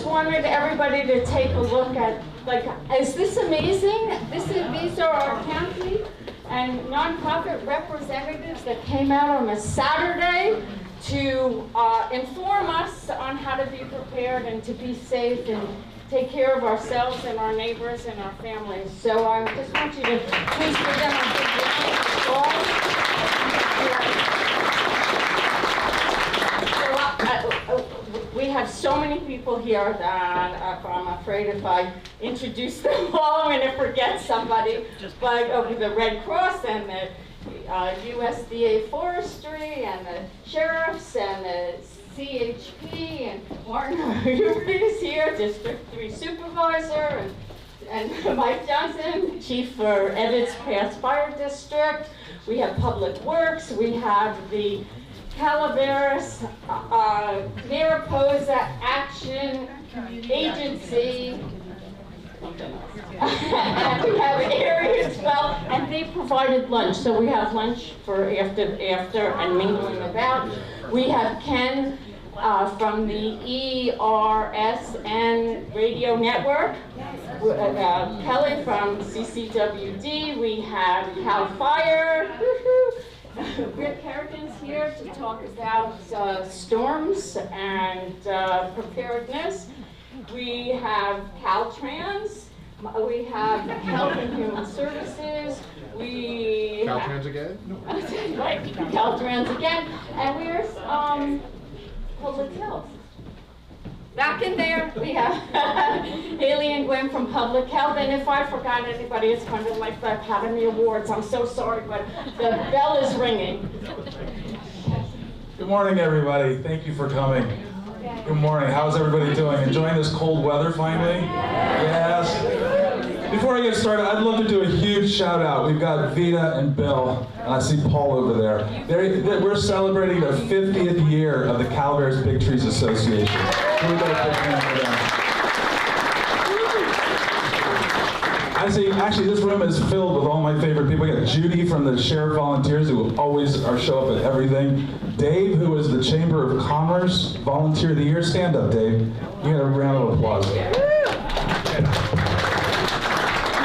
just wanted everybody to take a look at, like, is this amazing? These are our county and nonprofit representatives that came out on a Saturday to inform us on how to be prepared and to be safe and take care of ourselves and our neighbors and our families. So I just want you to please give them a big round of applause. We have so many people here that I'm afraid if I introduce them all, I'm going to forget somebody. But the Red Cross and the USDA Forestry and the sheriffs and the CHP and Martin Huberty is here, District 3 Supervisor, and Mike Johnson, Chief for Ebbetts Past Fire District. We have Public Works. We have the Calaveras-Mariposa Action Agency. And we have area as well, and they provided lunch. So we have lunch for after and mingling about. We have Ken from the ERSN radio network. Kelly from CCWD. We have CalFire. Rick Harrigan's here to talk about storms and preparedness. We have CalTrans. We have Health and Human Services. We CalTrans again? Right, CalTrans again. And where's Public Health? Back in there, we have Haley and Gwen from Public Health. And if I forgot anybody, it's kind of like the Academy Awards. I'm so sorry, but the bell is ringing. Good morning, everybody. Thank you for coming. Good morning. How's everybody doing? Enjoying this cold weather finally? Yes. Before I get started, I'd love to do a huge shout out. We've got Vita and Bill, and I see Paul over there. We're celebrating the 50th year of the Calaveras Big Trees Association. Can we get a big hand for them? I see, actually this room is filled with all my favorite people. We got Judy from the Sheriff Volunteers, who always show up at everything. Dave, who is the Chamber of Commerce Volunteer of the Year. Stand up, Dave. You get a round of applause.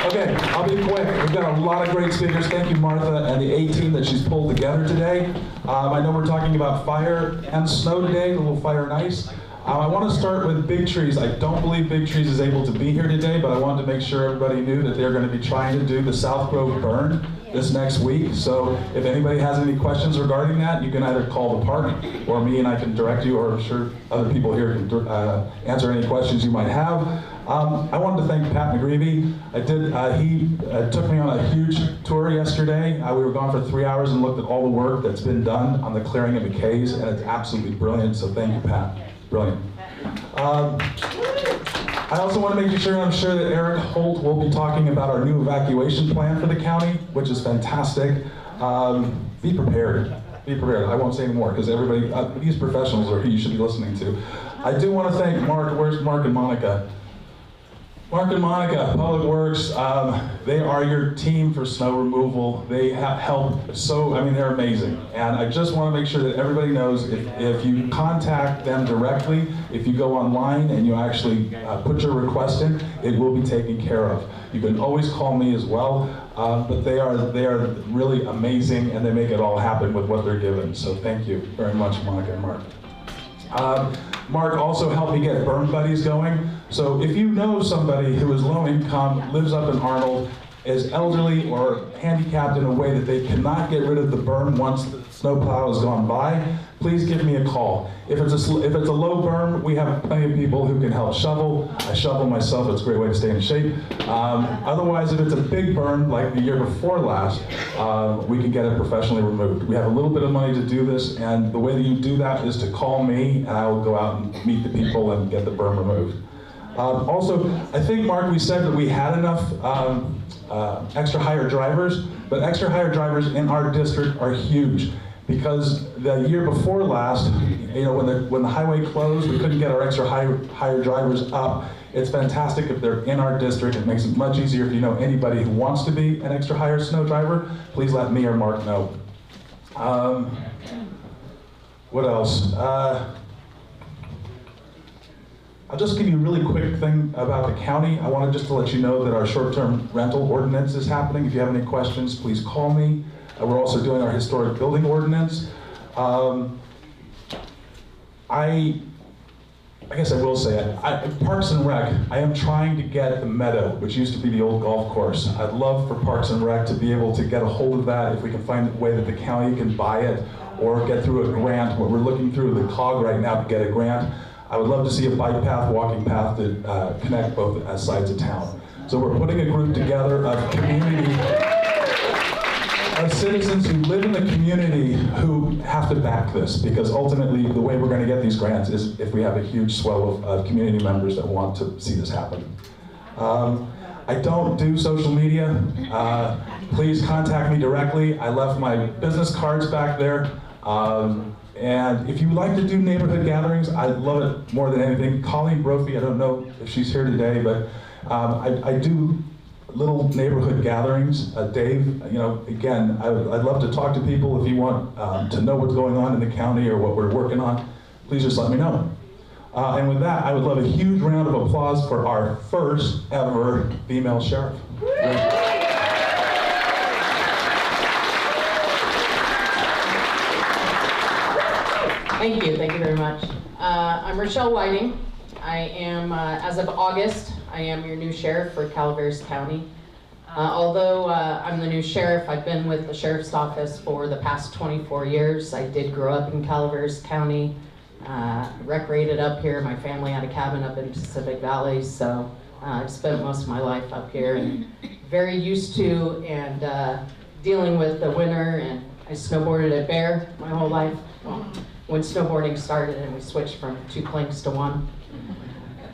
Okay, I'll be quick. We've got a lot of great speakers. Thank you, Martha, and the A team that she's pulled together today. I know we're talking about fire and snow today, a little fire and ice. I want to start with Big Trees. I don't believe Big Trees is able to be here today, but I wanted to make sure everybody knew that they're going to be trying to do the South Grove burn this next week. So if anybody has any questions regarding that, you can either call the park or me and I can direct you, or I'm sure other people here can answer any questions you might have. I wanted to thank Pat McGreevy. He took me on a huge tour yesterday. We were gone for 3 hours and looked at all the work that's been done on the clearing of McKay's, and it's absolutely brilliant, so thank you, Pat. Brilliant. I also want to make sure, I'm sure that Eric Holt will be talking about our new evacuation plan for the county, which is fantastic. Be prepared. Be prepared. I won't say any more because everybody, these professionals are who you should be listening to. I do want to thank Mark. Where's Mark and Monica? Mark and Monica, Public Works, they are your team for snow removal. They help they're amazing. And I just want to make sure that everybody knows if you contact them directly, if you go online and you actually put your request in, it will be taken care of. You can always call me as well, but they are really amazing and they make it all happen with what they're given. So thank you very much, Monica and Mark. Mark also helped me get Burn Buddies going. So if you know somebody who is low income, lives up in Arnold, is elderly or handicapped in a way that they cannot get rid of the berm once the snowplow has gone by, please give me a call. If it's a low berm, we have plenty of people who can help shovel. I shovel myself, it's a great way to stay in shape. Otherwise, if it's a big berm, like the year before last, we can get it professionally removed. We have a little bit of money to do this, and the way that you do that is to call me, and I will go out and meet the people and get the berm removed. Also, I think, Mark, we said that we had enough extra hire drivers, but extra hire drivers in our district are huge. Because the year before last, when the highway closed, we couldn't get our extra hire drivers up. It's fantastic if they're in our district. It makes it much easier if you know anybody who wants to be an extra hire snow driver. Please let me or Mark know. What else? I I'll just give you a really quick thing about the county. I wanted just to let you know that our short-term rental ordinance is happening. If you have any questions, please call me. We're also doing our historic building ordinance. I guess I will say it. Parks and Rec, I am trying to get the Meadow, which used to be the old golf course. I'd love for Parks and Rec to be able to get a hold of that if we can find a way that the county can buy it or get through a grant. What we're looking through the COG right now to get a grant. I would love to see a bike path, walking path that connect both sides of town. So we're putting a group together of community, of citizens who live in the community who have to back this, because ultimately the way we're going to get these grants is if we have a huge swell of community members that want to see this happen. I don't do social media. Please contact me directly. I left my business cards back there. And if you would like to do neighborhood gatherings, I'd love it more than anything. Colleen Brophy, I don't know if she's here today, but I do little neighborhood gatherings. Dave, you know, again, I'd love to talk to people. If you want to know what's going on in the county or what we're working on, please just let me know. And with that, I would love a huge round of applause for our first ever female sheriff. Thank you very much. I'm Rochelle Whiting. I am, as of August, I am your new sheriff for Calaveras County. Although I'm the new sheriff, I've been with the sheriff's office for the past 24 years. I did grow up in Calaveras County, recreated up here. My family had a cabin up in Pacific Valley, so I've spent most of my life up here and very used to and dealing with the winter. And I snowboarded at Bear my whole life. Well, when snowboarding started and we switched from 2 planks to 1.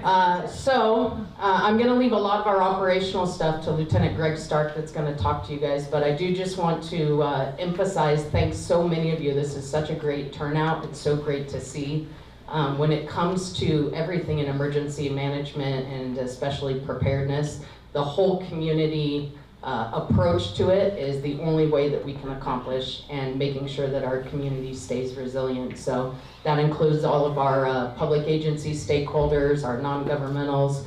I'm going to leave a lot of our operational stuff to Lieutenant Greg Stark that's going to talk to you guys, but I do just want to emphasize thanks so many of you. This is such a great turnout. It's so great to see. When it comes to everything in emergency management and especially preparedness, the whole community approach to it is the only way that we can accomplish and making sure that our community stays resilient. So that includes all of our public agency stakeholders, our non-governmentals,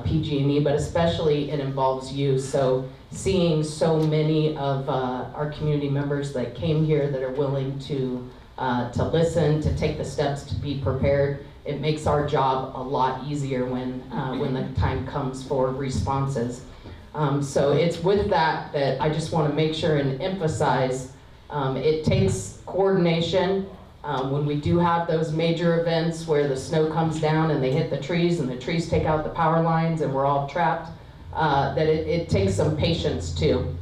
PG&E, but especially it involves you. So seeing so many of our community members that came here that are willing to listen, to take the steps to be prepared, it makes our job a lot easier when the time comes for responses. So it's with that I just want to make sure and emphasize it takes coordination. When we do have those major events where the snow comes down and they hit the trees and the trees take out the power lines and we're all trapped, that it takes some patience too.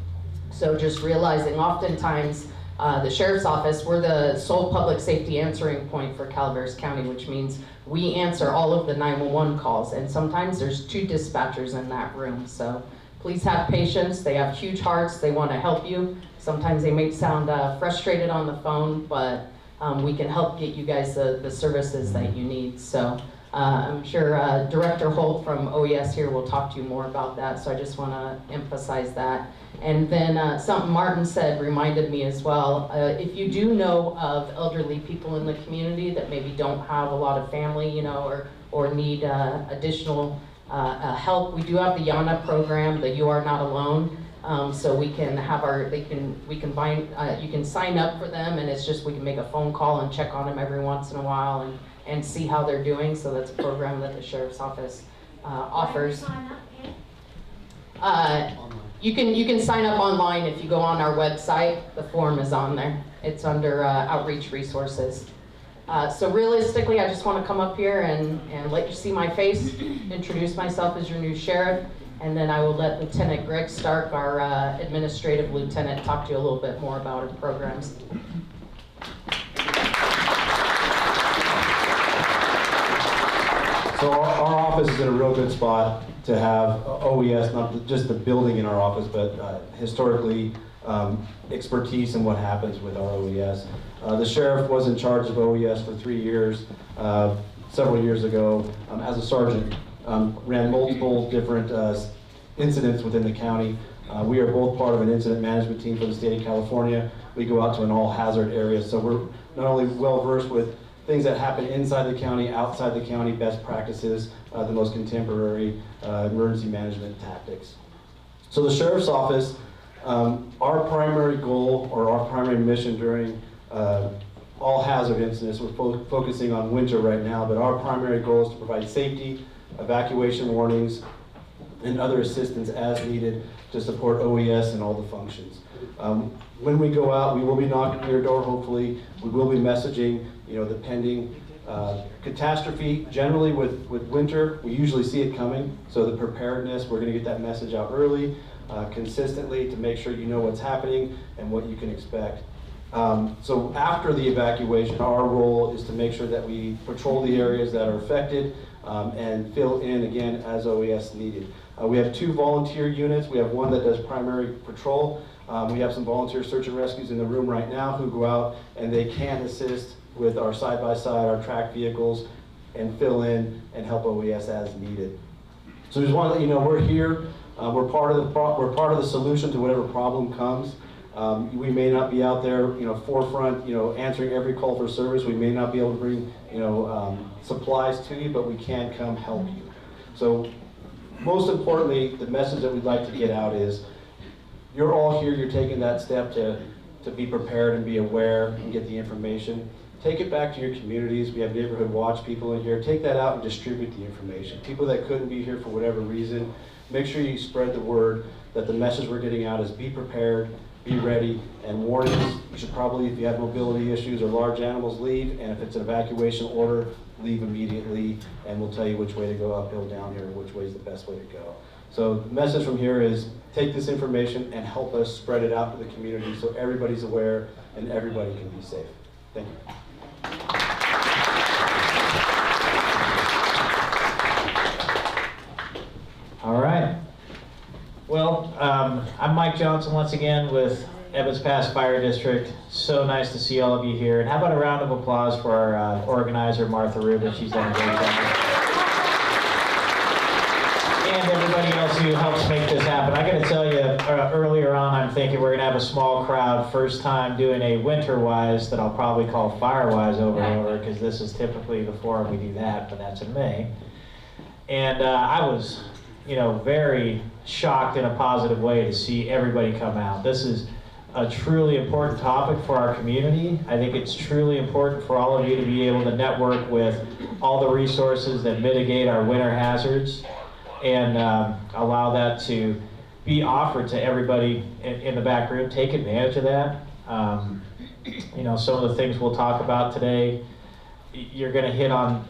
So just realizing oftentimes the sheriff's office, we're the sole public safety answering point for Calaveras County, which means we answer all of the 911 calls, and sometimes there's 2 dispatchers in that room. So please have patience. They have huge hearts. They want to help you. Sometimes they may sound frustrated on the phone, but we can help get you guys the services that you need. So I'm sure Director Holt from OES here will talk to you more about that. So I just want to emphasize that. And then something Martin said reminded me as well. If you do know of elderly people in the community that maybe don't have a lot of family, you know, or need additional help, we do have the YANA program, the You Are Not Alone. So we can have you can sign up for them, and it's just we can make a phone call and check on them every once in a while and see how they're doing. So that's a program that the sheriff's office offers. You can sign up online if you go on our website. The form is on there. It's under outreach resources. So realistically, I just want to come up here and let you see my face, introduce myself as your new sheriff, and then I will let Lieutenant Greg Stark, our administrative lieutenant, talk to you a little bit more about our programs. So our office is in a real good spot to have OES, not just the building in our office, but historically expertise in what happens with our OES. The sheriff was in charge of OES for 3 years, several years ago, as a sergeant. Ran multiple different incidents within the county. We are both part of an incident management team for the state of California. We go out to an all-hazard area, so we're not only well-versed with things that happen inside the county, outside the county, best practices, the most contemporary emergency management tactics. So the Sheriff's Office, our primary goal or our primary mission during all hazard incidents, we're focusing on winter right now, but our primary goal is to provide safety, evacuation warnings, and other assistance as needed to support OES and all the functions. When we go out, we will be knocking on your door, hopefully. We will be messaging, the pending catastrophe. Generally with winter, we usually see it coming. So the preparedness, we're gonna get that message out early, consistently to make sure you know what's happening and what you can expect. So after the evacuation, our role is to make sure that we patrol the areas that are affected and fill in again as OES needed. We have 2 volunteer units. We have one that does primary patrol. We have some volunteer search and rescues in the room right now who go out and they can assist with our side-by-side, our tracked vehicles, and fill in and help OES as needed. So just want to let you know we're here. We're part of the solution to whatever problem comes. We may not be out there, forefront, answering every call for service. We may not be able to bring, supplies to you, but we can come help you. So most importantly, the message that we'd like to get out is you're all here, you're taking that step to be prepared and be aware and get the information. Take it back to your communities. We have neighborhood watch people in here. Take that out and distribute the information. People that couldn't be here for whatever reason, make sure you spread the word that the message we're getting out is be prepared, be ready, and warnings. You should probably, if you have mobility issues or large animals, leave, and if it's an evacuation order, leave immediately, and we'll tell you which way to go, uphill, downhill, which way is the best way to go. So the message from here is take this information and help us spread it out to the community so everybody's aware and everybody can be safe. Thank you. All right. Well, I'm Mike Johnson once again with Ebbetts Pass Fire District. So nice to see all of you here. And how about a round of applause for our organizer, Martha Rubin. She's done a great job. And everybody else who helps make this happen. I got to tell you, earlier on, I'm thinking we're going to have a small crowd. First time doing a winter-wise that I'll probably call fire-wise over and over, because this is typically the forum we do that, but that's in May. And I was, very shocked in a positive way to see everybody come out. This is a truly important topic for our community. I think it's truly important for all of you to be able to network with all the resources that mitigate our winter hazards and allow that to be offered to everybody in the back room. Take advantage of that. Some of the things we'll talk about today, you're going to hit on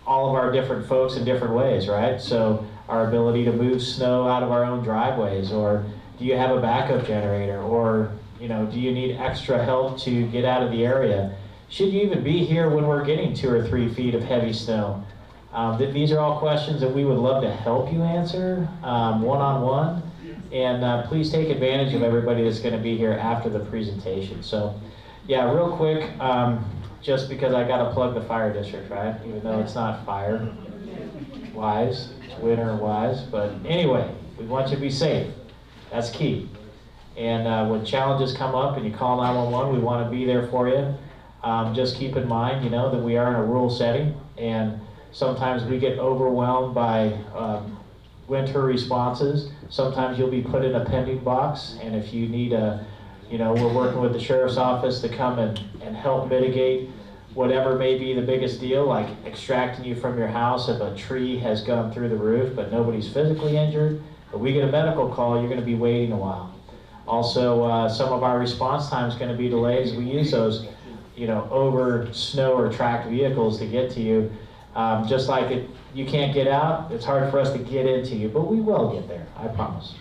all of our different folks in different ways, right? So our ability to move snow out of our own driveways, or do you have a backup generator, or do you need extra help to get out of the area? Should you even be here when we're getting 2 or 3 feet of heavy snow? These are all questions that we would love to help you answer one-on-one, and please take advantage of everybody that's going to be here after the presentation. So yeah, real quick, just because I got to plug the fire district, right? Even though it's not fire-wise, it's winter-wise, but anyway, we want you to be safe. That's key. And when challenges come up and you call 911, we want to be there for you. Just keep in mind, that we are in a rural setting, and sometimes we get overwhelmed by winter responses. Sometimes you'll be put in a pending box, and if you need we're working with the Sheriff's Office to come and help mitigate whatever may be the biggest deal, like extracting you from your house if a tree has gone through the roof but nobody's physically injured. But we get a medical call, you're going to be waiting a while. Also, some of our response time is going to be delayed as we use those, over snow or tracked vehicles to get to you. Just like you can't get out, it's hard for us to get into you, but we will get there, I promise.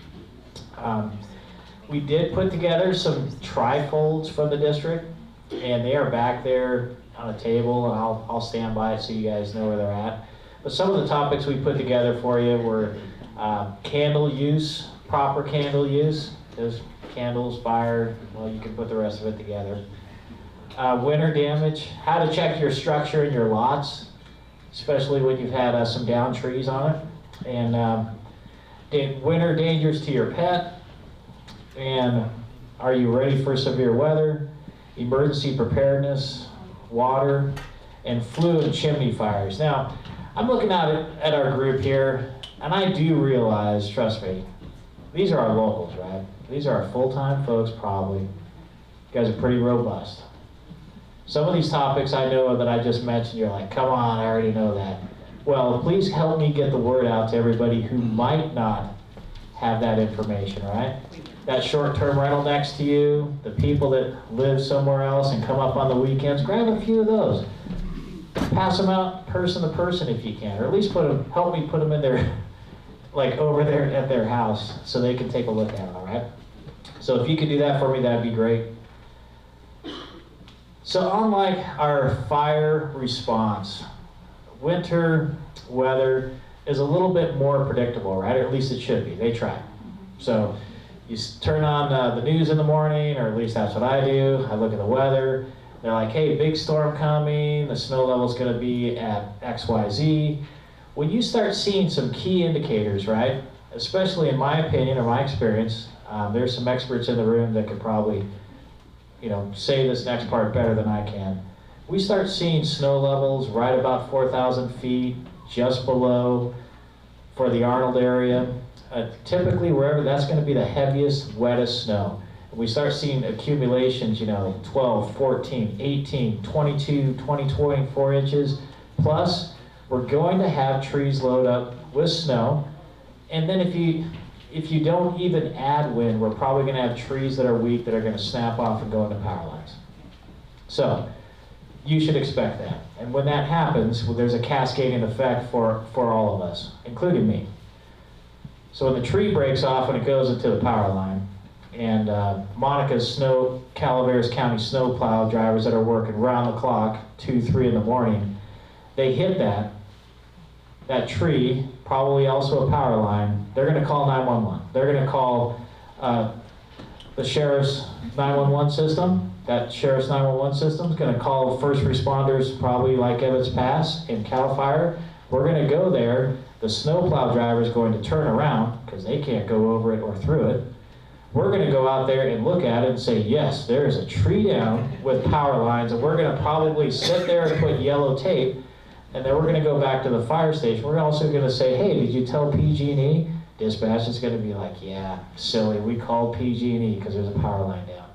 We did put together some trifolds from the district, and they are back there on a table, and I'll stand by it so you guys know where they're at. But some of the topics we put together for you were candle use, proper candle use. There's candles, fire, well, you can put the rest of it together. Winter damage, how to check your structure and your lots, especially when you've had some down trees on it. And winter dangers to your pet. And are you ready for severe weather? Emergency preparedness, water, and flue and chimney fires. Now, I'm looking at our group here, and I do realize, trust me, these are our locals, right? These are our full-time folks, probably. You guys are pretty robust. Some of these topics I know that I just mentioned, you're like, come on, I already know that. Well, please help me get the word out to everybody who might not have that information, right? That short-term rental next to you, the people that live somewhere else and come up on the weekends, grab a few of those. Pass them out person to person if you can, or at least help me put them in their, like over there at their house so they can take a look at it, all right? So if you could do that for me, that'd be great. So unlike our fire response, winter weather is a little bit more predictable, right? Or at least it should be. They try. So you turn on the news in the morning, or at least that's what I do. I look at the weather. They're like, hey, big storm coming. The snow level's going to be at XYZ. When you start seeing some key indicators, right? Especially in my opinion or my experience, there's some experts in the room that could probably, say this next part better than I can. We start seeing snow levels right about 4,000 feet, just below for the Arnold area. Typically, wherever that's going to be the heaviest, wettest snow. We start seeing accumulations, 12, 14, 18, 22, 24 inches. Plus, we're going to have trees load up with snow. And then if you don't even add wind, we're probably going to have trees that are weak that are going to snap off and go into power lines. So, you should expect that. And when that happens, there's a cascading effect for all of us, including me. So when the tree breaks off and it goes into the power line, and Monica's Calaveras County snowplow drivers that are working round the clock, 2, 3 in the morning, they hit that tree, probably also a power line, they're going to call 911. They're going to call the sheriff's 911 system. That sheriff's 911 system is going to call first responders, probably like Ebbetts Pass and CalFire. We're going to go there. The snowplow driver is going to turn around because they can't go over it or through it. We're going to go out there and look at it and say, yes, there is a tree down with power lines, and we're going to probably sit there and put yellow tape, and then we're going to go back to the fire station. We're also going to say, hey, did you tell PG&E? Dispatch is going to be like, yeah, silly, we called PG&E because there's a power line down.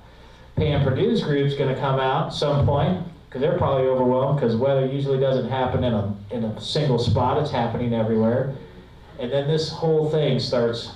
Pay and Produce group's going to come out at some point, because they're probably overwhelmed because weather usually doesn't happen in a single spot, it's happening everywhere. And then this whole thing starts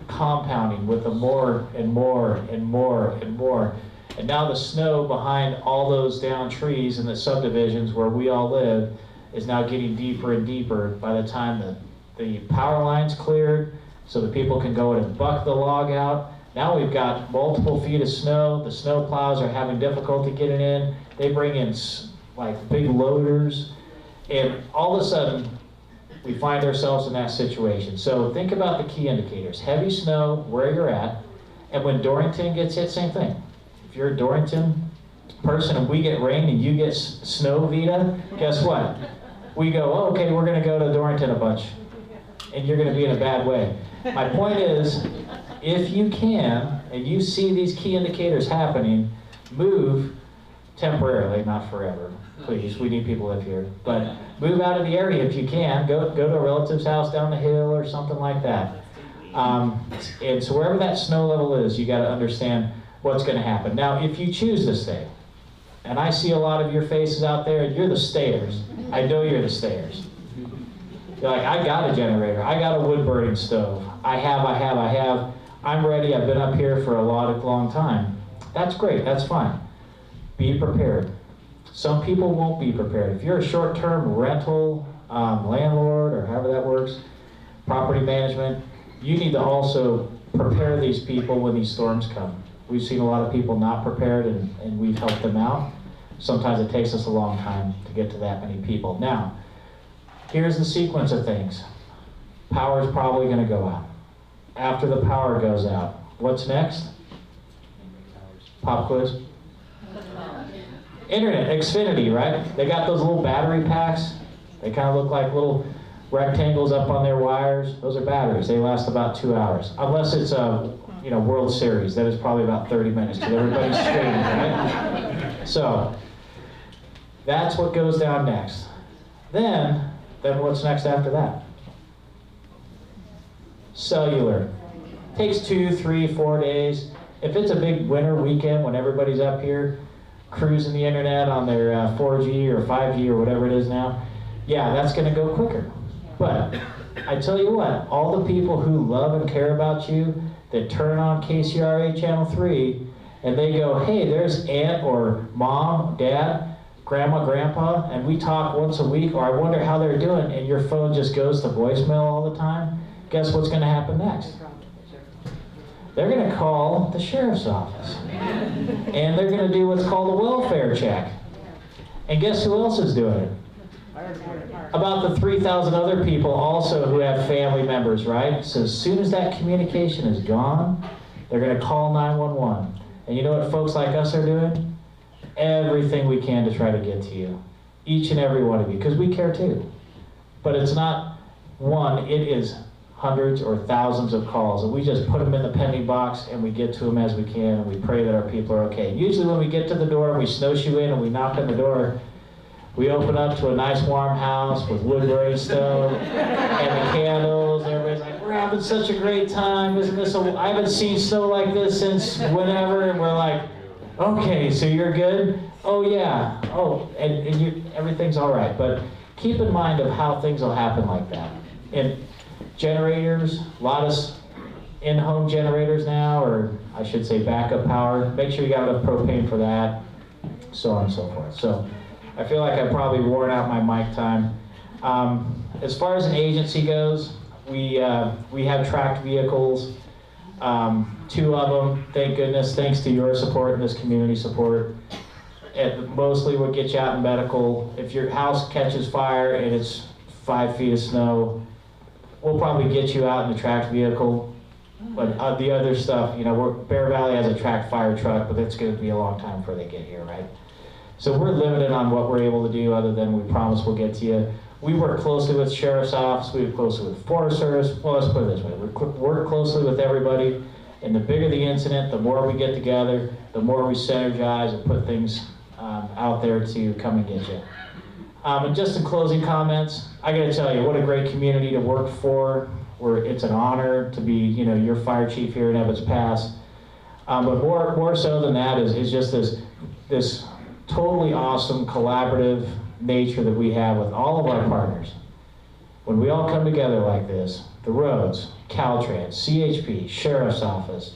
compounding with the more and more and more and more. And now the snow behind all those down trees in the subdivisions where we all live is now getting deeper and deeper by the time the power line's cleared so the people can go in and buck the log out. Now we've got multiple feet of snow. The snow plows are having difficulty getting in. They bring in like big loaders, and all of a sudden we find ourselves in that situation. So think about the key indicators. Heavy snow, where you're at, and when Dorrington gets hit, same thing. If you're a Dorrington person and we get rain and you get snow, Vita, guess what? We go, oh, okay, we're going to go to Dorrington a bunch, and you're going to be in a bad way. My point is, if you can, and you see these key indicators happening, move temporarily, not forever. Please, we need people to live here. But move out of the area if you can. Go to a relative's house down the hill or something like that. And so wherever that snow level is, you got to understand what's going to happen. Now, if you choose to stay, and I see a lot of your faces out there, you're the stayers. I know you're the stayers. You're like, I got a generator. I got a wood-burning stove. I have. I'm ready. I've been up here for a long time. That's great. That's fine. Be prepared. Some people won't be prepared. If you're a short-term rental landlord, or however that works, property management, you need to also prepare these people when these storms come. We've seen a lot of people not prepared, and we've helped them out. Sometimes it takes us a long time to get to that many people. Now, here's the sequence of things. Power is probably going to go out. After the power goes out, what's next? Pop quiz. Internet, Xfinity, right? They got those little battery packs. They kind of look like little rectangles up on their wires. Those are batteries. They last about 2 hours. Unless it's a World Series, then it's probably about 30 minutes because everybody's screaming, right? So, That's what goes down next. Then what's next after that? Cellular. Takes 2, 3, 4 days. If it's a big winter weekend when everybody's up here cruising the internet on their 4G or 5G or whatever it is now, yeah, that's gonna go quicker. But I tell you what, all the people who love and care about you, that turn on KCRA Channel 3, and they go, hey, there's aunt or mom, dad, grandma, grandpa, and we talk once a week, or I wonder how they're doing, and your phone just goes to voicemail all the time, guess what's gonna happen next? They're gonna call the sheriff's office. And they're gonna do what's called a welfare check. And guess who else is doing it? About the 3,000 other people also who have family members, right? So as soon as that communication is gone, they're gonna call 911. And you know what folks like us are doing? Everything we can to try to get to you. Each and every one of you, because we care too. But it's not one, it is hundreds or thousands of calls, and we just put them in the pending box and we get to them as we can, and we pray that our people are okay. Usually when we get to the door, we snowshoe in and we knock on the door, we open up to a nice warm house with wood burning stove and the candles, and everybody's like, we're having such a great time, isn't this I haven't seen snow like this since whenever, and we're like, okay, so you're good? Oh yeah, oh, and everything's all right, but keep in mind of how things will happen like that. And generators, a lot of in-home generators now, or I should say backup power. Make sure you got enough propane for that, so on and so forth. So I feel like I've probably worn out my mic time. As far as an agency goes, we have tracked vehicles, 2 of them, thank goodness, thanks to your support and this community support. Mostly what gets you out in medical. If your house catches fire and it's 5 feet of snow, we'll probably get you out in the tracked vehicle. But the other stuff, you know, Bear Valley has a tracked fire truck, but it's going to be a long time before they get here, right? So we're limited on what we're able to do other than we promise we'll get to you. We work closely with Sheriff's Office, we work closely with Forest Service. Well, let's put it this way, we work closely with everybody, and the bigger the incident, the more we get together, the more we synergize and put things out there to come and get you. And just in closing comments, I gotta tell you, what a great community to work for. It's an honor to be, you know, your fire chief here in Ebbetts Pass. But more so than that is just this totally awesome collaborative nature that we have with all of our partners. When we all come together like this, the roads, CalTrans, CHP, Sheriff's Office.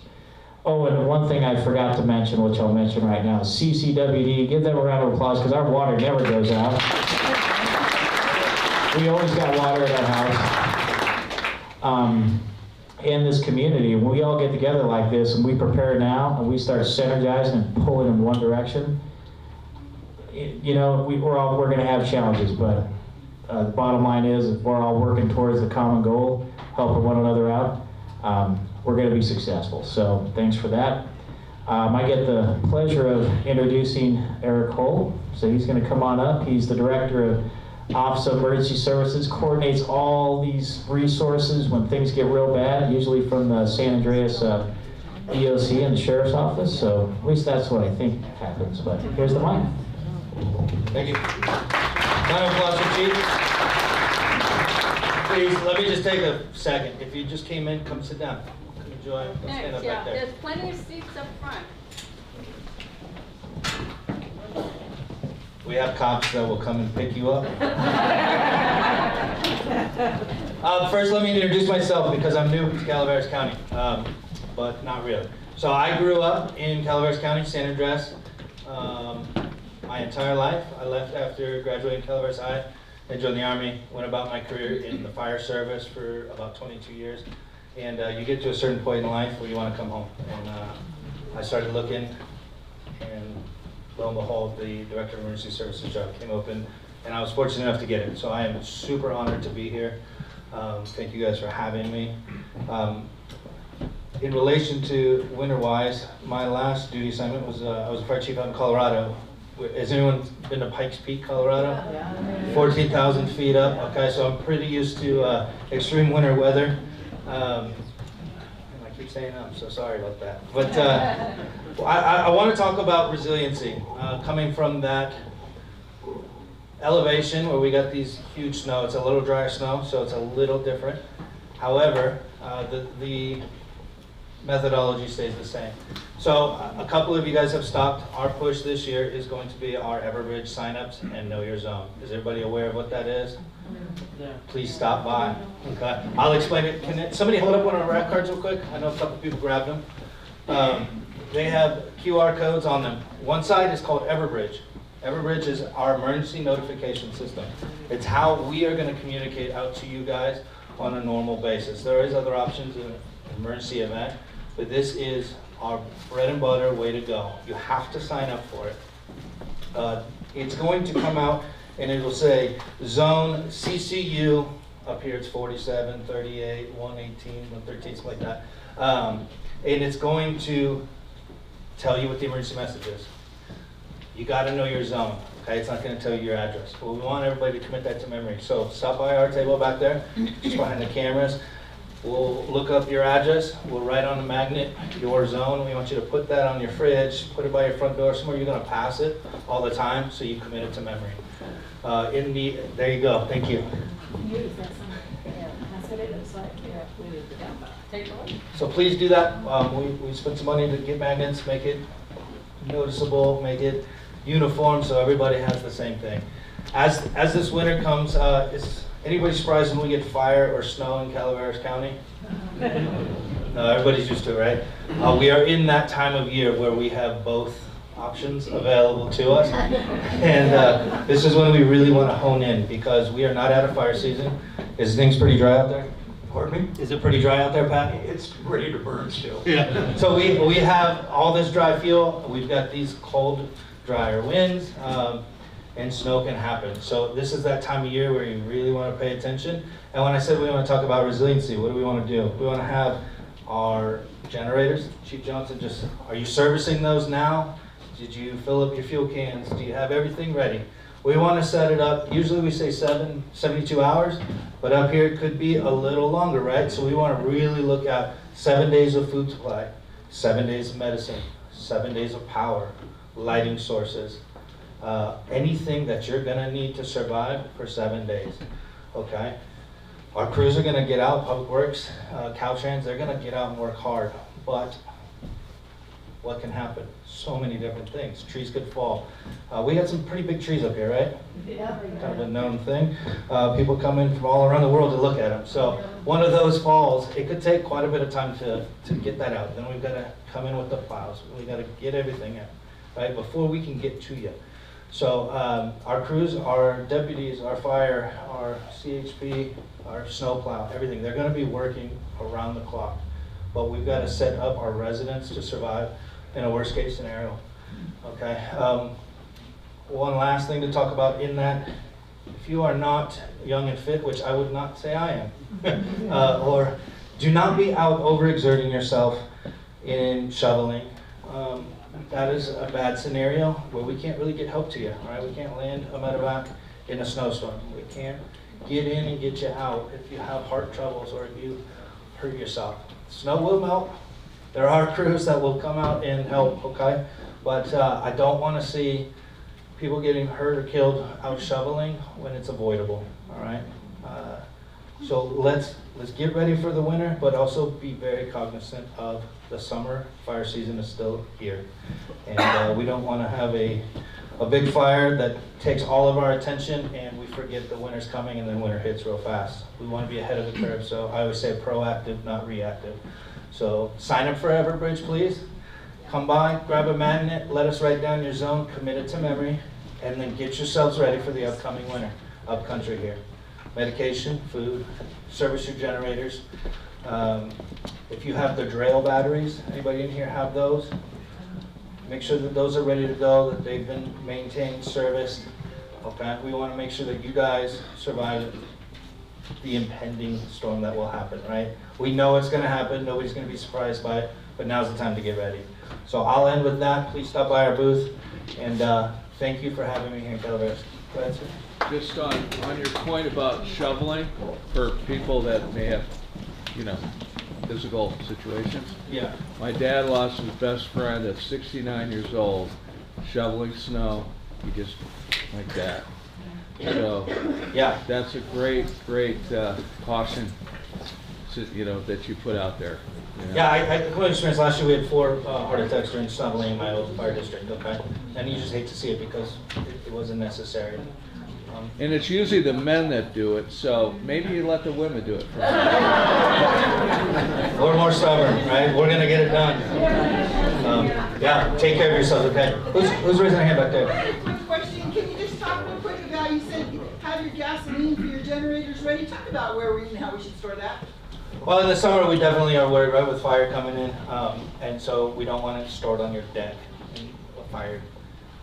Oh, and one thing I forgot to mention, which I'll mention right now, is CCWD. Give them a round of applause because our water never goes out. We always got water at our house. In this community, when we all get together like this and we prepare now and we start synergizing and pulling in one direction, you know, we're going to have challenges, but the bottom line is if we're all working towards the common goal, helping one another out, we're going to be successful. So thanks for that. I get the pleasure of introducing Eric Holt. So he's going to come on up. He's the Director of Office of Emergency Services, coordinates all these resources when things get real bad, usually from the San Andreas EOC and the Sheriff's Office. So at least that's what I think happens. But here's the mic. Thank you. Round of applause for Chief. Please, let me just take a second. If you just came in, come sit down. Enjoy. Stand Thanks, up yeah, right there. there's plenty of seats up front. We have cops that will come and pick you up. First, let me introduce myself because I'm new to Calaveras County, but not really. So I grew up in Calaveras County, San Andreas, my entire life. I left after graduating Calaveras High. I joined the Army, went about my career in the fire service for about 22 years. And you get to a certain point in life where you want to come home. And I started looking, and lo and behold, the Director of Emergency Services job came open, and I was fortunate enough to get it. So I am super honored to be here. Thank you guys for having me. In relation to winter-wise, my last duty assignment was I was a fire chief out in Colorado. Has anyone been to Pikes Peak, Colorado? Yeah. 14,000 feet up. Okay, so I'm pretty used to extreme winter weather. And I keep saying I'm so sorry about that. But I want to talk about resiliency, coming from that elevation where we got these huge snow. It's a little drier snow, so it's a little different. However, the methodology stays the same. So a couple of you guys have stopped. Our push this year is going to be our Everbridge signups and Know Your Zone. Is everybody aware of what that is? Please stop by. Okay, I'll explain it. Can somebody hold up one of our rack cards real quick? I know a couple people grabbed them. They have QR codes on them. One side is called Everbridge. Everbridge is our emergency notification system. It's how we are going to communicate out to you guys on a normal basis. There is other options in an emergency event, but this is our bread and butter way to go. You have to sign up for it. It's going to come out and it will say zone CCU, up here it's 47, 38, 118, 113, something like that. And it's going to tell you what the emergency message is. You got to know your zone. Okay, it's not going to tell you your address. But we want everybody to commit that to memory. So stop by our table back there, just behind the cameras. We'll look up your address. We'll write on the magnet your zone. We want you to put that on your fridge, put it by your front door, somewhere you're going to pass it all the time, so you commit it to memory. There you go. Thank you. So please do that. We spent some money to get magnets, make it noticeable, make it uniform, so everybody has the same thing. As this winter comes, is anybody surprised when we get fire or snow in Calaveras County? No, everybody's used to it, right? We are in that time of year where we have both options available to us, and this is when we really want to hone in, because we are not out of fire season. Is things pretty dry out there? Pardon me? Is it pretty dry out there, Pat? It's ready to burn still. Yeah. So we have all this dry fuel. We've got these cold, drier winds, and snow can happen. So this is that time of year where you really want to pay attention. And when I said we want to talk about resiliency, what do we want to do? We want to have our generators. Chief Johnson, are you servicing those now? Did you fill up your fuel cans? Do you have everything ready? We want to set it up, usually we say 72 hours, but up here it could be a little longer, right? So we want to really look at 7 days of food supply, 7 days of medicine, 7 days of power, lighting sources, anything that you're going to need to survive for 7 days, okay? Our crews are going to get out, Public Works, CalTrans, they're going to get out and work hard, but what can happen? So many different things. Trees could fall. We had some pretty big trees up here, right? Yeah. Kind of a known thing. People come in from all around the world to look at them. So one of those falls, it could take quite a bit of time to get that out. Then we've got to come in with the plows. We've got to get everything in, right, before we can get to you. So our crews, our deputies, our fire, our CHP, our snowplow, everything, they're going to be working around the clock. But we've got to set up our residents to survive in a worst case scenario. Okay. One last thing to talk about in that, if you are not young and fit, which I would not say I am, or do not be out overexerting yourself in shoveling. That is a bad scenario where we can't really get help to you, all right? We can't land a medevac in a snowstorm. We can't get in and get you out if you have heart troubles or if you hurt yourself. Snow will melt. There are crews that will come out and help, okay? But I don't want to see people getting hurt or killed out shoveling when it's avoidable, all right? So let's get ready for the winter, but also be very cognizant of the summer. Fire season is still here. And we don't want to have a big fire that takes all of our attention and we forget the winter's coming and then winter hits real fast. We want to be ahead of the curve, so I always say proactive, not reactive. So sign up for Everbridge, please. Come by, grab a magnet, let us write down your zone, commit it to memory, and then get yourselves ready for the upcoming winter, upcountry here. Medication, food, service your generators. If you have the Drail batteries, anybody in here have those? Make sure that those are ready to go, that they've been maintained, serviced. Okay, we want to make sure that you guys survive the impending storm that will happen, right? We know it's going to happen. Nobody's going to be surprised by it, but now's the time to get ready. So I'll end with that. Please stop by our booth, and thank you for having me here in Calaveras. Go ahead, sir. Just on your point about shoveling for people that may have, physical situations. Yeah. My dad lost his best friend at 69 years old, shoveling snow. He just, like that. So, Yeah. that's a great caution, that you put out there. you know. Yeah, I completely experienced last year. We had 4 heart attacks during shoveling in my old fire district. Okay, and you just hate to see it because it wasn't necessary. And it's usually the men that do it, so maybe you let the women do it first. We're more stubborn, right? We're gonna get it done. Yeah, take care of yourself, okay? Who's raising their hand back there? Quick question, can you just talk real quick about, you said you have your gasoline for your generators ready, talk about where we and how we should store that. Well, in the summer, we definitely are worried, right, with fire coming in, and so we don't want it stored on your deck and fire.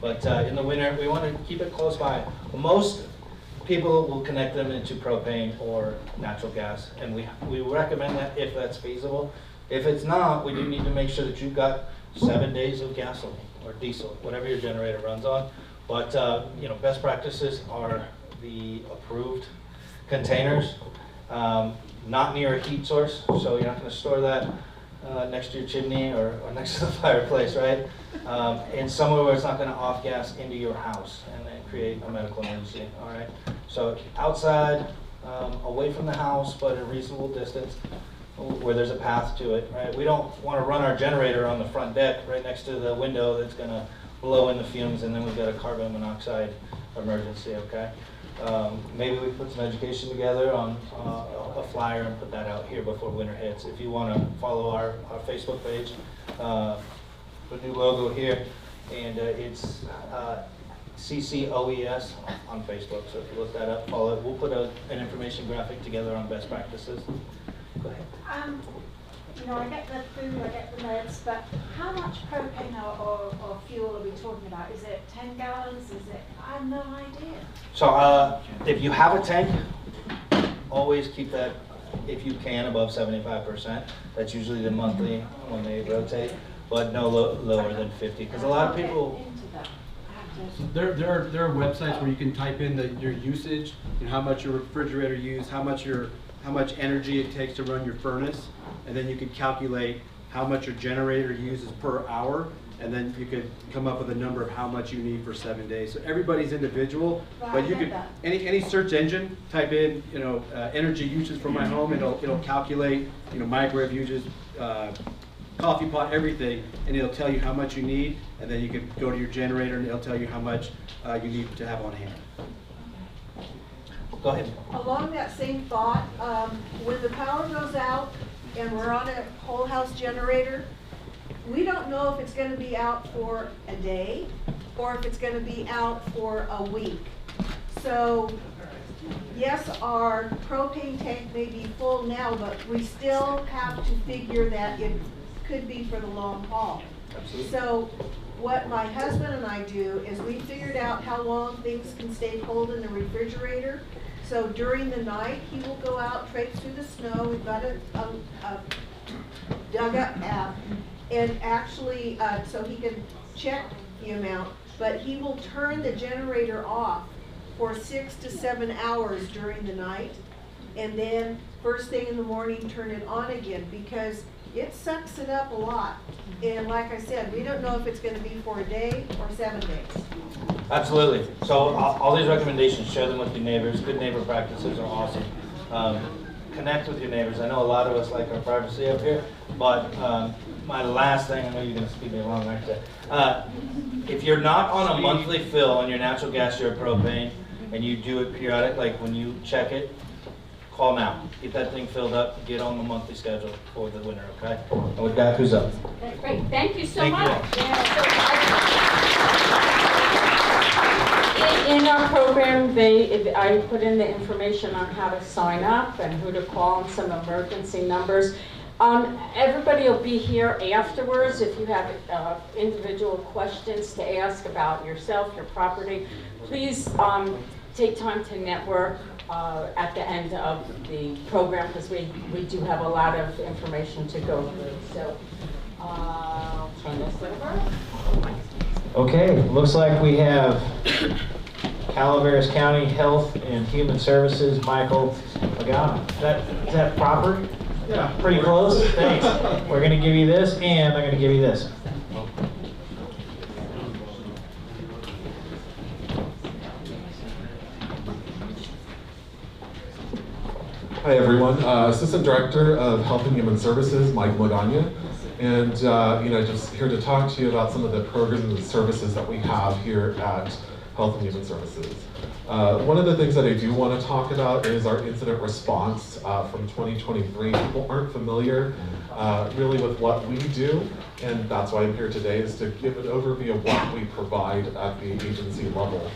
But in the winter, we want to keep it close by. Most people will connect them into propane or natural gas, and we recommend that if that's feasible. If it's not, we do need to make sure that you've got 7 days of gasoline or diesel, whatever your generator runs on. But best practices are the approved containers, not near a heat source, so you're not going to store that next to your chimney or next to the fireplace, right? And somewhere where it's not going to off gas into your house and then create a medical emergency, all right? So outside, away from the house, but a reasonable distance where there's a path to it, right? We don't want to run our generator on the front deck right next to the window that's going to blow in the fumes, and then we've got a carbon monoxide emergency, okay? Maybe we put some education together on a flyer and put that out here before winter hits. If you want to follow our Facebook page, the new logo here, and it's CCOES on Facebook. So if you look that up, follow it. We'll put an information graphic together on best practices. Go ahead. I get the food, I get the meds, but how much propane or fuel are we talking about? Is it 10 gallons? Is it? I have no idea. So if you have a tank, always keep that, if you can, above 75%. That's usually the monthly when they rotate, but no lower than 50. Because a lot of people. There are websites where you can type in your usage and how much your refrigerator uses, how much energy it takes to run your furnace, and then you can calculate how much your generator uses per hour, and then you could come up with a number of how much you need for 7 days. So everybody's individual, but you could any search engine type in energy usage for my home, it'll calculate microwave usage, coffee pot, everything, and it'll tell you how much you need, and then you can go to your generator and it'll tell you how much you need to have on hand. Go ahead. Along that same thought, when the power goes out and we're on a whole house generator, we don't know if it's going to be out for a day or if it's going to be out for a week. So yes, our propane tank may be full now, but we still have to figure that it could be for the long haul. Absolutely. So what my husband and I do is we figured out how long things can stay cold in the refrigerator. So during the night, he will go out, traipse through the snow. We've got a dug-up app, and actually, so he can check the amount, but he will turn the generator off for 6 to 7 hours during the night, and then first thing in the morning, turn it on again, because it sucks it up a lot. And like I said, we don't know if it's going to be for a day or 7 days. Absolutely. So all these recommendations, share them with your neighbors. Good neighbor practices are awesome. Connect with your neighbors. I know a lot of us like our privacy up here, but my last thing, I know you're going to speak me along right there. If you're not on a monthly fill on your natural gas, your propane, and you do it periodic, like when you check it, call now. Get that thing filled up. Get on the monthly schedule for the winter, okay? And with that, who's up? That's great. Thank you so Thank you. much. In our program, I put in the information on how to sign up and who to call and some emergency numbers. Everybody will be here afterwards if you have individual questions to ask about yourself, your property. Please take time to network at the end of the program, because we do have a lot of information to go through. So I'll turn this over. Okay, looks like we have Calaveras County Health and Human Services, Michael Pagano. Is that proper? Yeah. Pretty close? Thanks. We're going to give you this, and I'm going to give you this. Hi everyone, Assistant Director of Health and Human Services, Mike Magana, and just here to talk to you about some of the programs and services that we have here at Health and Human Services. One of the things that I do want to talk about is our incident response from 2023. People aren't familiar really with what we do, and that's why I'm here today, is to give an overview of what we provide at the agency level.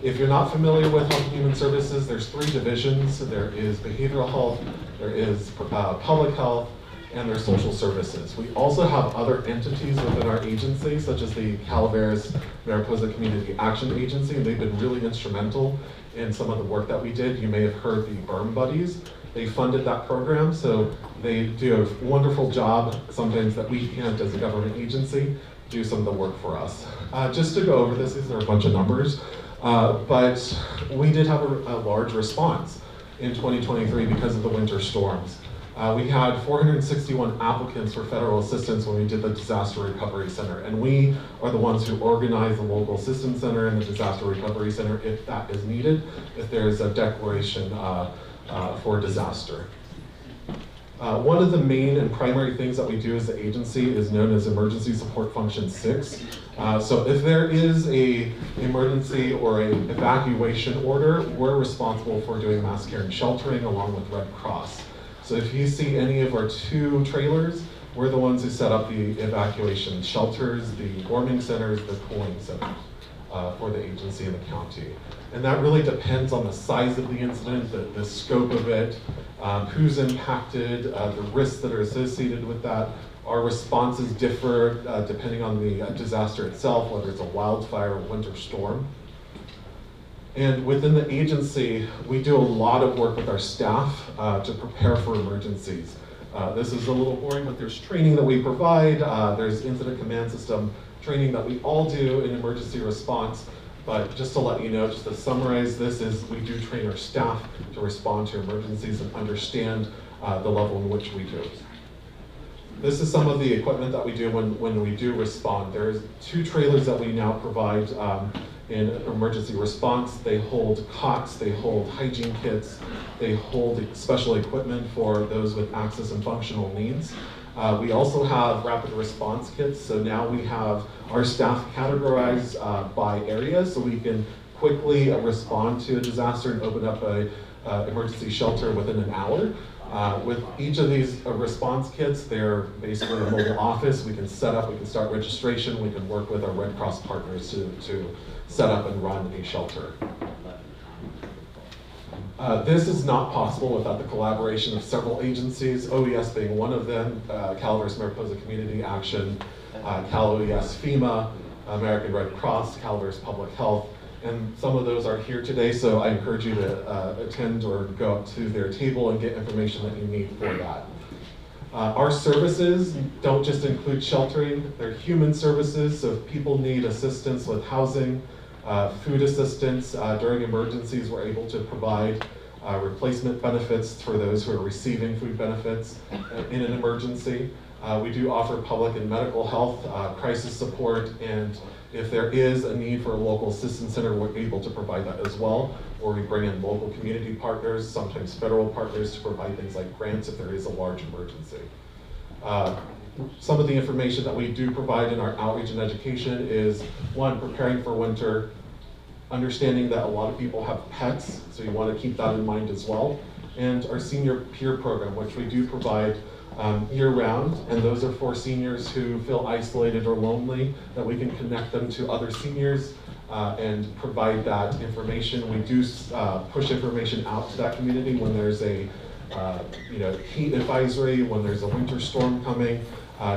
If you're not familiar with Health and Human Services, there's 3 divisions. There is behavioral health, there is public health, and there's social services. We also have other entities within our agency, such as the Calaveras-Mariposa Community Action Agency, and they've been really instrumental in some of the work that we did. You may have heard the Burn Buddies. They funded that program, so they do a wonderful job, sometimes that we can't as a government agency, do some of the work for us. Just to go over this, these are a bunch of numbers. But we did have a large response in 2023 because of the winter storms. We had 461 applicants for federal assistance when we did the Disaster Recovery Center, and we are the ones who organize the local assistance center and the Disaster Recovery Center if that is needed, if there's a declaration for disaster. One of the main and primary things that we do as the agency is known as Emergency Support Function 6. So if there is an emergency or an evacuation order, we're responsible for doing mass care and sheltering along with Red Cross. So if you see any of our 2 trailers, we're the ones who set up the evacuation shelters, the warming centers, the cooling centers for the agency and the county. And that really depends on the size of the incident, the scope of it, who's impacted, the risks that are associated with that. Our responses differ depending on the disaster itself, whether it's a wildfire or winter storm. And within the agency, we do a lot of work with our staff to prepare for emergencies. This is a little boring, but there's training that we provide. There's incident command system training that we all do in emergency response. But just to let you know, just to summarize this, is we do train our staff to respond to emergencies and understand the level in which we do it. This is some of the equipment that we do when we do respond. There's 2 trailers that we now provide in emergency response. They hold cots, they hold hygiene kits, they hold special equipment for those with access and functional needs. We also have rapid response kits, so now we have our staff categorized by area, so we can quickly respond to a disaster and open up a emergency shelter within an hour. With each of these response kits, they're basically a mobile office. We can set up, we can start registration, we can work with our Red Cross partners to set up and run a shelter. This is not possible without the collaboration of several agencies, OES being one of them, Calaveras-Mariposa Community Action, Cal OES, FEMA, American Red Cross, Calaveras Public Health, and some of those are here today, so I encourage you to attend or go up to their table and get information that you need for that. Our services don't just include sheltering, they're human services, so if people need assistance with housing, food assistance during emergencies, we're able to provide replacement benefits for those who are receiving food benefits in an emergency. We do offer public and medical health crisis support, and if there is a need for a local assistance center, we're able to provide that as well, or we bring in local community partners, sometimes federal partners, to provide things like grants if there is a large emergency. Some of the information that we do provide in our outreach and education is, 1, preparing for winter, understanding that a lot of people have pets, so you want to keep that in mind as well, and our senior peer program, which we do provide year-round, and those are for seniors who feel isolated or lonely, that we can connect them to other seniors and provide that information. We do push information out to that community when there's a heat advisory, when there's a winter storm coming,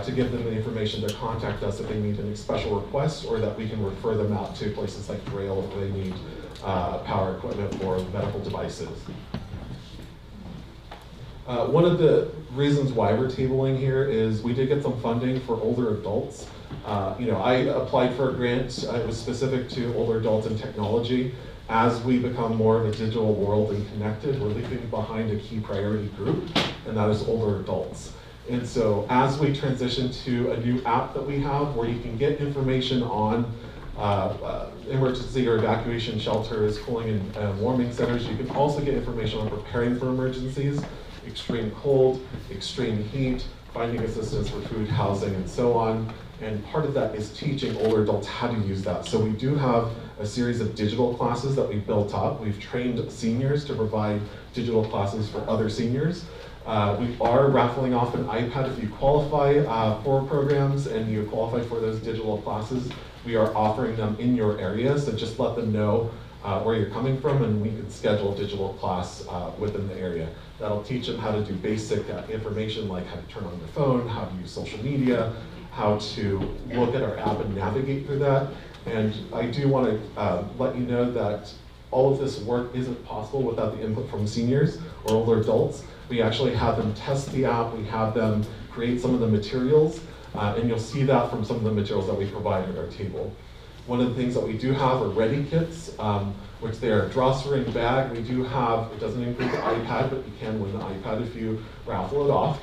to give them the information to contact us if they need any special requests, or that we can refer them out to places like Grail if they need power equipment or medical devices. One of the reasons why we're tabling here is we did get some funding for older adults. I applied for a grant, it was specific to older adults and technology. As we become more of a digital world and connected, we're leaving behind a key priority group, and that is older adults. And so as we transition to a new app that we have where you can get information on emergency or evacuation shelters, cooling and warming centers. You can also get information on preparing for emergencies, extreme cold, extreme heat, finding assistance for food, housing, and so on. And part of that is teaching older adults how to use that. So we do have a series of digital classes that we've built up. We've trained seniors to provide digital classes for other seniors. We are raffling off an iPad if you qualify for programs and you qualify for those digital classes. We are offering them in your area, so just let them know where you're coming from, and we can schedule a digital class within the area. That'll teach them how to do basic information like how to turn on their phone, how to use social media, how to look at our app and navigate through that. And I do want to let you know that all of this work isn't possible without the input from seniors or older adults. We actually have them test the app, we have them create some of the materials, and you'll see that from some of the materials that we provide at our table. One of the things that we do have are ready kits, which they are a drawstring bag. We do have, it doesn't include the iPad, but you can win the iPad if you raffle it off.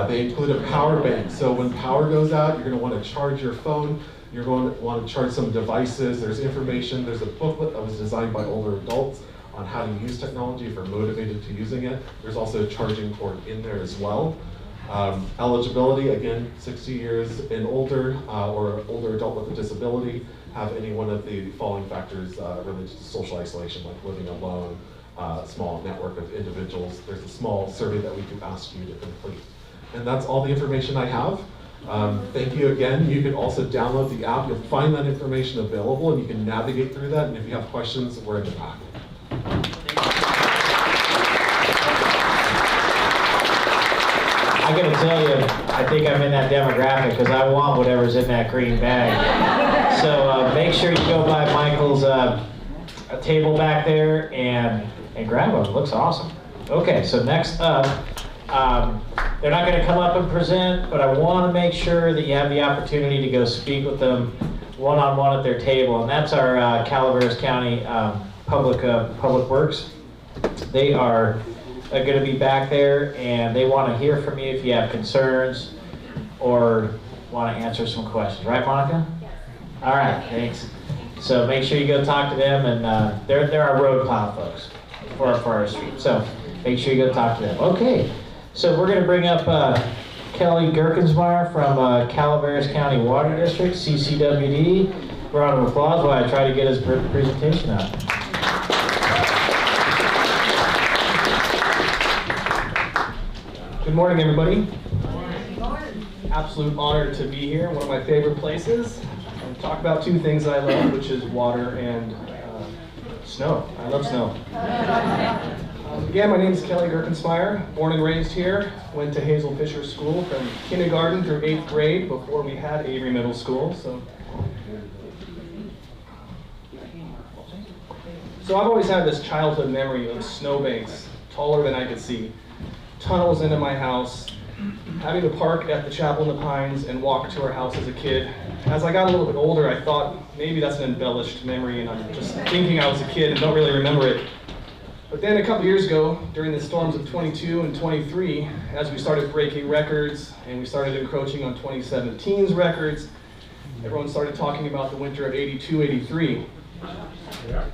They include a power bank, so when power goes out, you're going to want to charge your phone, you're going to want to charge some devices. There's information, there's a booklet that was designed by older adults on how to use technology if you're motivated to using it. There's also a charging cord in there as well. Eligibility, again, 60 years and older, or older adult with a disability, have any one of the following factors related to social isolation, like living alone, small network of individuals. There's a small survey that we do ask you to complete. And that's all the information I have. Thank you again. You can also download the app. You'll find that information available and you can navigate through that. And if you have questions, we're in the back. I gotta tell you, I think I'm in that demographic because I want whatever's in that green bag. So make sure you go by Michael's a table back there and grab one. It looks awesome. Okay, so next up, they're not gonna come up and present, but I wanna make sure that you have the opportunity to go speak with them one-on-one at their table, and that's our Calaveras County Public Works. They are going to be back there, and they want to hear from you if you have concerns or want to answer some questions. Right, Monica? Yes. All right, thanks. So make sure you go talk to them, and they're our road plow folks for our street. So make sure you go talk to them. Okay, so we're going to bring up Kelly Gerkensmeyer from Calaveras County Water District, CCWD. Round of applause while I try to get his presentation up. Good morning, everybody. Good morning. Absolute honor to be here, one of my favorite places, and talk about two things that I love, which is water and snow. I love snow. Again, my name is Kelly Gerkensmeyer, born and raised here, went to Hazel Fisher School from kindergarten through 8th grade before we had Avery Middle School. So I've always had this childhood memory of snowbanks taller than I could see, tunnels into my house, having to park at the Chapel in the Pines and walk to our house as a kid. As I got a little bit older, I thought maybe that's an embellished memory and I'm just thinking I was a kid and don't really remember it. But then a couple years ago, during the storms of 22 and 23, as we started breaking records and we started encroaching on 2017's records, everyone started talking about the winter of 82, 83.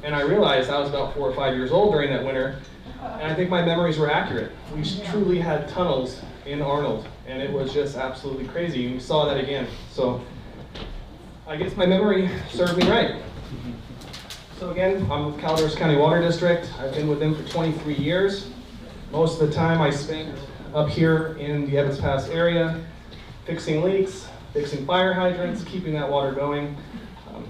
And I realized I was about 4 or 5 years old during that winter, and I think my memories were accurate. We truly had tunnels in Arnold, and it was just absolutely crazy, and we saw that again. So I guess my memory served me right. So again, I'm with Calaveras County Water District. I've been with them for 23 years. Most of the time I spent up here in the Ebbetts Pass area, fixing leaks, fixing fire hydrants, keeping that water going.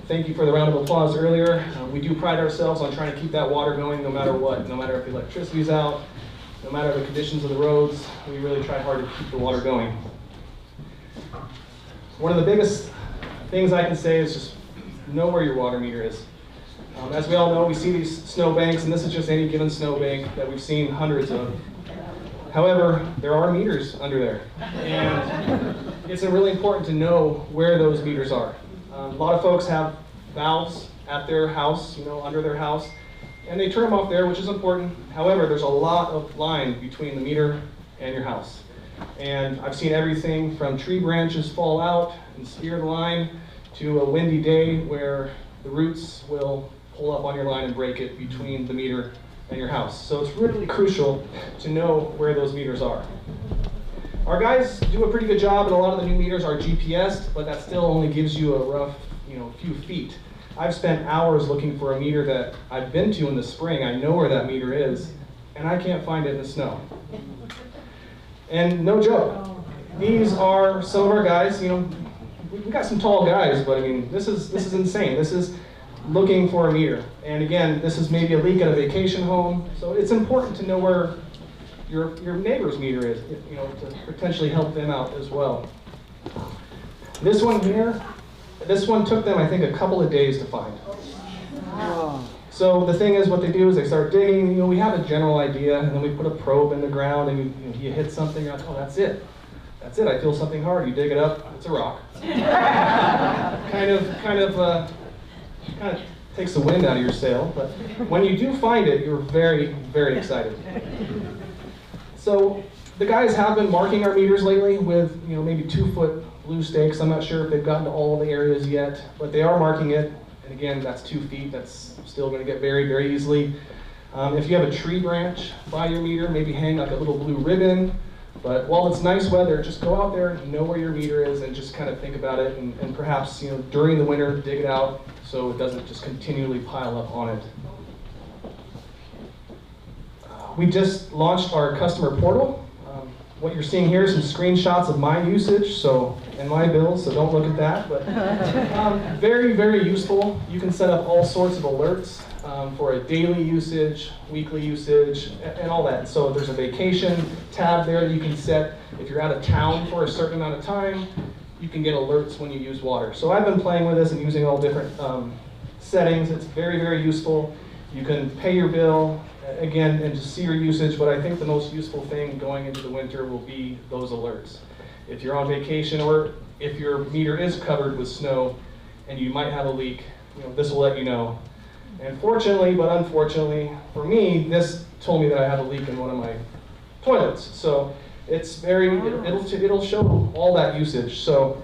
Thank you for the round of applause earlier. We do pride ourselves on trying to keep that water going no matter what, no matter if the electricity's out, no matter the conditions of the roads. We really try hard to keep the water going. One of the biggest things I can say is just know where your water meter is. As we all know, we see these snow banks, and this is just any given snow bank that we've seen hundreds of. However, there are meters under there, and it's really important to know where those meters are. A lot of folks have valves at their house, under their house, and they turn them off there, which is important. However, there's a lot of line between the meter and your house. And I've seen everything from tree branches fall out and spear the line to a windy day where the roots will pull up on your line and break it between the meter and your house. So it's really crucial to know where those meters are. Our guys do a pretty good job, and a lot of the new meters are GPSed, but that still only gives you a rough, few feet. I've spent hours looking for a meter that I've been to in the spring. I know where that meter is, and I can't find it in the snow. And no joke, these are some of our guys. We got some tall guys, but I mean, this is insane. This is looking for a meter. And again, this is maybe a leak at a vacation home, so it's important to know where your neighbor's meter is, to potentially help them out as well. This one here, this one took them, I think, a couple of days to find. So the thing is, what they do is they start digging. We have a general idea, and then we put a probe in the ground, and you hit something. You're like, oh, that's it. That's it. I feel something hard. You dig it up. It's a rock. kind of takes the wind out of your sail. But when you do find it, you're very, very excited. So the guys have been marking our meters lately with maybe 2-foot blue stakes. I'm not sure if they've gotten to all the areas yet, but they are marking it. And again, that's 2 feet. That's still going to get buried very easily. If you have a tree branch by your meter, maybe hang like a little blue ribbon. But while it's nice weather, just go out there, know where your meter is, and just kind of think about it. And perhaps during the winter, dig it out so it doesn't just continually pile up on it. We just launched our customer portal. What you're seeing here is some screenshots of my usage, and my bills, so don't look at that. But very, very useful. You can set up all sorts of alerts for a daily usage, weekly usage, and all that. So there's a vacation tab there that you can set. If you're out of town for a certain amount of time, you can get alerts when you use water. So I've been playing with this and using all different settings. It's very, very useful. You can pay your bill, again, and just see your usage, but I think the most useful thing going into the winter will be those alerts. If you're on vacation, or if your meter is covered with snow and you might have a leak, this will let you know. And fortunately, but unfortunately, for me, this told me that I have a leak in one of my toilets. So it's it'll show all that usage. So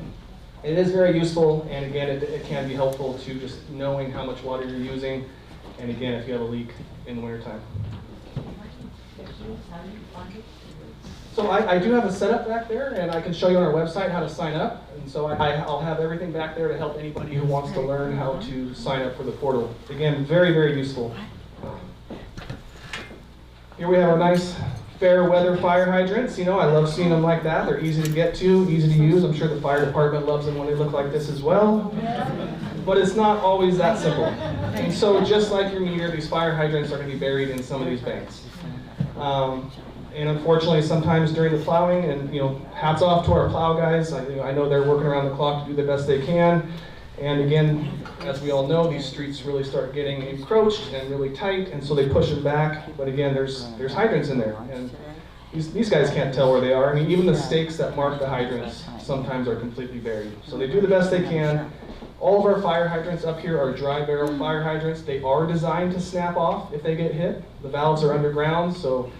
it is very useful, and again, it can be helpful to just knowing how much water you're using, and again, if you have a leak in the wintertime. So I do have a setup back there, and I can show you on our website how to sign up. And so I'll have everything back there to help anybody who wants to learn how to sign up for the portal. Again, very, very useful. Here we have our nice fair weather fire hydrants. I love seeing them like that. They're easy to get to, easy to use. I'm sure the fire department loves them when they look like this as well. But it's not always that simple. And so just like your meter, these fire hydrants are going to be buried in some of these banks. And unfortunately, sometimes during the plowing, and hats off to our plow guys. I know they're working around the clock to do the best they can. And again, as we all know, these streets really start getting encroached and really tight, and so they push them back. But again, there's hydrants in there, and these guys can't tell where they are. I mean, even the stakes that mark the hydrants sometimes are completely buried. So they do the best they can. All of our fire hydrants up here are dry barrel fire hydrants. They are designed to snap off if they get hit. The valves are underground, so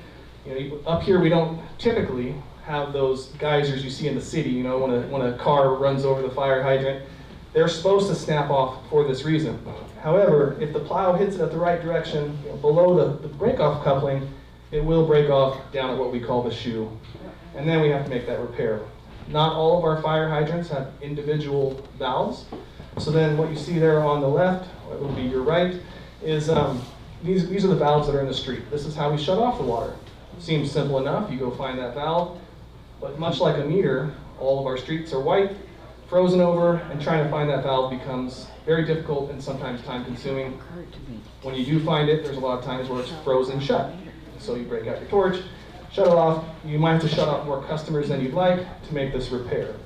up here we don't typically have those geysers you see in the city. When a car runs over the fire hydrant, they're supposed to snap off for this reason. However, if the plow hits it at the right direction, below the break-off coupling, it will break off down at what we call the shoe, and then we have to make that repair. Not all of our fire hydrants have individual valves. So then what you see there on the left, what would be your right, is these are the valves that are in the street. This is how we shut off the water. Seems simple enough, you go find that valve, but much like a meter, all of our streets are white, frozen over, and trying to find that valve becomes very difficult and sometimes time consuming. When you do find it, there's a lot of times where it's frozen shut. So you break out your torch, shut it off. You might have to shut off more customers than you'd like to make this repair.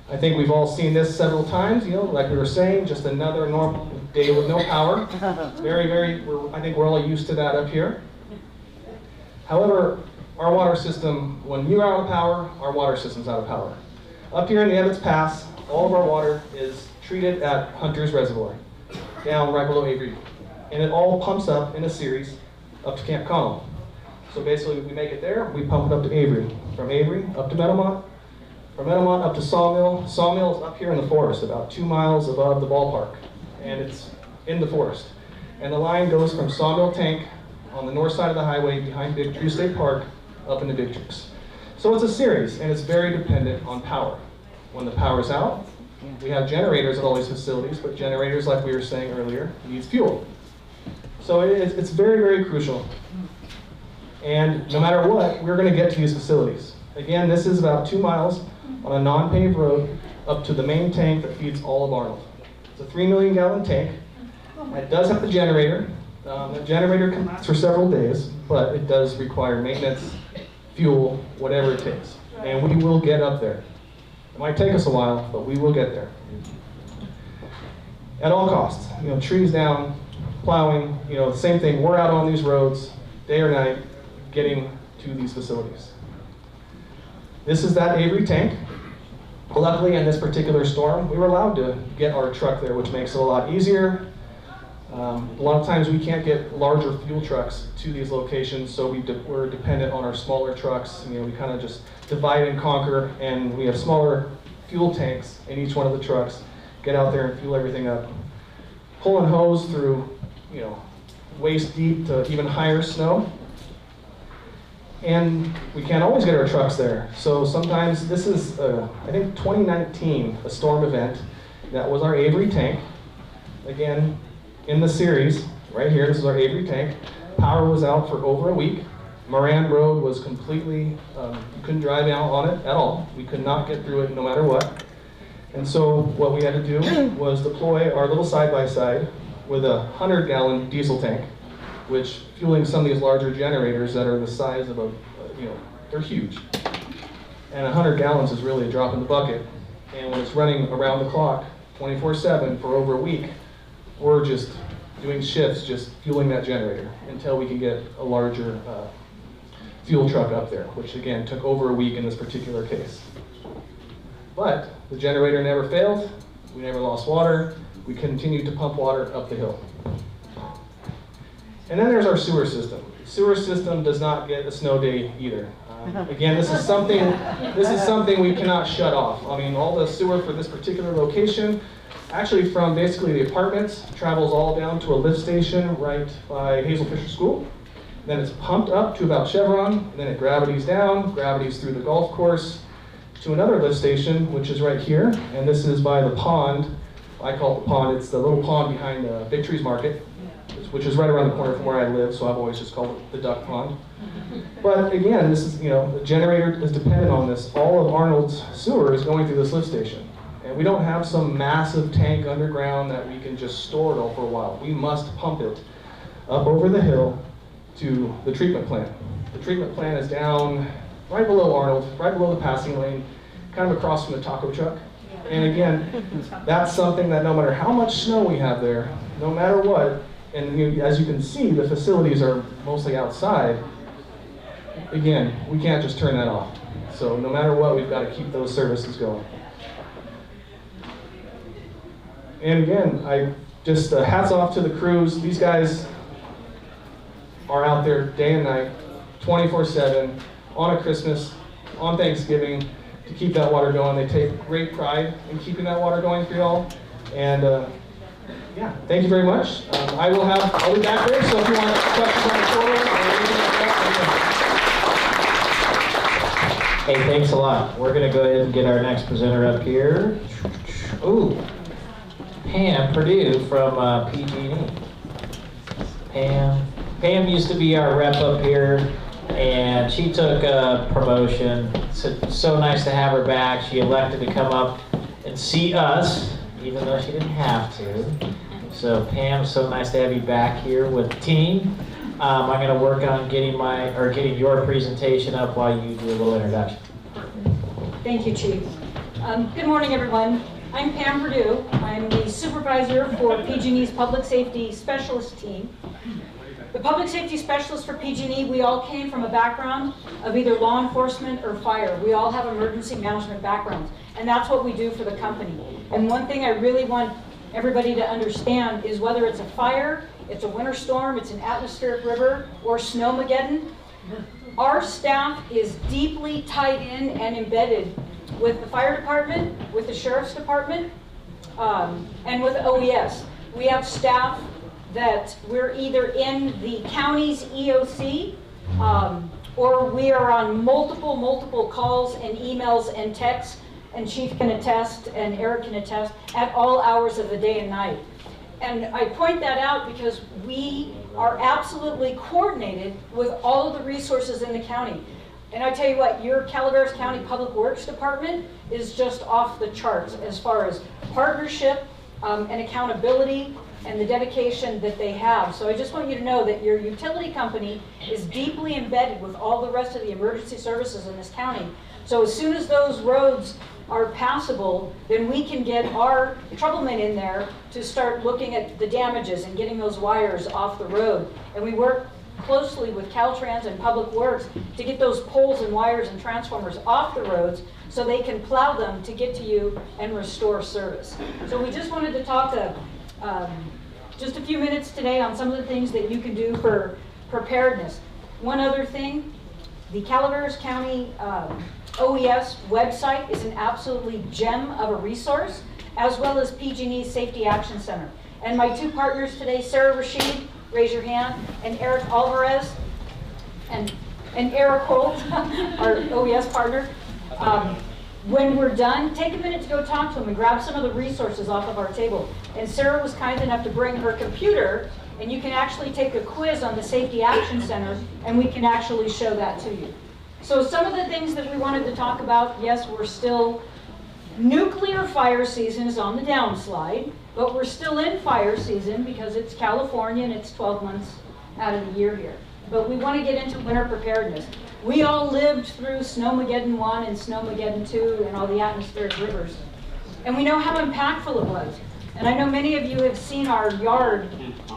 I think we've all seen this several times, like we were saying, just another normal day with no power. I think we're all used to that up here. However, our water system, when you're out of power, our water system's out of power. Up here in the Ebbetts Pass, all of our water is treated at Hunter's Reservoir, down right below Avery. And it all pumps up in a series up to Camp Connell. So basically we make it there, we pump it up to Avery. From Avery up to Meadowmont, From Eddemont up to Sawmill. Sawmill is up here in the forest, about 2 miles above the ballpark, and it's in the forest. And the line goes from Sawmill Tank on the north side of the highway behind Big Tree State Park up into Big Trees. So it's a series, and it's very dependent on power. When the power's out, we have generators at all these facilities, but generators, like we were saying earlier, needs fuel. So it's very, very crucial. And no matter what, we're going to get to these facilities. Again, this is about 2 miles on a non-paved road up to the main tank that feeds all of Arnold. It's a 3 million gallon tank. It does have the generator. The generator can last for several days, but it does require maintenance, fuel, whatever it takes. And we will get up there. It might take us a while, but we will get there. At all costs, trees down, plowing, the same thing. We're out on these roads day or night getting to these facilities. This is that Avery tank. Luckily, in this particular storm, we were allowed to get our truck there, which makes it a lot easier. A lot of times we can't get larger fuel trucks to these locations, so we're dependent on our smaller trucks. We kind of just divide and conquer, and we have smaller fuel tanks in each one of the trucks. Get out there and fuel everything up. Pulling hose through, waist deep to even higher snow. And we can't always get our trucks there. So sometimes, this is, I think 2019, a storm event. That was our Avery tank. Again, in the series, right here, this is our Avery tank. Power was out for over a week. Moran Road was completely, you couldn't drive out on it at all. We could not get through it no matter what. And so what we had to do was deploy our little side-by-side with a 100-gallon diesel tank, which fueling some of these larger generators that are the size of they're huge. And 100 gallons is really a drop in the bucket. And when it's running around the clock, 24/7 for over a week, we're just doing shifts, just fueling that generator until we can get a larger fuel truck up there, which again took over a week in this particular case. But the generator never failed. We never lost water. We continued to pump water up the hill. And then there's our sewer system. Sewer system does not get a snow day either. Again, this is something we cannot shut off. I mean, all the sewer for this particular location, actually from basically the apartments, travels all down to a lift station right by Hazel Fisher School. Then it's pumped up to about Chevron, and then it gravities down, gravities through the golf course to another lift station, which is right here. And this is by the pond. I call it the pond. It's the little pond behind Big Trees Market, which is right around the corner from where I live, so I've always just called it the duck pond. But again, this is, the generator is dependent on this. All of Arnold's sewer is going through this lift station. And we don't have some massive tank underground that we can just store it all for a while. We must pump it up over the hill to the treatment plant. The treatment plant is down right below Arnold, right below the passing lane, kind of across from the taco truck. And again, that's something that no matter how much snow we have there, no matter what, and as you can see, the facilities are mostly outside. Again, we can't just turn that off. So no matter what, we've got to keep those services going. And again, I just hats off to the crews. These guys are out there day and night, 24/7, on a Christmas, on Thanksgiving, to keep that water going. They take great pride in keeping that water going for y'all. And yeah, thank you very much. I'll be back there, so if you want questions on the floor or anything like that. Hey, thanks a lot. We're gonna go ahead and get our next presenter up here. Ooh, Pam Purdue from PG&E. Pam used to be our rep up here, and she took a promotion. It's so nice to have her back. She elected to come up and see us, even though she didn't have to. So Pam, so nice to have you back here with the team. I'm going to work on getting your presentation up while you do a little introduction. Thank you, Chief. Good morning, everyone. I'm Pam Purdue. I'm the supervisor for PG&E's Public Safety Specialist team. The Public Safety Specialists for PG&E, we all came from a background of either law enforcement or fire. We all have emergency management backgrounds, and that's what we do for the company. And one thing I really want everybody to understand is whether it's a fire, it's a winter storm, it's an atmospheric river, or snowmageddon, our staff is deeply tied in and embedded with the fire department, with the sheriff's department, and with OES. We have staff that we're either in the county's EOC, or we are on multiple calls and emails and texts, and Chief can attest and Eric can attest, at all hours of the day and night. And I point that out because we are absolutely coordinated with all of the resources in the county. And I tell you what, your Calaveras County Public Works Department is just off the charts as far as partnership and accountability and the dedication that they have. So I just want you to know that your utility company is deeply embedded with all the rest of the emergency services in this county. So as soon as those roads are passable, then we can get our troublemen in there to start looking at the damages and getting those wires off the road. And we work closely with CalTrans and Public Works to get those poles and wires and transformers off the roads so they can plow them to get to you and restore service. So we just wanted to talk just a few minutes today on some of the things that you can do for preparedness. One other thing, the Calaveras County OES website is an absolutely gem of a resource, as well as PG&E Safety Action Center. And my two partners today, Sarah Rashid, raise your hand, and Eric Alvarez, and Eric Holt, our OES partner. When we're done, take a minute to go talk to them and grab some of the resources off of our table. And Sarah was kind enough to bring her computer, and you can actually take a quiz on the Safety Action Center, and we can actually show that to you. So some of the things that we wanted to talk about, yes, we're still, nuclear fire season is on the downslide, but we're still in fire season because it's California and it's 12 months out of the year here. But we want to get into winter preparedness. We all lived through Snowmageddon 1 and Snowmageddon 2 and all the atmospheric rivers. And we know how impactful it was. And I know many of you have seen our yard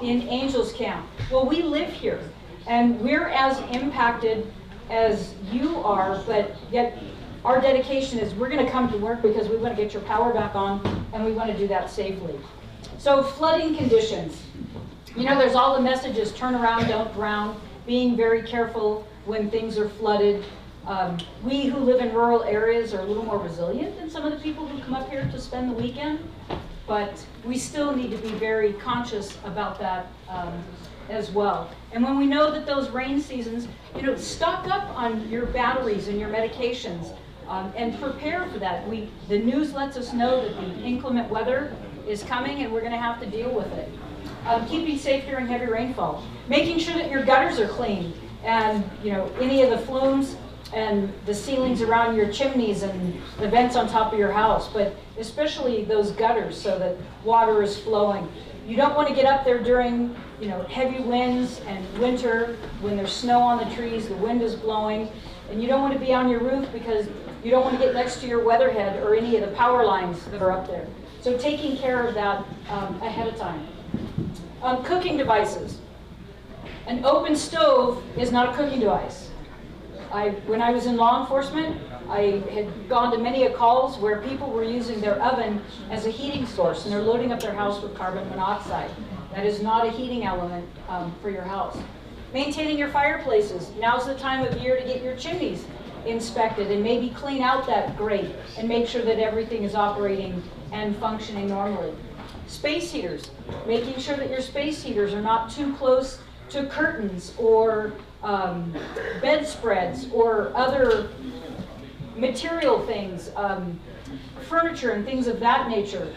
in Angels Camp. Well, we live here, and we're as impacted as you are, but yet our dedication is we're going to come to work because we want to get your power back on, and we want to do that safely. So flooding conditions. You know, there's all the messages, turn around, don't drown, being very careful when things are flooded. We who live in rural areas are a little more resilient than some of the people who come up here to spend the weekend, but we still need to be very conscious about that as well. And when we know that those rain seasons, you know, stock up on your batteries and your medications and prepare for that. The news lets us know that the inclement weather is coming and we're going to have to deal with it. Keeping safe during heavy rainfall. Making sure that your gutters are clean and, you know, any of the flumes and the ceilings around your chimneys and the vents on top of your house, but especially those gutters so that water is flowing. You don't want to get up there during, you know, heavy winds and winter when there's snow on the trees, the wind is blowing, and you don't want to be on your roof because you don't want to get next to your weatherhead or any of the power lines that are up there. So taking care of that ahead of time. Cooking devices. An open stove is not a cooking device. When I was in law enforcement, I had gone to many calls where people were using their oven as a heating source and they're loading up their house with carbon monoxide. That is not a heating element for your house. Maintaining your fireplaces. Now's the time of year to get your chimneys inspected and maybe clean out that grate and make sure that everything is operating and functioning normally. Space heaters. Making sure that your space heaters are not too close to curtains or bedspreads or other material things, furniture and things of that nature.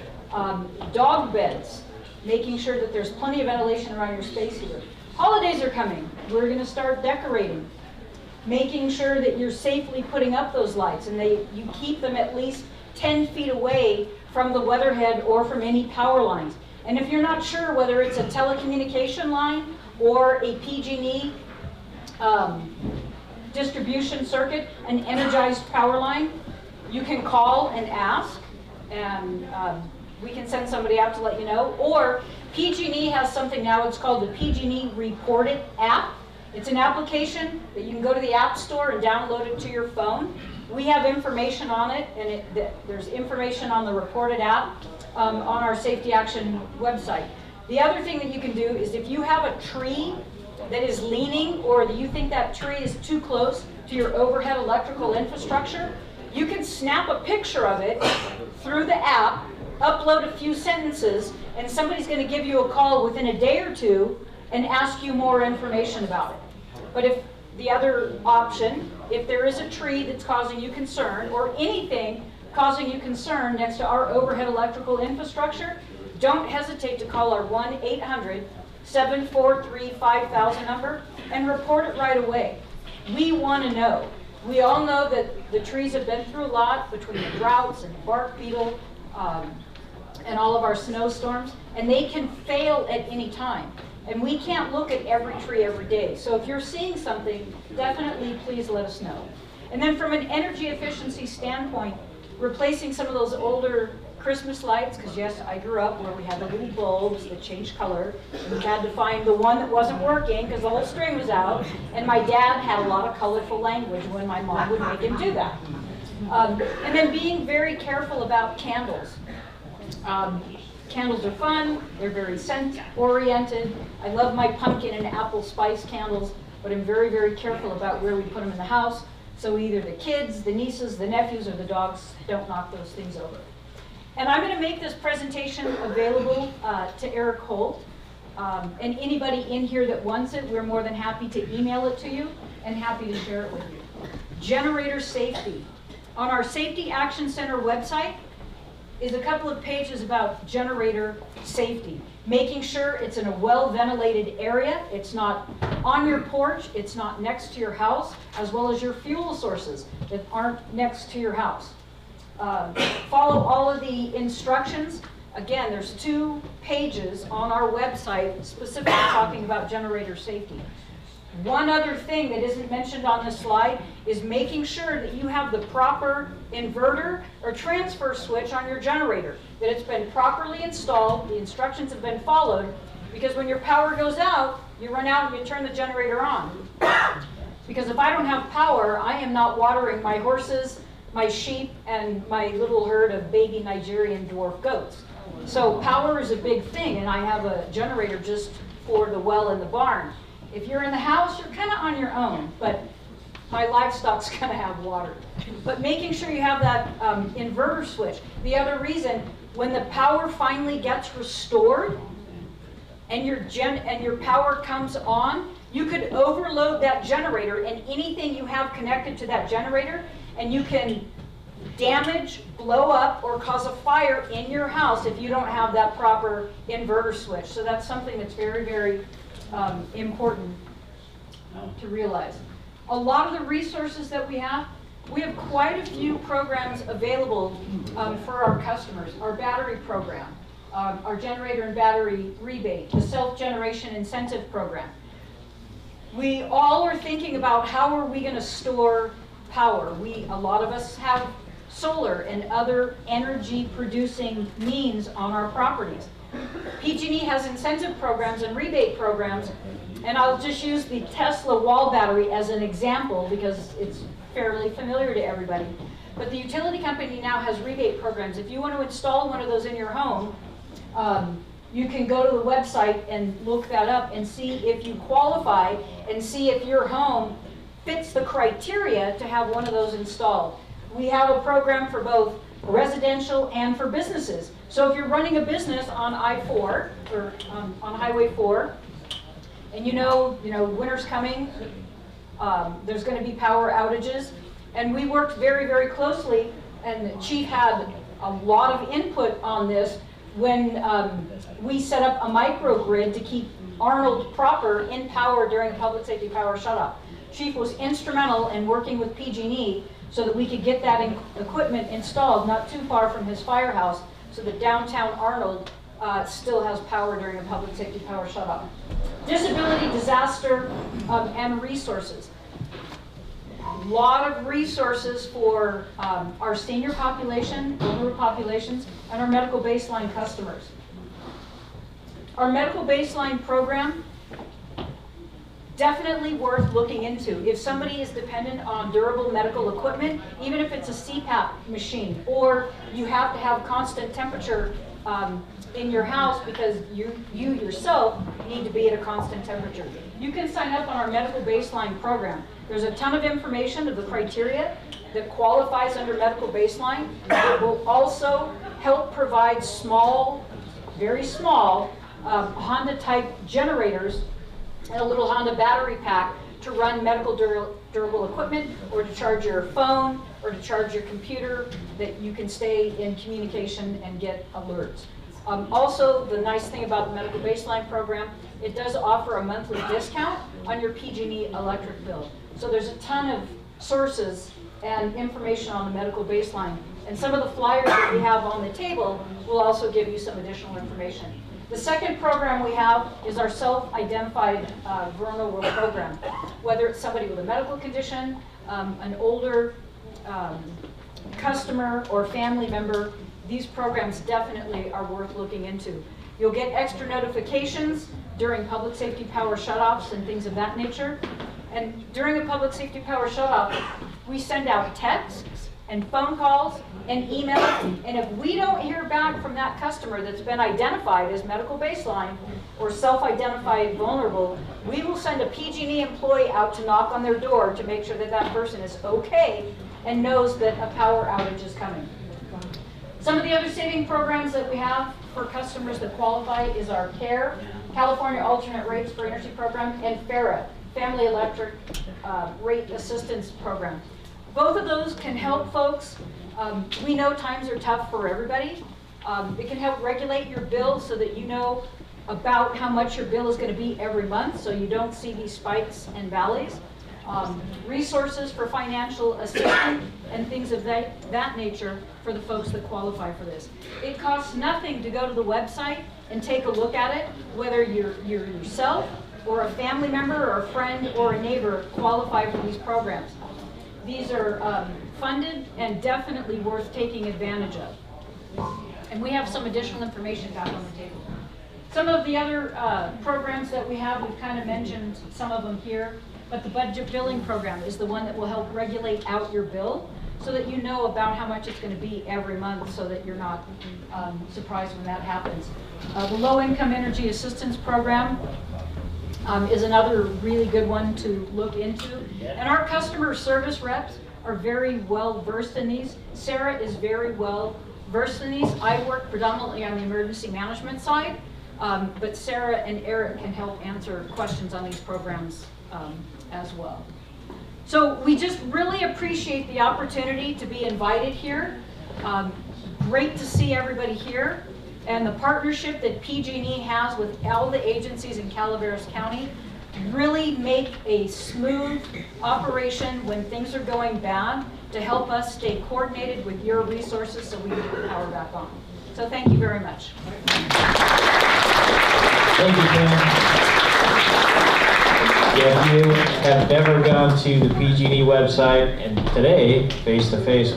Dog beds, making sure that there's plenty of ventilation around your space heater. Holidays are coming. We're going to start decorating. Making sure that you're safely putting up those lights and you keep them at least 10 feet away from the weatherhead or from any power lines. And if you're not sure whether it's a telecommunication line or a PG&E distribution circuit, an energized power line, you can call and ask, and we can send somebody out to let you know. Or PG&E has something now, it's called the PG&E Report It app. It's an application that you can go to the App Store and download it to your phone. We have information on it, and there's information on the Report It app on our Safety Action website. The other thing that you can do is if you have a tree that is leaning or you think that tree is too close to your overhead electrical infrastructure, You can snap a picture of it through the app, upload a few sentences, and somebody's going to give you a call within a day or two and ask you more information about it. But if the other option, if there is a tree that's causing you concern or anything causing you concern next to our overhead electrical infrastructure, don't hesitate to call our 1-800-743-5000 number and report it right away. We want to know. We all know that the trees have been through a lot between the droughts and bark beetle and all of our snowstorms, and they can fail at any time. And we can't look at every tree every day. So if you're seeing something, definitely please let us know. And then from an energy efficiency standpoint, replacing some of those older Christmas lights, because yes, I grew up where we had the little bulbs that changed color, and we had to find the one that wasn't working because the whole string was out, and my dad had a lot of colorful language when my mom would make him do that. And then being very careful about candles. Candles are fun, they're very scent-oriented. I love my pumpkin and apple spice candles, but I'm very, very careful about where we put them in the house, so either the kids, the nieces, the nephews, or the dogs don't knock those things over. And I'm going to make this presentation available to Eric Holt, and anybody in here that wants it, we're more than happy to email it to you and happy to share it with you. Generator safety. On our Safety Action Center website is a couple of pages about generator safety. Making sure it's in a well-ventilated area, it's not on your porch, it's not next to your house, as well as your fuel sources that aren't next to your house. Follow all of the instructions. Again, there's 2 pages on our website specifically talking about generator safety. One other thing that isn't mentioned on this slide is making sure that you have the proper inverter or transfer switch on your generator, that it's been properly installed, the instructions have been followed, because when your power goes out, you run out and you turn the generator on. Because if I don't have power, I am not watering my horses, my sheep, and my little herd of baby Nigerian dwarf goats. So power is a big thing, and I have a generator just for the well in the barn. If you're in the house, you're kind of on your own, but my livestock's going to have water. But making sure you have that inverter switch. The other reason, when the power finally gets restored and your power comes on, you could overload that generator and anything you have connected to that generator, and you can damage, blow up, or cause a fire in your house if you don't have that proper inverter switch. So that's something that's very, very important to realize. A lot of the resources that we have quite a few programs available for our customers. Our battery program, our generator and battery rebate, the self-generation incentive program. We all are thinking about how are we going to store power. A lot of us have solar and other energy producing means on our properties. PG&E has incentive programs and rebate programs, and I'll just use the Tesla wall battery as an example because it's fairly familiar to everybody. But the utility company now has rebate programs. If you want to install one of those in your home, you can go to the website and look that up and see if you qualify and see if your home fits the criteria to have one of those installed. We have a program for both residential and for businesses. So if you're running a business on I-4 or on Highway 4, and you know winter's coming, there's going to be power outages, and we worked very, very closely, and the chief had a lot of input on this when we set up a microgrid to keep Arnold proper in power during the public safety power shutoff. Chief was instrumental in working with PG&E so that we could get that equipment installed not too far from his firehouse so that downtown Arnold still has power during a public safety power shutoff. Disability, disaster, and resources. A lot of resources for our senior population, vulnerable populations, and our medical baseline customers. Our medical baseline program, definitely worth looking into. If somebody is dependent on durable medical equipment, even if it's a CPAP machine, or you have to have constant temperature in your house because you yourself need to be at a constant temperature, you can sign up on our medical baseline program. There's a ton of information of the criteria, that qualifies under medical baseline. It will also help provide small, very small, Honda-type generators and a little Honda battery pack to run medical durable equipment, or to charge your phone, or to charge your computer, that you can stay in communication and get alerts. Also, the nice thing about the medical baseline program, it does offer a monthly discount on your PG&E electric bill. So there's a ton of sources and information on the medical baseline. And some of the flyers that we have on the table will also give you some additional information. The second program we have is our self-identified vulnerable program. Whether it's somebody with a medical condition, an older customer, or family member, these programs definitely are worth looking into. You'll get extra notifications during public safety power shutoffs and things of that nature. And during a public safety power shutoff, we send out texts and phone calls and emails, and if we don't hear back from that customer that's been identified as medical baseline or self-identified vulnerable, we will send a PG&E employee out to knock on their door to make sure that that person is okay and knows that a power outage is coming. Some of the other saving programs that we have for customers that qualify is our CARE, California Alternate Rates for Energy Program, and FARA, Family Electric Rate Assistance Program. Both of those can help folks. We know times are tough for everybody. It can help regulate your bill so that you know about how much your bill is going to be every month, so you don't see these spikes and valleys. Resources for financial assistance and things of that nature for the folks that qualify for this. It costs nothing to go to the website and take a look at it, whether you're yourself or a family member or a friend or a neighbor qualify for these programs. These are funded and definitely worth taking advantage of. And we have some additional information back on the table. Some of the other programs that we have, we've kind of mentioned some of them here, but the budget billing program is the one that will help regulate out your bill so that you know about how much it's going to be every month, so that you're not surprised when that happens. The Low Income Energy Assistance Program is another really good one to look into. And our customer service reps are very well versed in these. Sarah is very well versed in these. I work predominantly on the emergency management side, but Sarah and Eric can help answer questions on these programs as well. So we just really appreciate the opportunity to be invited here. Great to see everybody here. And the partnership that PG&E has with all the agencies in Calaveras County really make a smooth operation when things are going bad, to help us stay coordinated with your resources so we can get the power back on. So thank you very much. Thank you, Pam. If you have never gone to the PG&E website, and today, face-to-face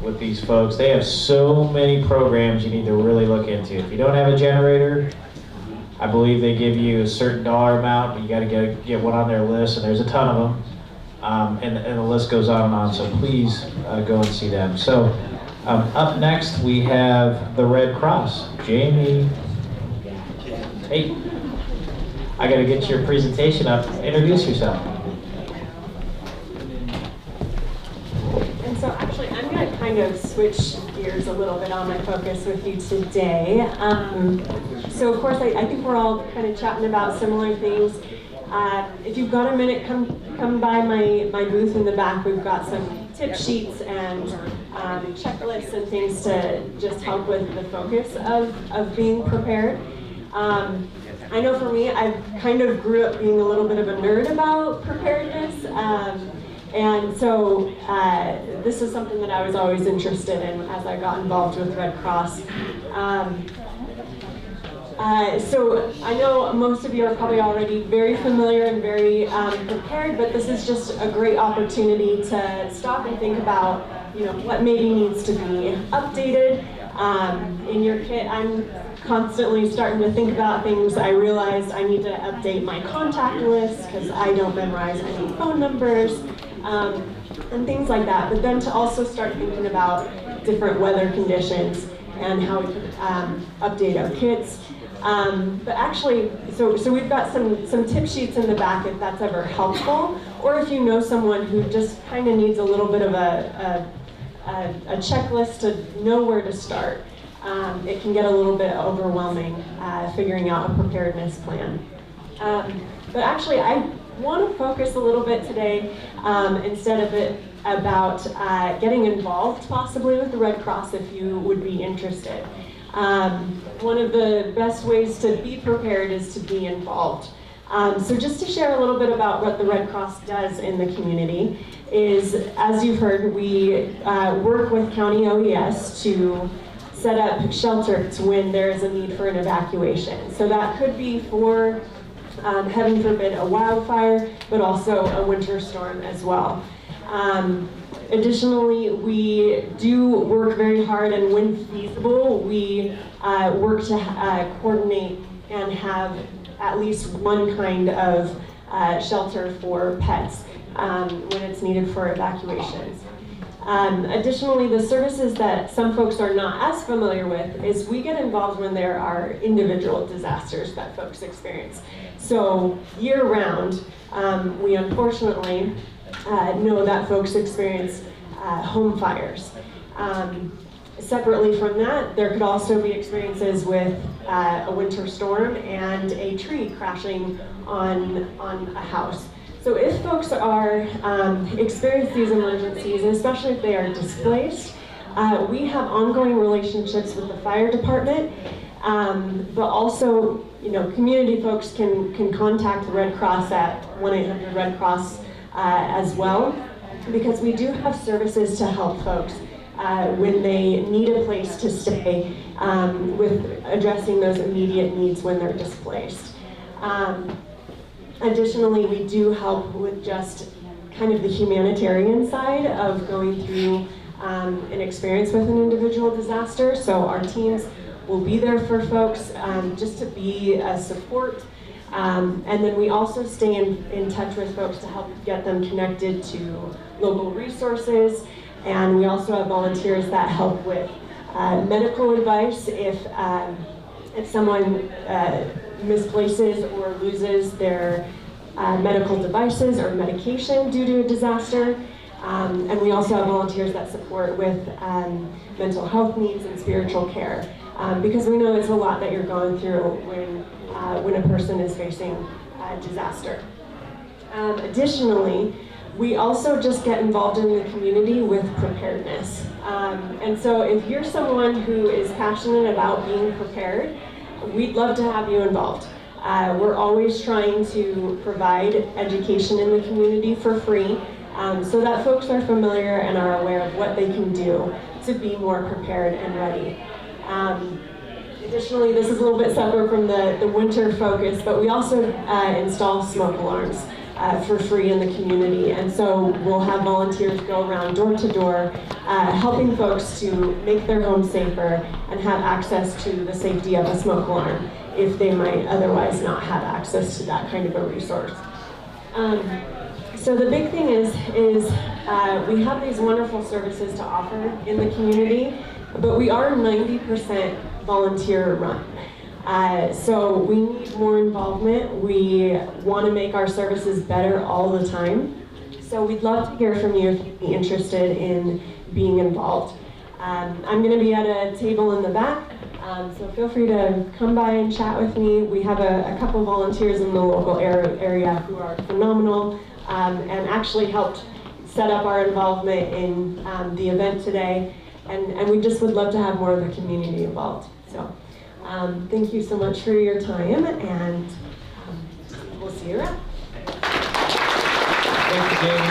with these folks, they have so many programs you need to really look into. If you don't have a generator, I believe they give you a certain dollar amount, but you got to get one on their list, and there's a ton of them. And the list goes on and on, so please go and see them. So up next, we have the Red Cross. Jamie. Hey. I got to get your presentation up. Introduce yourself. And so actually, I'm going to kind of switch gears a little bit on my focus with you today. So of course, I think we're all kind of chatting about similar things. If you've got a minute, come by my booth in the back. We've got some tip sheets and checklists and things to just help with the focus of being prepared. I know for me, I kind of grew up being a little bit of a nerd about preparedness, and so this is something that I was always interested in as I got involved with Red Cross. So I know most of you are probably already very familiar and very prepared, but this is just a great opportunity to stop and think about, you know, what maybe needs to be updated in your kit. I'm constantly starting to think about things. I realized I need to update my contact list because I don't memorize any phone numbers and things like that. But then to also start thinking about different weather conditions and how we could update our kits. But actually, so we've got some tip sheets in the back if that's ever helpful, or if you know someone who just kind of needs a little bit of a checklist to know where to start. It can get a little bit overwhelming figuring out a preparedness plan. But actually, I want to focus a little bit today, instead of it, about getting involved possibly with the Red Cross if you would be interested. One of the best ways to be prepared is to be involved. So just to share a little bit about what the Red Cross does in the community is, as you've heard, we work with County OES to set up shelters when there is a need for an evacuation. So that could be for, heaven forbid, a wildfire, but also a winter storm as well. Additionally, we do work very hard, and when feasible, we work to coordinate and have at least one kind of shelter for pets when it's needed for evacuations. Additionally, the services that some folks are not as familiar with is we get involved when there are individual disasters that folks experience. So year-round, we unfortunately know that folks experience home fires. Separately from that, there could also be experiences with a winter storm and a tree crashing on a house. So if folks are experience these emergencies, and especially if they are displaced, we have ongoing relationships with the fire department, but also, community folks can contact the Red Cross at 1-800-RED-CROSS as well, because we do have services to help folks when they need a place to stay, with addressing those immediate needs when they're displaced. Additionally, we do help with just kind of the humanitarian side of going through an experience with an individual disaster. So our teams will be there for folks just to be a support. And then we also stay in touch with folks to help get them connected to local resources. And we also have volunteers that help with medical advice if someone misplaces or loses their medical devices or medication due to a disaster. And we also have volunteers that support with mental health needs and spiritual care, because we know it's a lot that you're going through when a person is facing a disaster. Additionally, we also just get involved in the community with preparedness. And so if you're someone who is passionate about being prepared, we'd love to have you involved. We're always trying to provide education in the community for free, so that folks are familiar and are aware of what they can do to be more prepared and ready. Additionally, this is a little bit separate from the winter focus, but we also install smoke alarms for free in the community. And so we'll have volunteers go around door to door, helping folks to make their home safer and have access to the safety of a smoke alarm if they might otherwise not have access to that kind of a resource. So the big thing is we have these wonderful services to offer in the community, but we are 90% volunteer run. So we need more involvement. We want to make our services better all the time. So we'd love to hear from you if you'd be interested in being involved. I'm going to be at a table in the back, so feel free to come by and chat with me. We have a couple volunteers in the local area who are phenomenal and actually helped set up our involvement in the event today. And we just would love to have more of the community involved. So thank you so much for your time, and we'll see you around. Thank you, Jamie.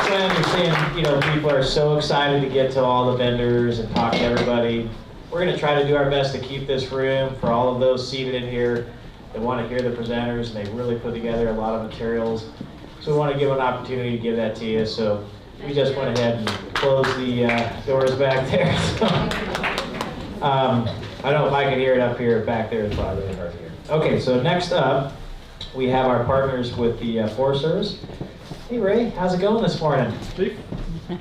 So I understand, people are so excited to get to all the vendors and talk to everybody. We're going to try to do our best to keep this room for all of those seated in here that want to hear the presenters, and they really put together a lot of materials. So we want to give an opportunity to give that to you. So we just went ahead and closed the doors back there. So, I don't know if I can hear it up here. Back there is probably really hard to hear. Okay, so next up, we have our partners with the Forest Service. Hey Ray, how's it going this morning? Steve? Oh,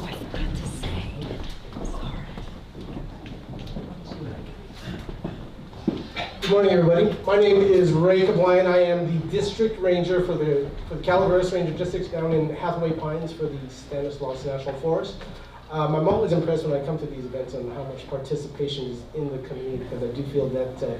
I forgot to say. Good morning, everybody. My name is Ray Kabline. I am the district ranger for the Calaveras Ranger District down in Hathaway Pines for the Stanislaus National Forest. I'm always impressed when I come to these events on how much participation is in the community, because I do feel that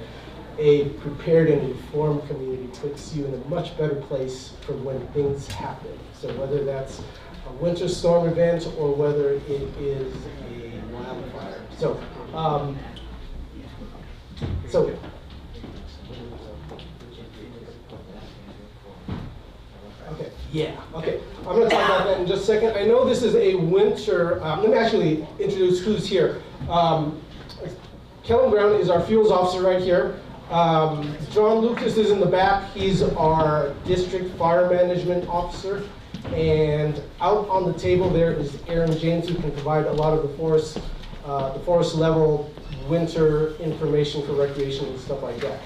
a prepared and informed community puts you in a much better place for when things happen. So whether that's a winter storm event or whether it is a wildfire. Okay, yeah, okay. I'm going to talk about that in just a second. I know this is a winter, let me actually introduce who's here. Kellen Brown is our fuels officer right here. John Lucas is in the back. He's our district fire management officer. And out on the table there is Aaron James, who can provide a lot of the forest level winter information for recreation and stuff like that.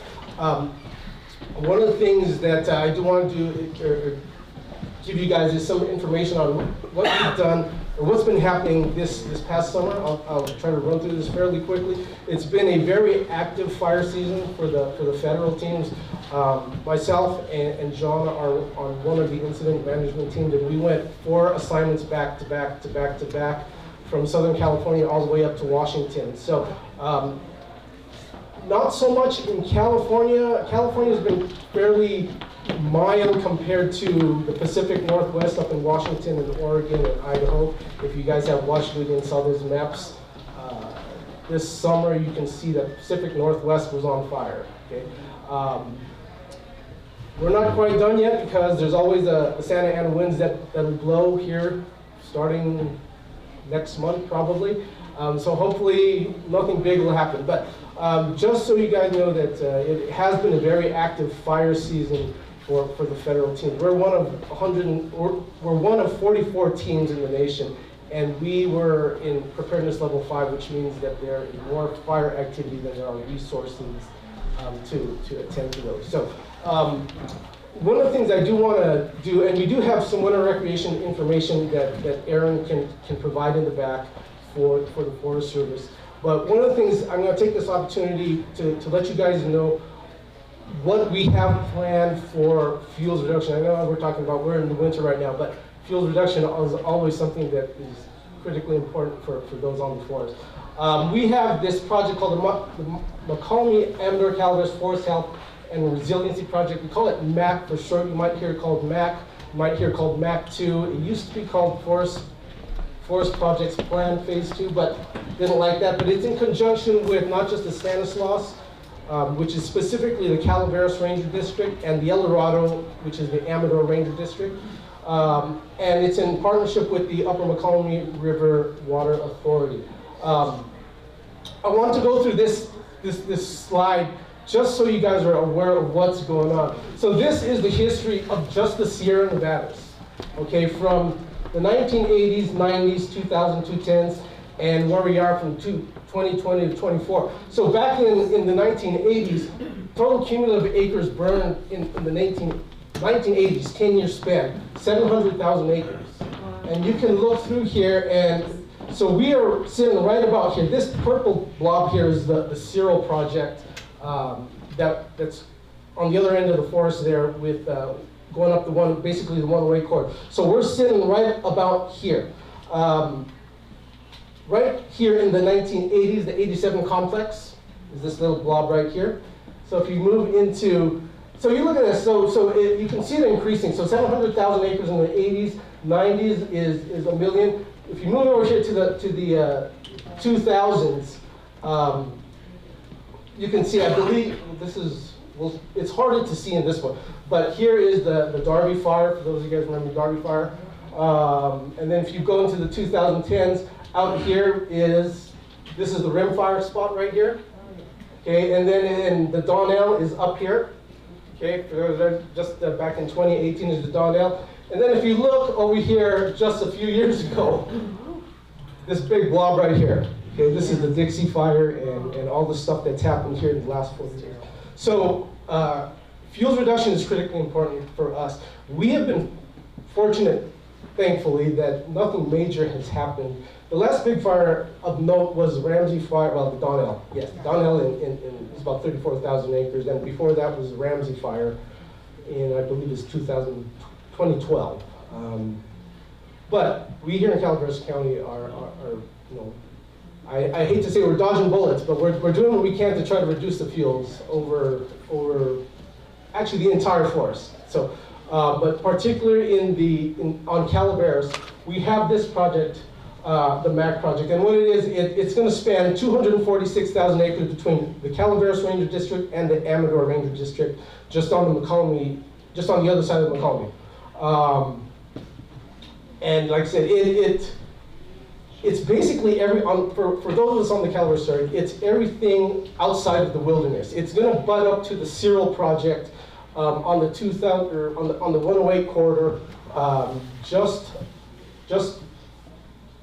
One of the things that I do want to do, give you guys, is some information on what we've done or what's been happening this past summer. I'll try to run through this fairly quickly. It's been a very active fire season for the federal teams. Myself and John are on one of the incident management teams, and we went 4 assignments back to back to back to back from Southern California all the way up to Washington. So not so much in California. California's been fairly mild compared to the Pacific Northwest up in Washington and Oregon and Idaho. If you guys have watched it and saw those maps, this summer you can see that Pacific Northwest was on fire. Okay? We're not quite done yet because there's always the Santa Ana winds that will blow here starting next month probably. So hopefully nothing big will happen. But just so you guys know that it has been a very active fire season for the federal teams. We're one of 44 teams in the nation, and we were in preparedness level 5, which means that there is more fire activity than there are resources to attend to those. So one of the things I do want to do, and we do have some winter recreation information that Aaron can provide in the back for the Forest Service. But one of the things, I'm going to take this opportunity to let you guys know what we have planned for fuels reduction. I know we're in the winter right now, but fuels reduction is always something that is critically important for those on the forest. We have this project called the McCallum Calaveras Forest Health and Resiliency Project. We call it MAC for short. You might hear it called MAC. You might hear it called MAC2. It used to be called Forest Projects Plan Phase 2, but didn't like that. But it's in conjunction with not just the Stanislaus, which is specifically the Calaveras Ranger District, and the El Dorado, which is the Amador Ranger District. And it's in partnership with the Upper McCallum River Water Authority. I want to go through this slide just so you guys are aware of what's going on. So this is the history of just the Sierra Nevadas, okay, from the 1980s, 90s, 2000s, 2010s, and where we are from 2020 to 24. So back in the 1980s, total cumulative acres burned in the 1980s, 10-year span, 700,000 acres. And you can look through here, and so we are sitting right about here. This purple blob here is the Cyril project that's on the other end of the forest there with going up basically the one-way corridor. So we're sitting right about here. Right here in the 1980s, the 87 complex is this little blob right here. So if you move into, so you look at this, you can see it increasing. So 700,000 acres in the 80s, 90s is a million. If you move over here to the 2000s, you can see, I believe this is, well, it's harder to see in this one, but here is the Darby Fire, for those of you guys remember Darby Fire. And then if you go into the 2010s, out here is, this is the rim fire spot right here. Okay, and then the Donnell is up here. Okay, just back in 2018 is the Donnell. And then if you look over here just a few years ago, this big blob right here. Okay, this is the Dixie Fire and all the stuff that's happened here in the last 4 years. So fuels reduction is critically important for us. We have been fortunate, thankfully, that nothing major has happened The last big fire of note was Ramsey Fire, well, the Donnell, yes, Donnell it's about 34,000 acres, and before that was Ramsey Fire in, I believe it's 2012. But we here in Calaveras County are you know, I hate to say we're dodging bullets, but we're doing what we can to try to reduce the fuels over actually the entire forest. So, but particularly on Calaveras, we have this project, the MAC project, and what it is, it's going to span 246,000 acres between the Calaveras Ranger District and the Amador Ranger District, just on the McCollum, just on the other side of the McCollum. And like I said, it's basically for those of us on the Calaveras side, it's everything outside of the wilderness. It's going to butt up to the Cyril project on the 2000 or on the 108 corridor, just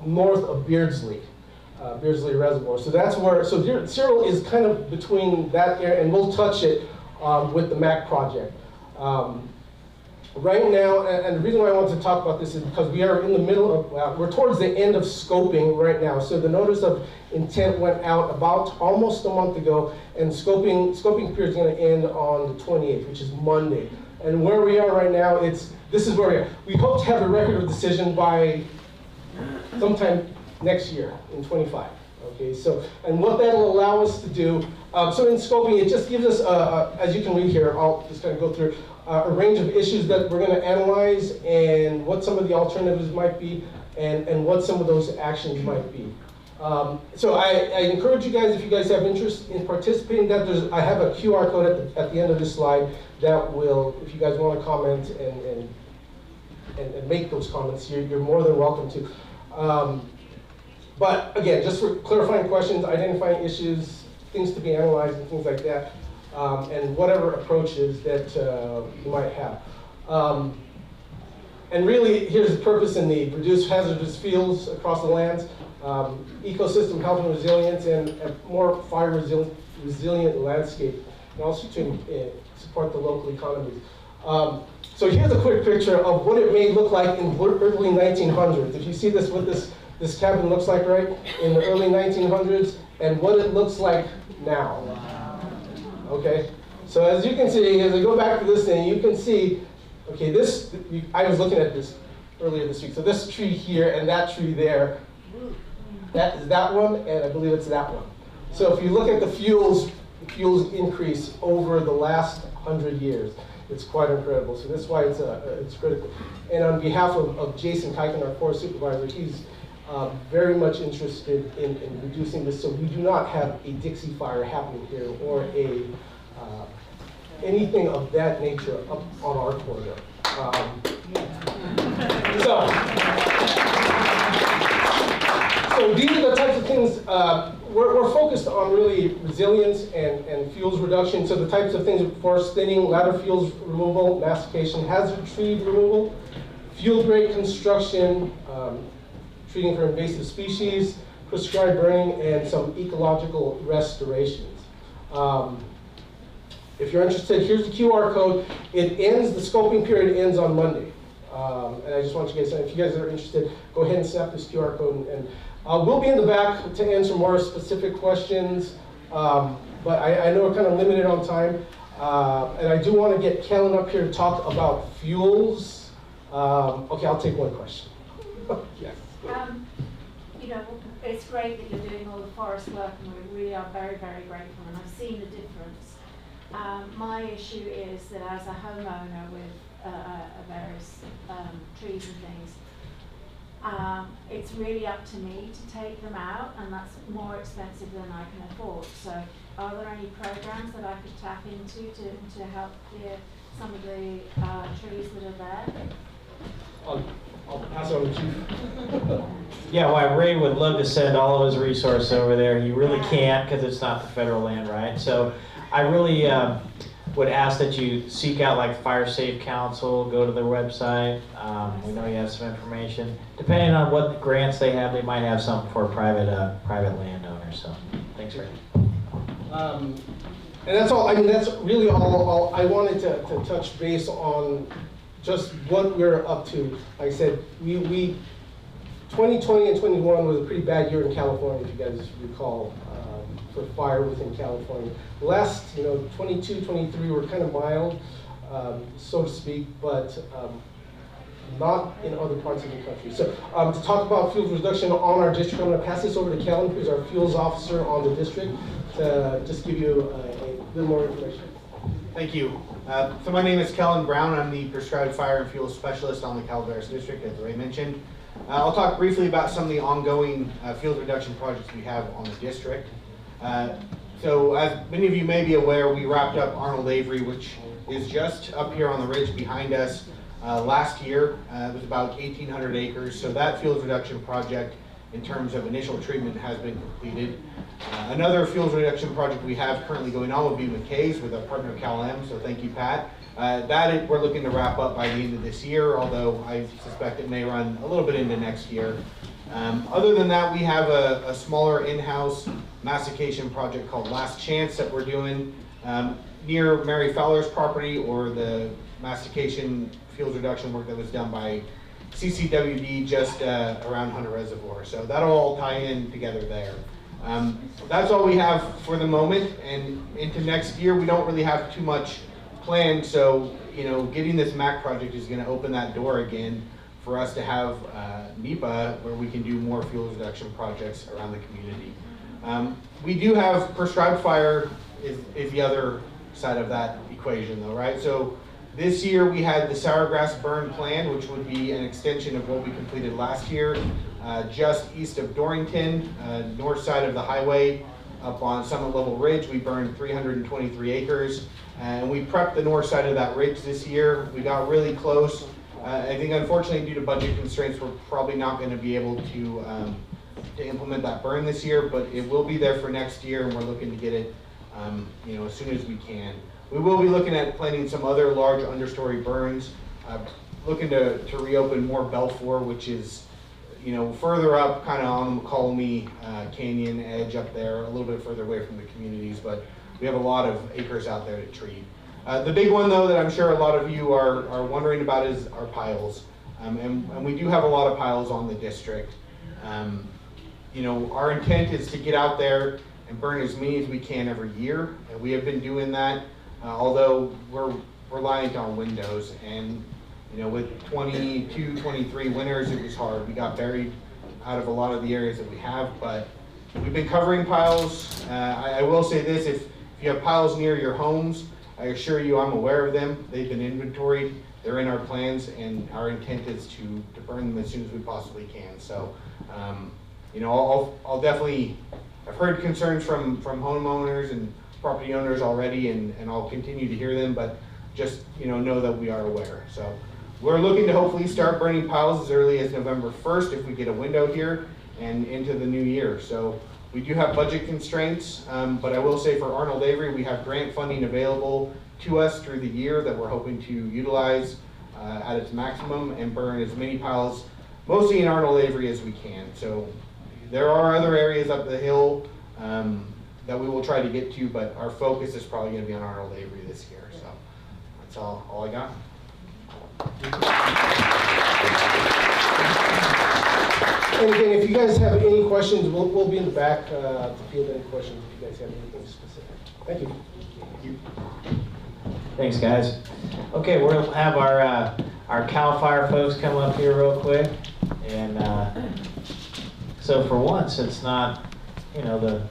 north of Beardsley Reservoir. So that's where, so Cyril is kind of between that area, and we'll touch it with the MAC project. Right now, and the reason why I want to talk about this is because we are in the middle of, we're towards the end of scoping right now. So the notice of intent went out about almost a month ago, and scoping period is going to end on the 28th, which is Monday. And where we are right now, this is where we are. We hope to have a record of decision by sometime next year in 25. Okay, so, and what that'll allow us to do, so in scoping, it just gives us, as you can read here, I'll just kind of go through a range of issues that we're going to analyze, and what some of the alternatives might be, and what some of those actions might be. So I encourage you guys, if you guys have interest in participating, I have a QR code at the end of this slide that will, if you guys want to comment and make those comments, you're more than welcome to. But again, just for clarifying questions, identifying issues, things to be analyzed, and things like that, and whatever approaches that you might have. And really, here's the purpose in need: reduce hazardous fields across the lands, ecosystem health and resilience, and a more fire resilient landscape, and also to support the local economies. So here's a quick picture of what it may look like in early 1900s. If you see this, what this cabin looks like right in the early 1900s, and what it looks like now. Okay, so as you can see, as I go back to this thing, you can see, okay, I was looking at this earlier this week. So this tree here and that tree there, that is that one, and I believe it's that one. So if you look at the fuels increase over the last 100 years. It's quite incredible. So that's why it's critical. And on behalf of Jason Kiken, our forest supervisor, he's very much interested in reducing this, so we do not have a Dixie fire happening here or anything of that nature up on our corridor. So these are the types of things we're focused on, really resilience and fuels reduction. So the types of things: forest thinning, ladder fuels removal, massification, hazard tree removal, fuel grade construction, treating for invasive species, prescribed burning, and some ecological restorations. If you're interested, here's the QR code. The scoping period ends on Monday. And I just want you guys to know, if you guys are interested, go ahead and snap this QR code. And we'll be in the back to answer more specific questions. But I know we're kind of limited on time. And I do want to get Kellen up here to talk about fuels. Okay, I'll take one question. Yes. You know, it's great that you're doing all the forest work, and we really are very, very grateful, and I've seen the difference. My issue is that as a homeowner with various trees and things, it's really up to me to take them out, and that's more expensive than I can afford. So are there any programs that I could tap into to help clear some of the trees that are there? I'll pass it on to Chief. Yeah, well, Ray would love to send all of his resources over there. He really can't because it's not the federal land, right? So I really would ask that you seek out like Fire Safe Council, go to their website. We know you have some information. Depending on what grants they have, they might have something for private landowners. So thanks, Ray. And that's all. I mean, that's really all I wanted to touch base on. Just what we're up to. Like I said, we 2020 and 21 was a pretty bad year in California, if you guys recall, for fire within California. The last, 22, 23 were kind of mild, so to speak, but not in other parts of the country. So to talk about fuels reduction on our district, I'm going to pass this over to Kellen, who's our fuels officer on the district, to just give you a little more information. Thank you. So my name is Kellen Brown. I'm the prescribed fire and fuel specialist on the Calaveras district, as Ray mentioned. I'll talk briefly about some of the ongoing fuel reduction projects we have on the district. So as many of you may be aware, we wrapped up Arnold Avery, which is just up here on the ridge behind us. Last year, it was about 1,800 acres. So that fuels reduction project, in terms of initial treatment, has been completed. Another fuels reduction project we have currently going on would be McKay's with our partner CalM, so thank you, Pat. We're looking to wrap up by the end of this year, although I suspect it may run a little bit into next year. Other than that, we have a smaller in-house mastication project called Last Chance that we're doing near Mary Fowler's property, or the mastication fuels reduction work that was done by CCWD just around Hunter Reservoir. So that'll all tie in together there. That's all we have for the moment, and into next year we don't really have too much planned. So getting this MAC project is going to open that door again for us to have NEPA, where we can do more fuel reduction projects around the community. We do have prescribed fire is the other side of that equation, though, right? So this year we had the Sourgrass burn plan, which would be an extension of what we completed last year, just east of Dorrington, north side of the highway, up on Summit Level Ridge. We burned 323 acres, and we prepped the north side of that ridge this year. We got really close. I think unfortunately due to budget constraints, we're probably not going to be able to implement that burn this year, but it will be there for next year, and we're looking to get it as soon as we can. We will be looking at planning some other large understory burns, looking to reopen more Belfour, which is further up kind of on the McCallum Canyon edge up there, a little bit further away from the communities, but we have a lot of acres out there to treat. The big one, though, that I'm sure a lot of you are wondering about is our piles. And we do have a lot of piles on the district. Our intent is to get out there and burn as many as we can every year, and we have been doing that, although we're reliant on windows. And with 22, 23 winters, it was hard. We got buried out of a lot of the areas that we have, but we've been covering piles. I will say this, if you have piles near your homes, I assure you I'm aware of them. They've been inventoried, they're in our plans, and our intent is to burn them as soon as we possibly can. So, I'll definitely, I've heard concerns from homeowners and property owners already, and I'll continue to hear them, but just, know that we are aware. So we're looking to hopefully start burning piles as early as November 1st if we get a window here and into the new year. So we do have budget constraints, but I will say for Arnold Avery, we have grant funding available to us through the year that we're hoping to utilize at its maximum and burn as many piles, mostly in Arnold Avery, as we can. So there are other areas up the hill that we will try to get to, but our focus is probably going to be on Arnold Avery this year. So that's all I got. And again, if you guys have any questions, we'll be in the back to field any questions if you guys have anything specific. Thank you. Thanks, guys. Okay, we'll have our CalFire folks come up here real quick. And so for once, it's not, the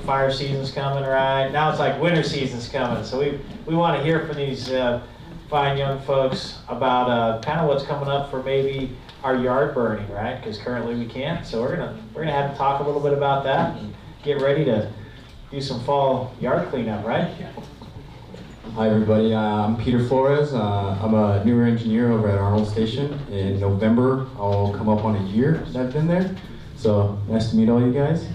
fire season's coming, right? Now it's like winter season's coming. So we want to hear from these fine young folks about kind of what's coming up for maybe our yard burning, right? Because currently we can't. So we're gonna have to talk a little bit about that and get ready to do some fall yard cleanup, right? Hi everybody, I'm Peter Flores. I'm a newer engineer over at Arnold Station. In November, I'll come up on a year that I've been there. So nice to meet all you guys.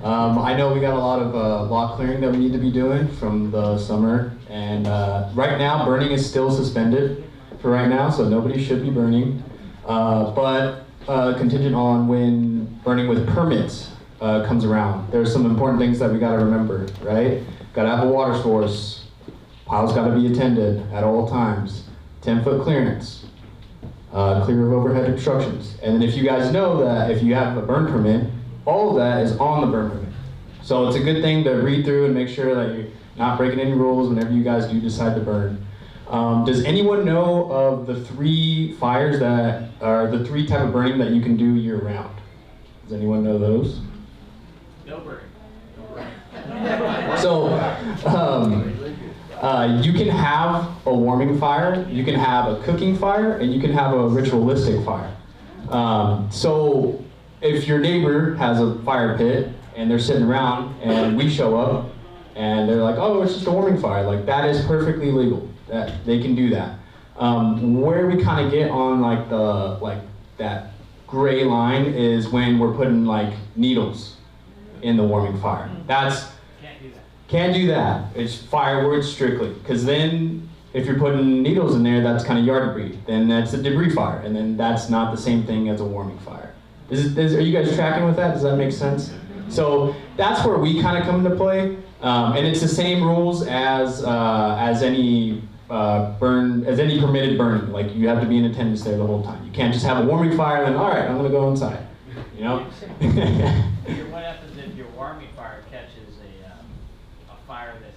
I know we got a lot of lot clearing that we need to be doing from the summer. And right now, burning is still suspended for right now, so nobody should be burning. But contingent on when burning with permits comes around, there's some important things that we gotta remember, right? Gotta have a water source. Piles gotta be attended at all times. 10-foot clearance. clear of overhead obstructions. And then if you guys know that if you have a burn permit, all of that is on the burn permit. So it's a good thing to read through and make sure that you're not breaking any rules whenever you guys do decide to burn. Does anyone know of the 3 fires that are the 3 type of burning that you can do year round? Does anyone know those? No burning. So, you can have a warming fire, you can have a cooking fire, and you can have a ritualistic fire. So, if your neighbor has a fire pit and they're sitting around and we show up and they're like, oh, it's just a warming fire, like that is perfectly legal. That they can do that. Where we kind of get on like that gray line is when we're putting like needles in the warming fire. That's can't do that. It's fireworks strictly, because then if you're putting needles in there, that's kind of yard debris. Then that's a debris fire, and then that's not the same thing as a warming fire. Are you guys tracking with that? Does that make sense? So that's where we kind of come into play, and it's the same rules as any permitted burning. Like you have to be in attendance there the whole time. You can't just have a warming fire and then, all right, I'm gonna go inside. You know? What happens if your warming fire catches a fire that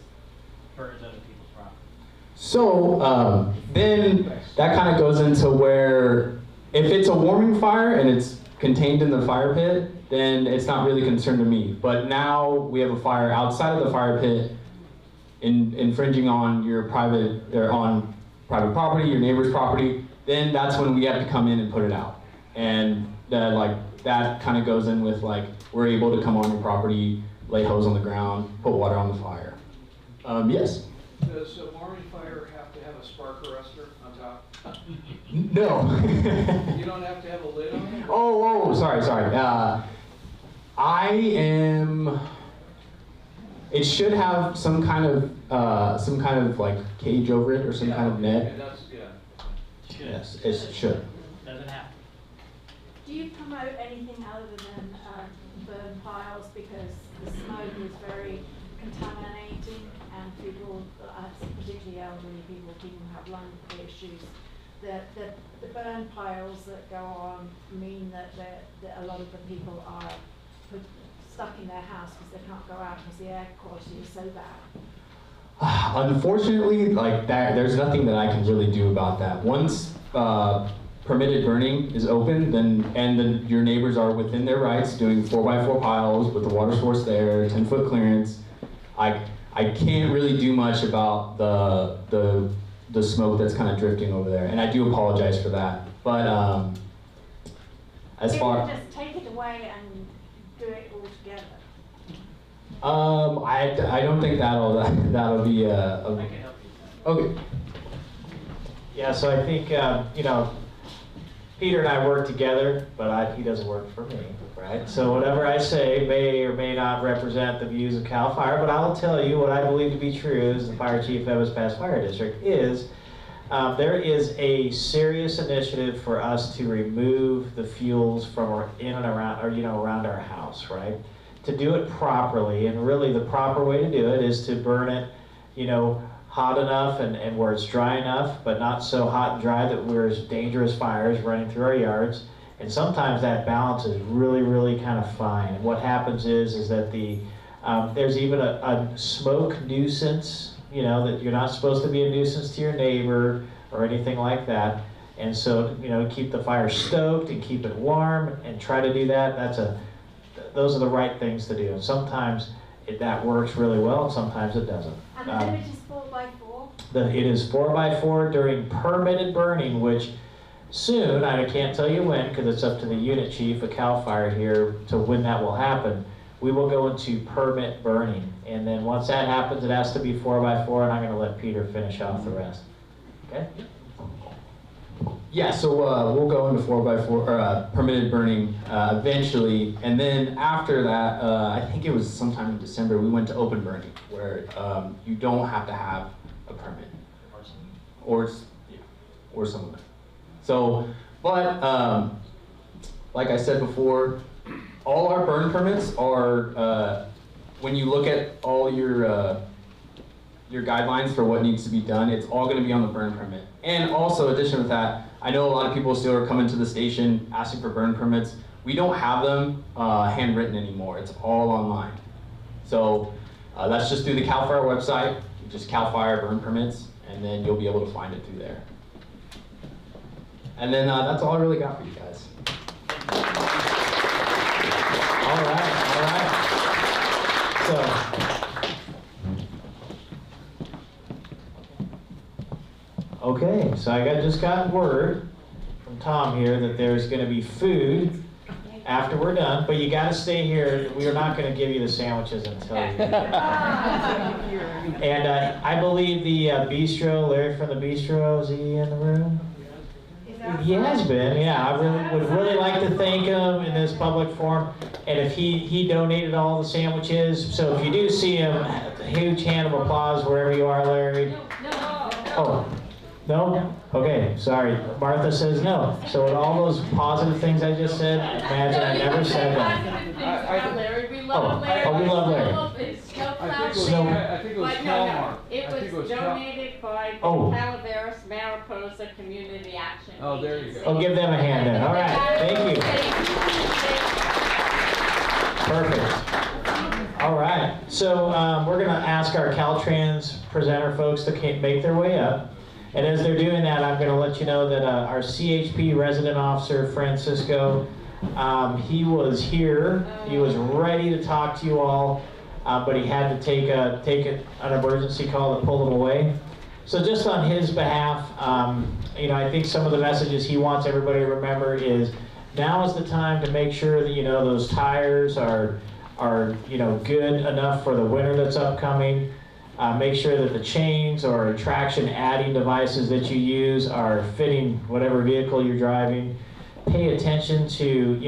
burns other people's property? So then that kind of goes into where if it's a warming fire and it's contained in the fire pit, then it's not really concerned to me. But now we have a fire outside of the fire pit, infringing on your private property, your neighbor's property. Then that's when we have to come in and put it out. And that kind of goes in with like we're able to come on your property, lay hose on the ground, put water on the fire. Yes. Does a warming fire have to have a spark arrestor on top? No. You don't have to have a lid on it? Oh, sorry. It should have some kind of like cage over it or some kind of net. Yes, it should. Doesn't have to. Do you promote anything other than burn piles, because the smoke is very contaminating and people, particularly elderly people who have lung issues, that the burn piles that go on mean that a lot of the people are stuck in their house because they can't go out because the air quality is so bad? Unfortunately, like that, there's nothing that I can really do about that. Once permitted burning is open, then your neighbors are within their rights doing 4x4 piles with the water source there, 10-foot clearance. I can't really do much about the smoke that's kind of drifting over there, and I do apologize for that. But as far just take it away and do it all together. I don't think that'll be I can help you. Okay. Yeah, so I think Peter and I work together, but he doesn't work for me, right? So whatever I say may or may not represent the views of CalFire, but I will tell you what I believe to be true as the Fire Chief of Ebbetts Pass Fire District is there is a serious initiative for us to remove the fuels from in and around, around our house, right? To do it properly, and really the proper way to do it is to burn it, hot enough and where it's dry enough, but not so hot and dry that there's dangerous fires running through our yards. And sometimes that balance is really, really kind of fine. And what happens is that there's even a smoke nuisance, that you're not supposed to be a nuisance to your neighbor or anything like that. And so, keep the fire stoked and keep it warm and try to do that. Those are the right things to do. And sometimes that works really well, and sometimes it doesn't. And the limit is 4x4? It is 4x4 during permitted burning, which soon, I can't tell you when, because it's up to the unit chief of CalFire here to when that will happen, we will go into permit burning. And then once that happens, it has to be 4x4, and I'm going to let Peter finish off the rest. Okay? Yeah, so we'll go into 4x4 or permitted burning eventually, and then after that, I think it was sometime in December, we went to open burning, where you don't have to have a permit, or some of it. So, but like I said before, all our burn permits are when you look at all your your guidelines for what needs to be done. It's all going to be on the burn permit. And also, in addition to that, I know a lot of people still are coming to the station asking for burn permits. We don't have them handwritten anymore. It's all online. So that's just through the CalFire website, just CalFire burn permits, and then you'll be able to find it through there. And then that's all I really got for you guys. All right. So, okay, so I just got word from Tom here that there's going to be food after we're done, but you got to stay here. We are not going to give you the sandwiches until you. And I believe the bistro, Larry from the bistro, is he in the room? He has been, yeah. I would really like to thank him in this public forum. And if he donated all the sandwiches, so if you do see him, a huge hand of applause wherever you are, Larry. Oh, no? Okay, sorry. Martha says no. So with all those positive things I just said, imagine I never said that. We love Larry. Oh, we love Larry. I think it was Calmar. It was donated by the Calaveras-Mariposa Community Action. Oh, there you go. Oh, give them a hand then. All right, thank you. Perfect. All right, so we're going to ask our CalTrans presenter folks to make their way up. And as they're doing that, I'm going to let you know that our CHP resident officer, Francisco, he was here. He was ready to talk to you all, but he had to take an emergency call to pull them away. So just on his behalf, I think some of the messages he wants everybody to remember is now is the time to make sure that those tires are good enough for the winter that's upcoming. Make sure that the chains or traction adding devices that you use are fitting whatever vehicle you're driving. Pay attention to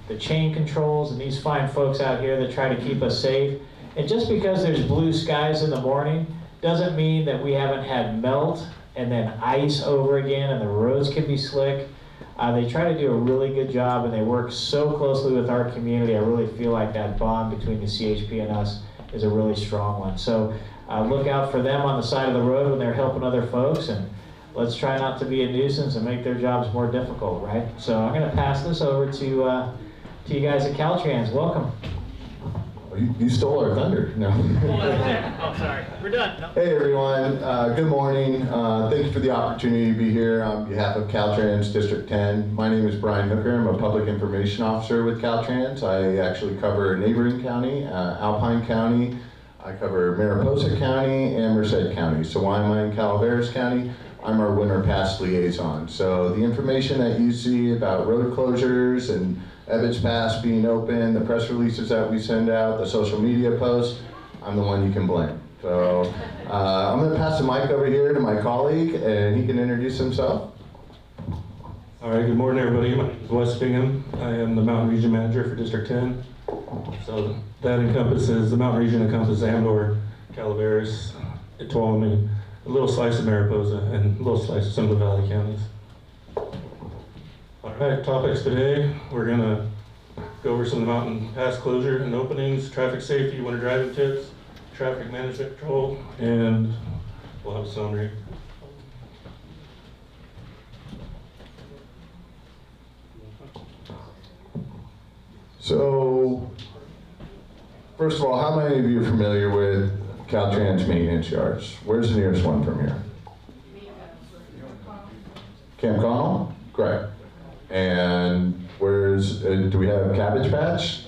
the chain controls and these fine folks out here that try to keep us safe. And just because there's blue skies in the morning doesn't mean that we haven't had melt and then ice over again and the roads can be slick. They try to do a really good job and they work so closely with our community. I really feel like that bond between the CHP and us is a really strong one. So look out for them on the side of the road when they're helping other folks, and let's try not to be a nuisance and make their jobs more difficult, right? So I'm going to pass this over to you guys at CalTrans. Welcome. You stole our thunder. No. Oh, sorry. We're done. No. Hey, everyone. Good morning. Thank you for the opportunity to be here on behalf of CalTrans District 10. My name is Brian Hooker. I'm a Public Information Officer with CalTrans. I actually cover a neighboring county, Alpine County. I cover Mariposa County and Merced County. So why am I in Calaveras County? I'm our winter pass liaison. So the information that you see about road closures and Ebbetts Pass being open, the press releases that we send out, the social media posts, I'm the one you can blame. So I'm going to pass the mic over here to my colleague, and he can introduce himself. All right, good morning, everybody. My name is Wes Bingham. I am the Mountain Region Manager for District 10. So that encompasses, the Mountain Region encompasses Andor, Calaveras, Tuolumne, a little slice of Mariposa, and a little slice of some of the Valley counties. All right, topics today. We're going to go over some of the mountain pass closure and openings, traffic safety, winter driving tips, traffic management control, and we'll have a summary. So, first of all, how many of you are familiar with CalTrans maintenance yards? Where's the nearest one from here? Camp Connell? Great. And where's, do we have Cabbage Patch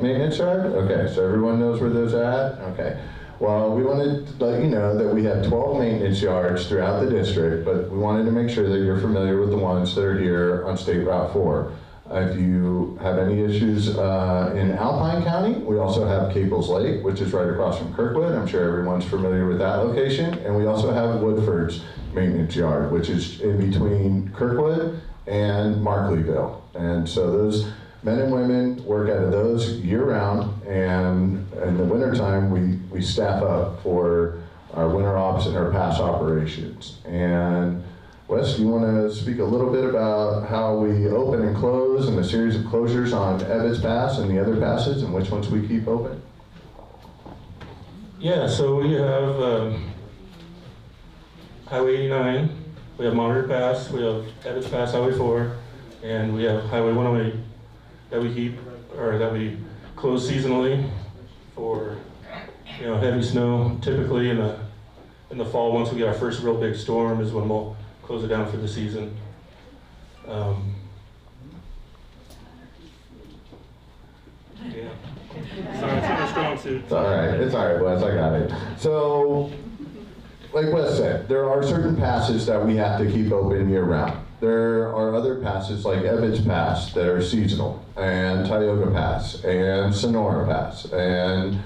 maintenance yard? Okay, so everyone knows where those are at? Okay. Well, we wanted to let you know that we have 12 maintenance yards throughout the district, but we wanted to make sure that you're familiar with the ones that are here on State Route 4. If you have any issues in Alpine County, we also have Caples Lake, which is right across from Kirkwood. I'm sure everyone's familiar with that location. And we also have Woodford's maintenance yard, which is in between Kirkwood and Markleyville. And so those men and women work out of those year-round, and in the wintertime, we staff up for our winter ops and our pass operations. And Wes, do you want to speak a little bit about how we open and close and the series of closures on Ebbetts Pass and the other passes and which ones we keep open? Yeah, so we have Highway 89, we have Monitor Pass, we have Ebbetts Pass, Highway 4, and we have Highway 108 that we close seasonally for heavy snow. Typically in the fall, once we get our first real big storm, is when we'll close it down for the season. Yeah. Sorry, it's not a strong suit. It's all right, Wes, I got it. So, like Wes said, there are certain passes that we have to keep open year round. There are other passes like Ebbetts Pass that are seasonal, and Tioga Pass, and Sonora Pass, and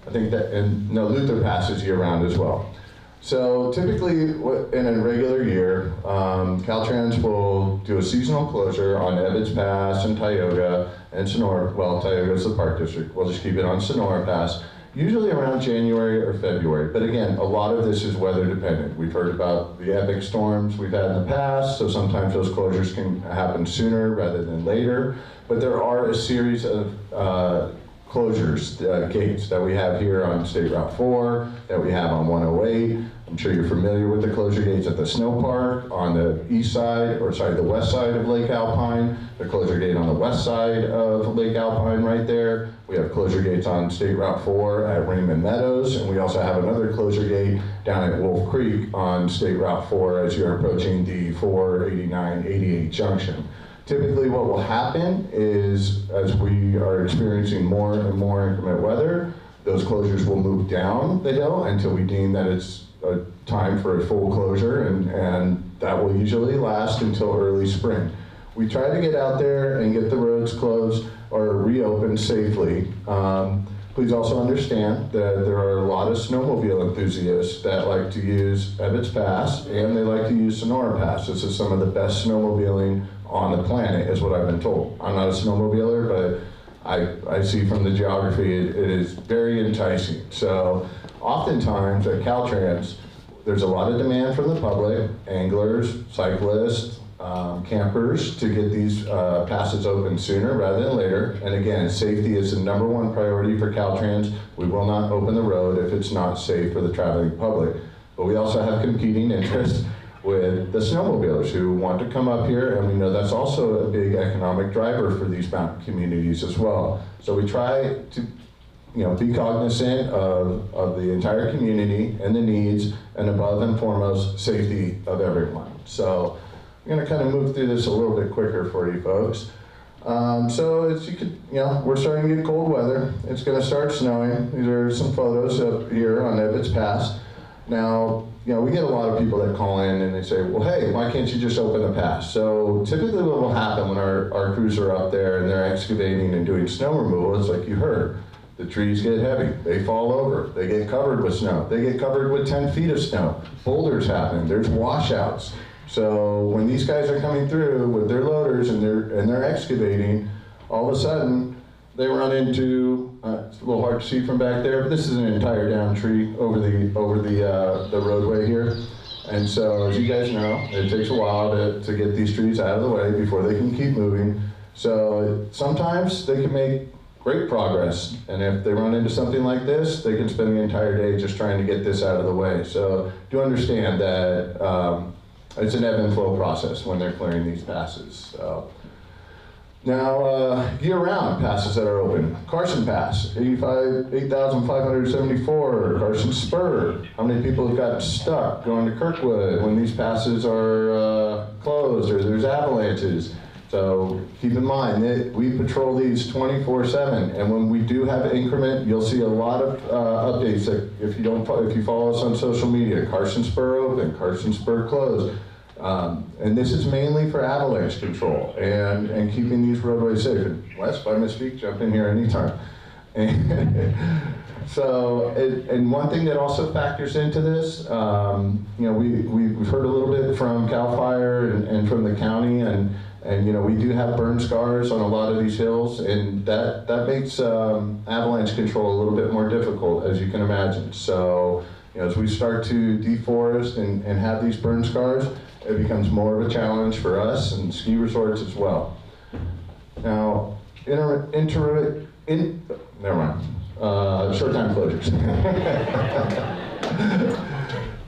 I think that, Luther Pass is year round as well. So typically, in a regular year, CalTrans will do a seasonal closure on Ebbetts Pass and Tioga and Sonora. Well, Tioga's the park district. We'll just keep it on Sonora Pass, usually around January or February. But again, a lot of this is weather dependent. We've heard about the epic storms we've had in the past, so sometimes those closures can happen sooner rather than later. But there are a series of closures, gates that we have here on State Route 4, that we have on 108. I'm sure you're familiar with the closure gates at the snow park on the the west side of Lake Alpine, the closure gate on the west side of Lake Alpine right there. We have closure gates on State Route 4 at Raymond Meadows, and we also have another closure gate down at Wolf Creek on State Route 4 as you're approaching the 489-88 junction. Typically what will happen is, as we are experiencing more and more inclement weather, those closures will move down the hill until we deem that it's a time for a full closure, and that will usually last until early spring. We try to get out there and get the roads closed or reopened safely. Please also understand that there are a lot of snowmobile enthusiasts that like to use Ebbetts Pass, and they like to use Sonora Pass. This is some of the best snowmobiling on the planet, is what I've been told. I'm not a snowmobiler, but I see from the geography it is very enticing. So oftentimes at CalTrans, there's a lot of demand from the public, anglers, cyclists, campers, to get these passes open sooner rather than later. And again, safety is the #1 priority for CalTrans. We will not open the road if it's not safe for the traveling public. But we also have competing interests with the snowmobilers who want to come up here, and we know that's also a big economic driver for these mountain communities as well. So we try to be cognizant of the entire community and the needs, and above and foremost, safety of everyone. So I'm going to kind of move through this a little bit quicker for you folks. So as you could, we're starting to get cold weather. It's going to start snowing. These are some photos up here on Ebbetts Pass. Now, we get a lot of people that call in and they say, well, hey, why can't you just open the pass? So typically what will happen when our crews are up there and they're excavating and doing snow removal is like you heard. The trees get heavy, they fall over, they get covered with snow, they get covered with 10 feet of snow. Boulders happen, there's washouts. So when these guys are coming through with their loaders and they're excavating, all of a sudden they run into, it's a little hard to see from back there, but this is an entire down tree over the roadway here. And so as you guys know, it takes a while to get these trees out of the way before they can keep moving. So sometimes they can make great progress, and if they run into something like this, they can spend the entire day just trying to get this out of the way. So do understand that it's an ebb and flow process when they're clearing these passes. So. Now, year-round passes that are open. Carson Pass, 8,574. Carson Spur. How many people have gotten stuck going to Kirkwood when these passes are closed or there's avalanches? So keep in mind that we patrol these 24/7, and when we do have an increment, you'll see a lot of updates. That if you follow us on social media, Carson Spur open, Carson Spur closed. And this is mainly for avalanche control and keeping these roadways safe. And Wes, if I misspeak, jump in here anytime. So, and one thing that also factors into this, we've heard a little bit from CalFire and from the county, and we do have burn scars on a lot of these hills, and that makes avalanche control a little bit more difficult, as you can imagine. So, as we start to deforest and have these burn scars, it becomes more of a challenge for us and ski resorts as well. Now, never mind. Short time closures.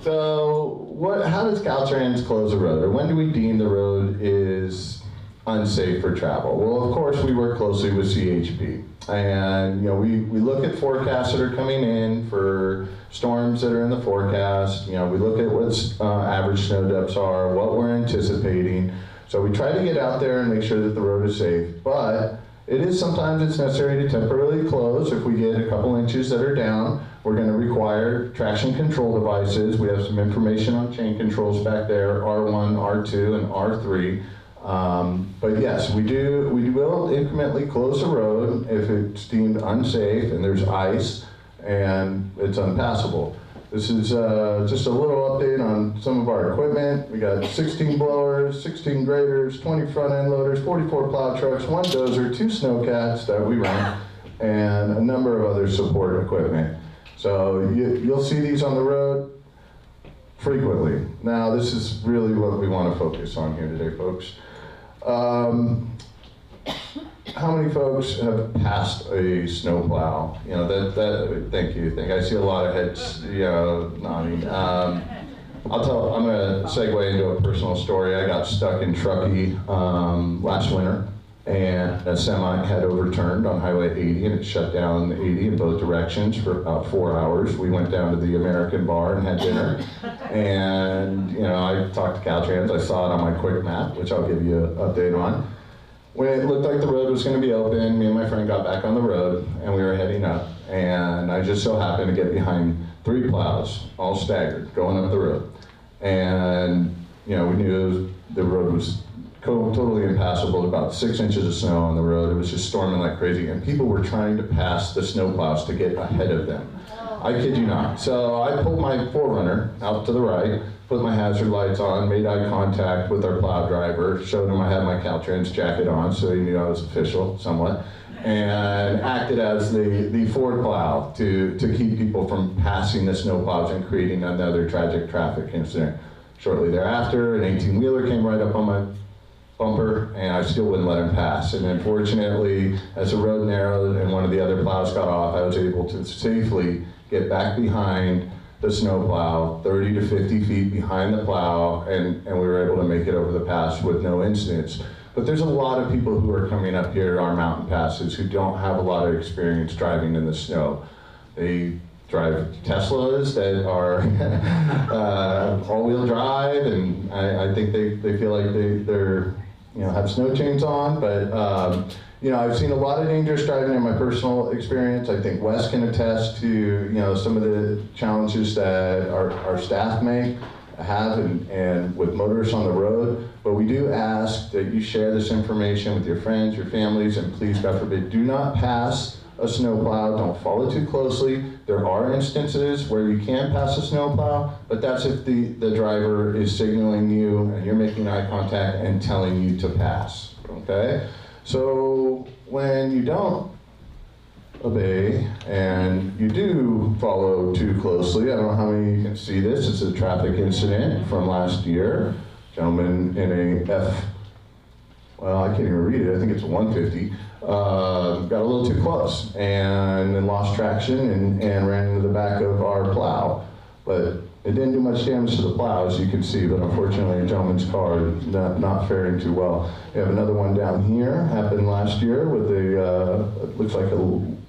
So how does CalTrans close a road, or when do we deem the road is unsafe for travel? Well, of course, we work closely with CHP. And we look at forecasts that are coming in for storms that are in the forecast. We look at what average snow depths are, what we're anticipating. So we try to get out there and make sure that the road is safe. But sometimes it's necessary to temporarily close. If we get a couple inches that are down, we're going to require traction control devices. We have some information on chain controls back there, R1, R2, and R3. But yes, we will incrementally close the road if it's deemed unsafe and there's ice and it's unpassable. This is just a little update on some of our equipment. We got 16 blowers, 16 graders, 20 front end loaders, 44 plow trucks, 1 dozer, 2 snowcats that we run, and a number of other support equipment. So you'll see these on the road frequently. Now this is really what we want to focus on here today, folks. How many folks have passed a snowplow? Thank you. I see a lot of heads, nodding. I'm gonna segue into a personal story. I got stuck in Truckee last winter, and a semi had overturned on Highway 80, and it shut down 80 in both directions for about 4 hours. We went down to the American Bar and had dinner, and I talked to CalTrans. I saw it on my quick map, which I'll give you an update on. When it looked like the road was going to be open, me and my friend got back on the road, and we were heading up, and I just so happened to get behind 3 plows, all staggered, going up the road. And we knew the road was totally impassable, about 6 inches of snow on the road. It was just storming like crazy, and people were trying to pass the snowplows to get ahead of them. I kid you not. So I pulled my 4Runner out to the right, put my hazard lights on, made eye contact with our plow driver, showed him I had my CalTrans jacket on, so he knew I was official somewhat, and acted as the forward plow to keep people from passing the snowplows and creating another tragic traffic incident. Shortly thereafter, an 18-wheeler came right up on my bumper, and I still wouldn't let him pass. And unfortunately, as the road narrowed and one of the other plows got off, I was able to safely get back behind the snowplow, 30 to 50 feet behind the plow, and we were able to make it over the pass with no incidents. But there's a lot of people who are coming up here to our mountain passes who don't have a lot of experience driving in the snow. They drive Teslas that are all-wheel drive, and I think they feel like they're have snow chains on, but I've seen a lot of dangerous driving in my personal experience. I think Wes can attest to some of the challenges that our staff may have and with motorists on the road. But we do ask that you share this information with your friends, your families, and please, God forbid, do not pass a snowplow. Don't follow too closely. There are instances where you can pass a snowplow, but that's if the driver is signaling you and you're making eye contact and telling you to pass, okay? So when you don't obey and you do follow too closely, I don't know how many of you can see this. It's a traffic incident from last year. Gentleman in I can't even read it. I think it's a 150. Got a little too close and then lost traction and ran into the back of our plow. But it didn't do much damage to the plow, as you can see, but unfortunately a gentleman's car is not faring too well. We have another one down here, happened last year with looks like a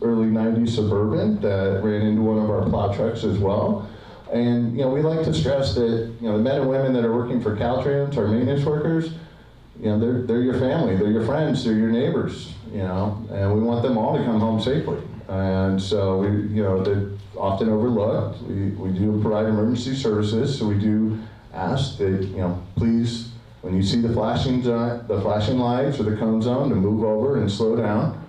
early 90s Suburban that ran into one of our plow trucks as well. And we like to stress that the men and women that are working for CalTrans, our maintenance workers, they're your family, they're your friends, they're your neighbors, and we want them all to come home safely. And so they're often overlooked. We do provide emergency services, so we do ask that, please, when you see the flashing lights or the cone zone, to move over and slow down.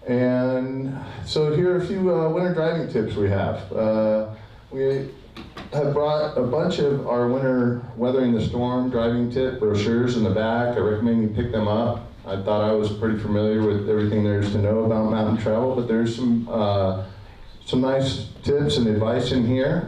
And so here are a few winter driving tips we have. We have brought a bunch of our winter weathering the storm driving tip brochures in the back. I recommend you pick them up. I thought I was pretty familiar with everything there is to know about mountain travel, but there's some nice tips and advice in here,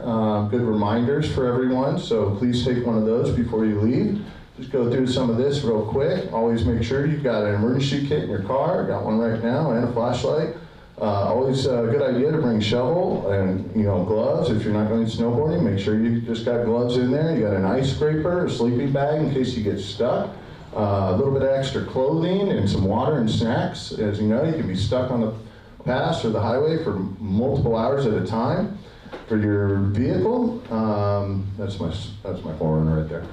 good reminders for everyone, so please take one of those before you leave. Just go through some of this real quick. Always make sure you've got an emergency kit in your car. I got one right now and a flashlight. Always a good idea to bring shovel and gloves. If you're not going snowboarding, make sure you just got gloves in there. You got an ice scraper, a sleeping bag in case you get stuck. A little bit of extra clothing and some water and snacks. As you know, you can be stuck on the pass or the highway for multiple hours at a time. For your vehicle, that's my forerunner right there.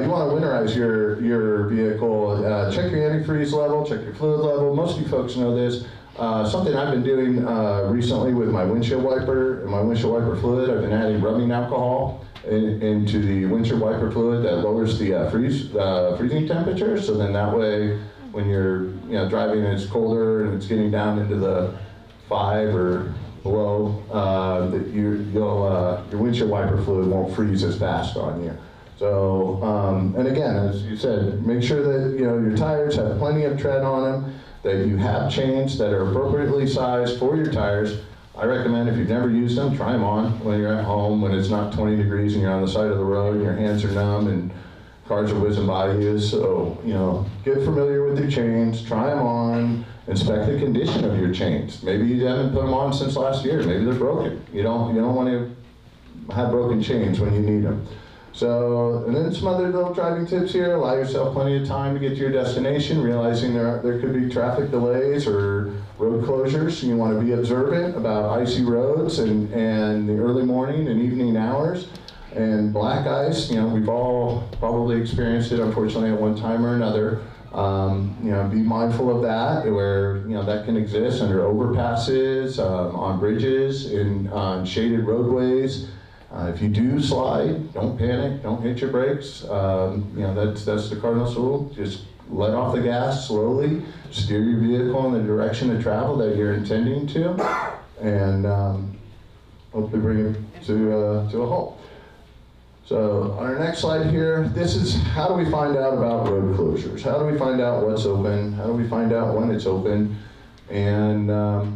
You want to winterize your vehicle. Check your antifreeze level, check your fluid level. Most of you folks know this. Something I've been doing recently with my windshield wiper and my windshield wiper fluid, I've been adding rubbing alcohol into the windshield wiper fluid that lowers the freezing temperature. So then that way, when you're driving and it's colder and it's getting down into the 5 or below, your windshield wiper fluid won't freeze as fast on you. So, and again, as you said, make sure that your tires have plenty of tread on them, that you have chains that are appropriately sized for your tires. I recommend if you've never used them, try them on when you're at home, when it's not 20 degrees and you're on the side of the road and your hands are numb and cars are whizzing by you. So, get familiar with your chains, try them on, inspect the condition of your chains. Maybe you haven't put them on since last year. Maybe they're broken. You don't want to have broken chains when you need them. So, and then some other little driving tips here. Allow yourself plenty of time to get to your destination, realizing there could be traffic delays or road closures. You want to be observant about icy roads and the early morning and evening hours. And black ice, we've all probably experienced it, unfortunately, at one time or another. Be mindful of that, where that can exist under overpasses, on bridges, on shaded roadways. If you do slide, don't panic, don't hit your brakes. That's the cardinal rule. Just let off the gas slowly, steer your vehicle in the direction of travel that you're intending to, and hopefully bring it to a halt. So on our next slide here, this is how do we find out about road closures? How do we find out what's open? How do we find out when it's open? And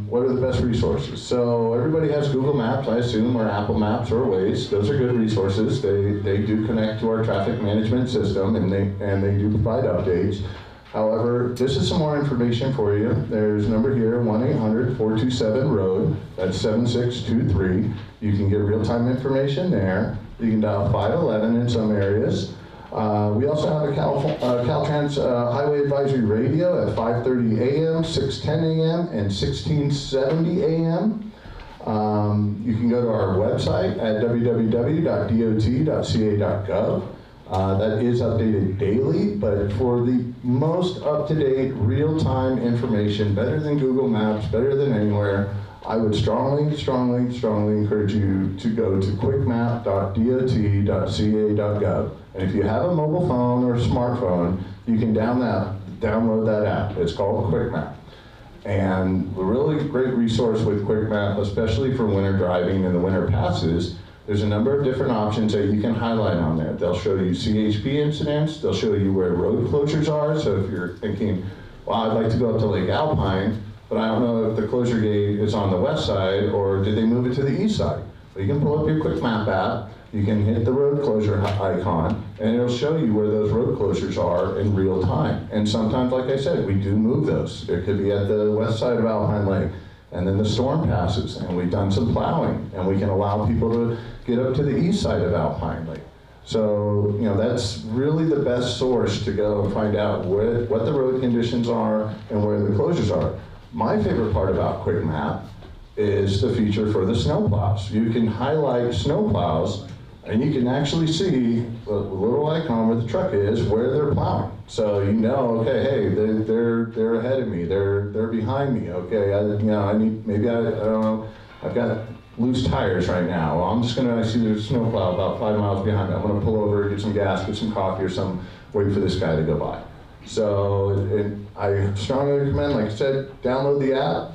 what are the best resources? So everybody has Google Maps, I assume, or Apple Maps or Waze. Those are good resources. They do connect to our traffic management system, and they do provide updates. However, this is some more information for you. There's a number here, 1-800-427-ROAD. That's 7623. You can get real-time information there. You can dial 511 in some areas. We also have a CalTrans Highway Advisory Radio at 5:30 a.m., 6:10 a.m., and 16:70 a.m. You can go to our website at www.dot.ca.gov. That is updated daily, but for the most up-to-date, real-time information, better than Google Maps, better than anywhere, I would strongly, strongly, strongly encourage you to go to quickmap.dot.ca.gov. And if you have a mobile phone or a smartphone, you can download that app. It's called QuickMap. And a really great resource with QuickMap, especially for winter driving and the winter passes, there's a number of different options that you can highlight on there. They'll show you CHP incidents, they'll show you where road closures are. So if you're thinking, well, I'd like to go up to Lake Alpine, but I don't know if the closure gate is on the west side or did they move it to the east side? Well, you can pull up your QuickMap app, you can hit the road closure icon, and it'll show you where those road closures are in real time. And sometimes, like I said, we do move those. It could be at the west side of Alpine Lake, and then the storm passes, and we've done some plowing, and we can allow people to get up to the east side of Alpine Lake. So, that's really the best source to go and find out what the road conditions are and where the closures are. My favorite part about QuickMap is the feature for the snowplows. You can highlight snowplows, and you can actually see the little icon where the truck is, where they're plowing. So you know, okay, hey, they're ahead of me, they're behind me. Okay, I don't know, I've got loose tires right now. Well, I see there's a snowplow about 5 miles behind me. I'm gonna pull over, get some gas, get some coffee or something, wait for this guy to go by. So I strongly recommend, like I said, download the app.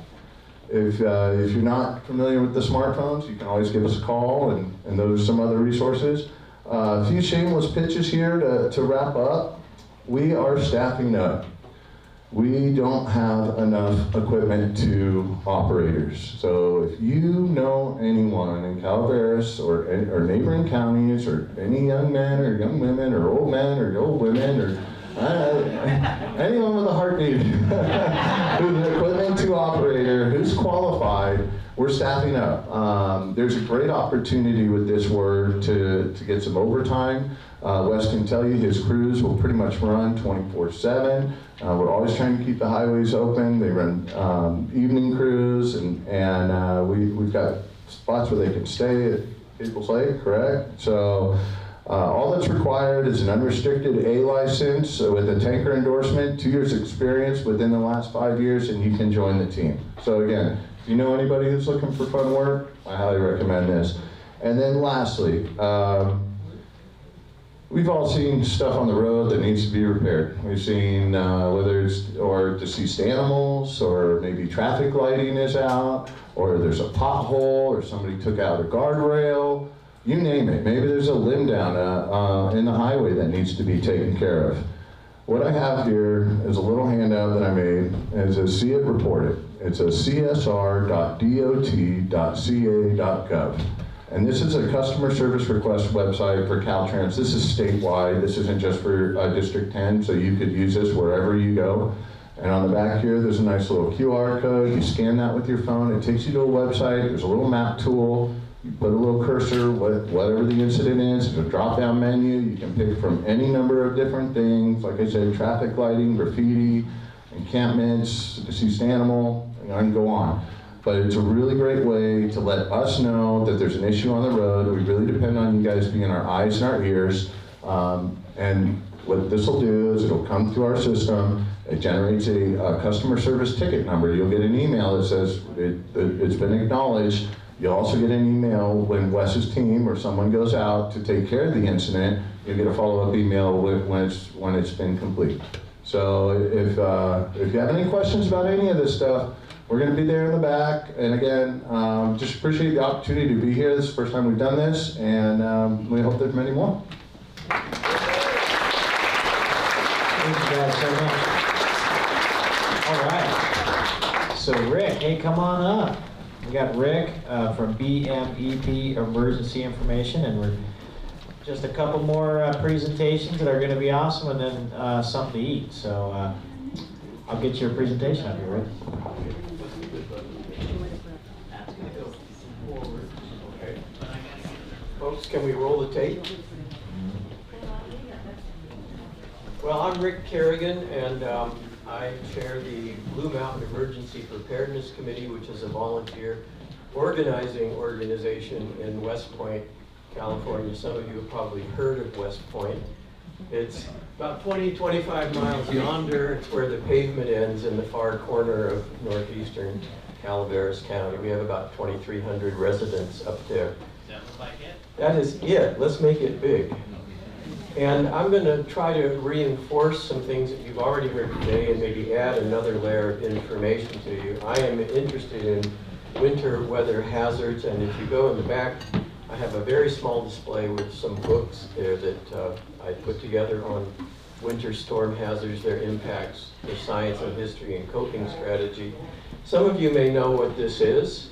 If you're not familiar with the smartphones, you can always give us a call, and those are some other resources. A few shameless pitches here to wrap up. We are staffing up. We don't have enough equipment to operators. So if you know anyone in Calaveras or neighboring counties, or any young men or young women or old men or old women or Anyone with a heartbeat, who's an equipment 2 operator, who's qualified, we're staffing up. There's a great opportunity with this work to get some overtime. Wes can tell you his crews will pretty much run 24/7. We're always trying to keep the highways open. They run evening crews, and we've got spots where they can stay at People's Lake, correct? So all that's required is an unrestricted A license with a tanker endorsement, 2 years experience within the last 5 years, and you can join the team. So again, if you know anybody who's looking for fun work, I highly recommend this. And then lastly, we've all seen stuff on the road that needs to be repaired. We've seen whether it's deceased animals, or maybe traffic lighting is out, or there's a pothole, or somebody took out a guardrail, you name it. Maybe there's a limb down in the highway that needs to be taken care of. What I have here is a little handout that I made, and it says See It, Report It. It's a csr.dot.ca.gov. And this is a customer service request website for CalTrans. This is statewide. This isn't just for District 10, so you could use this wherever you go. And on the back here, there's a nice little QR code. You scan that with your phone. It takes you to a website. There's a little map tool. You put a little cursor, whatever the incident is. There's a drop-down menu. You can pick from any number of different things. Like I said, traffic lighting, graffiti, encampments, deceased animal, I can go on. But it's a really great way to let us know that there's an issue on the road. We really depend on you guys being our eyes and our ears. And what this will do is it'll come through our system. It generates a customer service ticket number. You'll get an email that says it's been acknowledged. You'll also get an email when Wes's team or someone goes out to take care of the incident. You'll get a follow-up email when it's been complete. So if you have any questions about any of this stuff, we're going to be there in the back. And again, just appreciate the opportunity to be here. This is the first time we've done this, and we hope there's many more. Thank you guys so much. All right. So Rick, hey, come on up. We got Rick from BMEP Emergency Information, and we're just a couple more presentations that are going to be awesome, and then something to eat. So I'll get your presentation up here, Rick. Folks, can we roll the tape? Well, I'm Rick Kerrigan, and I chair the Blue Mountain Emergency Preparedness Committee, which is a volunteer organizing organization in West Point, California. Some of you have probably heard of West Point. It's about 20-25 miles yonder. It's where the pavement ends in the far corner of northeastern Calaveras County. We have about 2,300 residents up there. That is it. Let's make it big. And I'm going to try to reinforce some things that you've already heard today and maybe add another layer of information to you. I am interested in winter weather hazards, and if you go in the back, I have a very small display with some books there that I put together on winter storm hazards, their impacts, their science and history and coping strategy. Some of you may know what this is.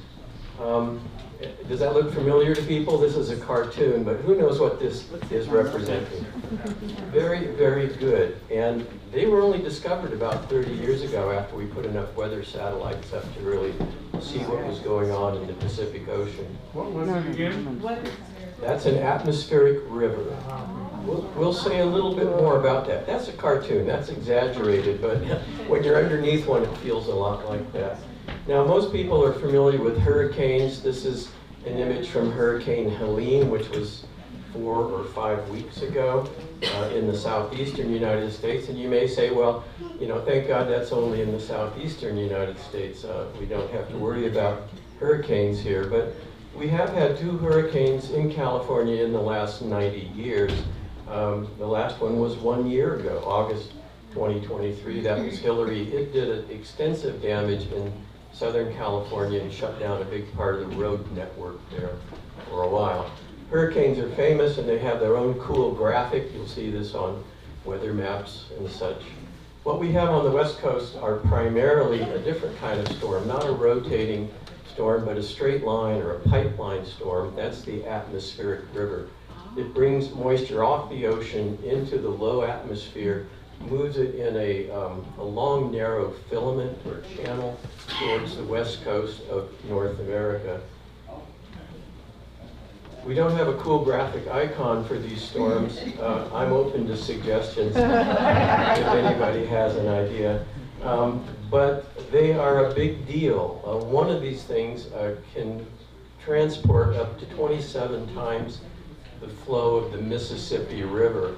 Does that look familiar to people? This is a cartoon, but who knows what this is representing? Very, very good. And they were only discovered about 30 years ago after we put enough weather satellites up to really see what was going on in the Pacific Ocean. What was it again? That's an atmospheric river. We'll say a little bit more about that. That's a cartoon. That's exaggerated, but when you're underneath one, it feels a lot like that. Now, most people are familiar with hurricanes. This is an image from Hurricane Helene, which was 4 or 5 weeks ago in the southeastern United States. And you may say, well, you know, thank God that's only in the southeastern United States. We don't have to worry about hurricanes here. But we have had 2 hurricanes in California in the last 90 years. The last one was 1 year ago, August 2023. That was Huberty. It did extensive damage in Southern California and shut down a big part of the road network there for a while. Hurricanes are famous, and they have their own cool graphic. You'll see this on weather maps and such. What we have on the West Coast are primarily a different kind of storm, not a rotating storm, but a straight line or a pipeline storm. That's the atmospheric river. It brings moisture off the ocean into the low atmosphere moves it in a long, narrow filament or channel towards the west coast of North America. We don't have a cool graphic icon for these storms. I'm open to suggestions if anybody has an idea. But they are a big deal. One of these things can transport up to 27 times the flow of the Mississippi River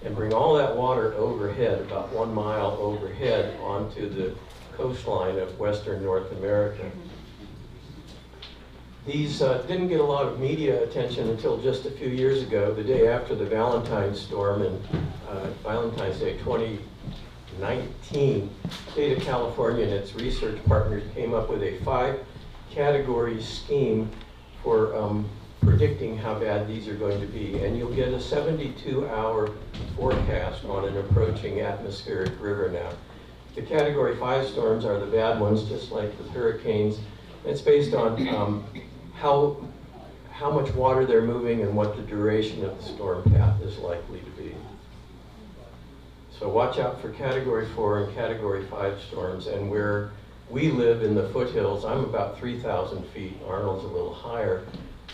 and bring all that water overhead, about 1 mile overhead, onto the coastline of western North America. These didn't get a lot of media attention until just a few years ago, the day after the Valentine's storm in Valentine's Day 2019. The state of California and its research partners came up with a 5-category scheme for predicting how bad these are going to be. And you'll get a 72-hour forecast on an approaching atmospheric river now. The Category 5 storms are the bad ones, just like with hurricanes. It's based on how much water they're moving and what the duration of the storm path is likely to be. So watch out for Category 4 and Category 5 storms. And where we live in the foothills, I'm about 3,000 feet, Arnold's a little higher.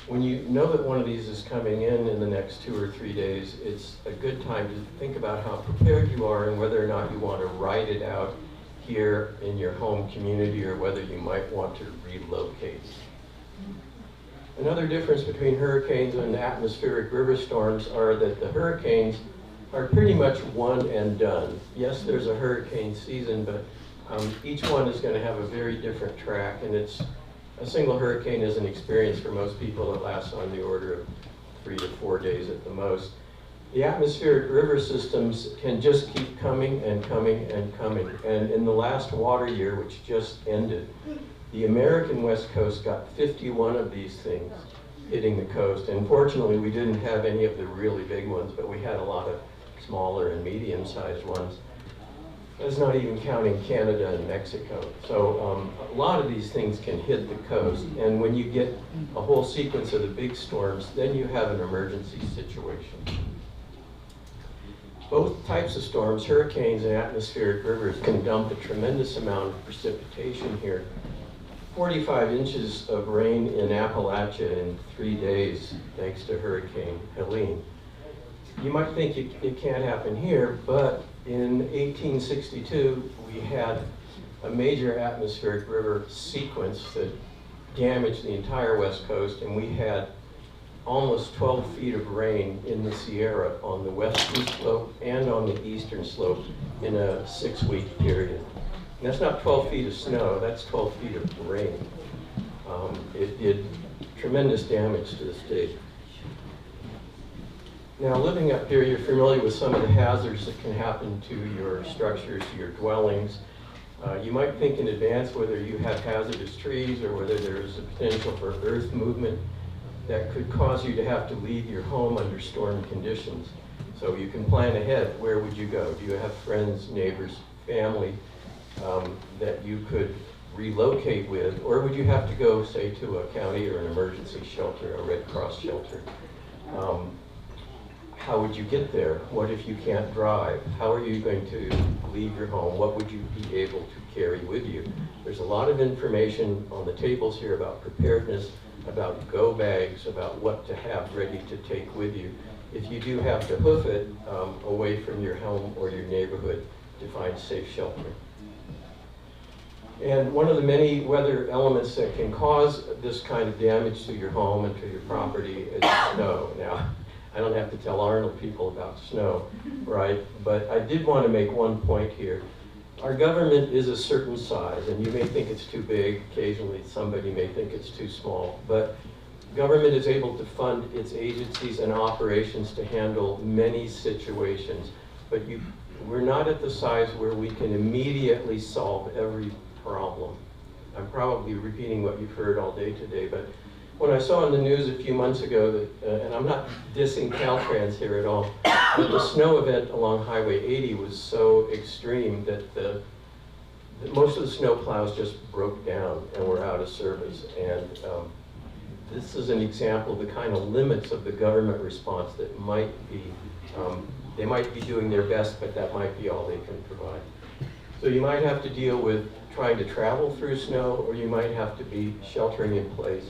When you know that one of these is coming in the next 2 or 3 days, it's a good time to think about how prepared you are and whether or not you want to ride it out here in your home community or whether you might want to relocate. Another difference between hurricanes and atmospheric river storms are that the hurricanes are pretty much one and done. Yes, there's a hurricane season, but each one is going to have a very different track, and it's a single hurricane is an experience for most people that lasts on the order of 3 to 4 days at the most. The atmospheric river systems can just keep coming and coming and coming. And in the last water year, which just ended, the American West Coast got 51 of these things hitting the coast. And fortunately, we didn't have any of the really big ones, but we had a lot of smaller and medium-sized ones. That's not even counting Canada and Mexico. So a lot of these things can hit the coast. And when you get a whole sequence of the big storms, then you have an emergency situation. Both types of storms, hurricanes and atmospheric rivers, can dump a tremendous amount of precipitation here. 45 inches of rain in Appalachia in 3 days, thanks to Hurricane Helene. You might think it can't happen here, but in 1862, we had a major atmospheric river sequence that damaged the entire West Coast, and we had almost 12 feet of rain in the Sierra on the western slope and on the eastern slope in a 6-week period. And that's not 12 feet of snow, that's 12 feet of rain. It did tremendous damage to the state. Now, living up here, you're familiar with some of the hazards that can happen to your structures, to your dwellings. You might think in advance whether you have hazardous trees or whether there is a potential for earth movement that could cause you to have to leave your home under storm conditions. So you can plan ahead. Where would you go? Do you have friends, neighbors, family that you could relocate with? Or would you have to go, say, to a county or an emergency shelter, a Red Cross shelter? How would you get there? What if you can't drive? How are you going to leave your home? What would you be able to carry with you? There's a lot of information on the tables here about preparedness, about go bags, about what to have ready to take with you if you do have to hoof it away from your home or your neighborhood to find safe shelter. And one of the many weather elements that can cause this kind of damage to your home and to your property is snow. Now, I don't have to tell Arnold people about snow, right? But I did want to make one point here. Our government is a certain size, and you may think it's too big. Occasionally, somebody may think it's too small. But government is able to fund its agencies and operations to handle many situations. But we're not at the size where we can immediately solve every problem. I'm probably repeating what you've heard all day today, but when I saw in the news a few months ago that, and I'm not dissing CalTrans here at all, but the snow event along Highway 80 was so extreme that most of the snow plows just broke down and were out of service. And this is an example of the kind of limits of the government response that might be, they might be doing their best, but that might be all they can provide. So you might have to deal with trying to travel through snow, or you might have to be sheltering in place.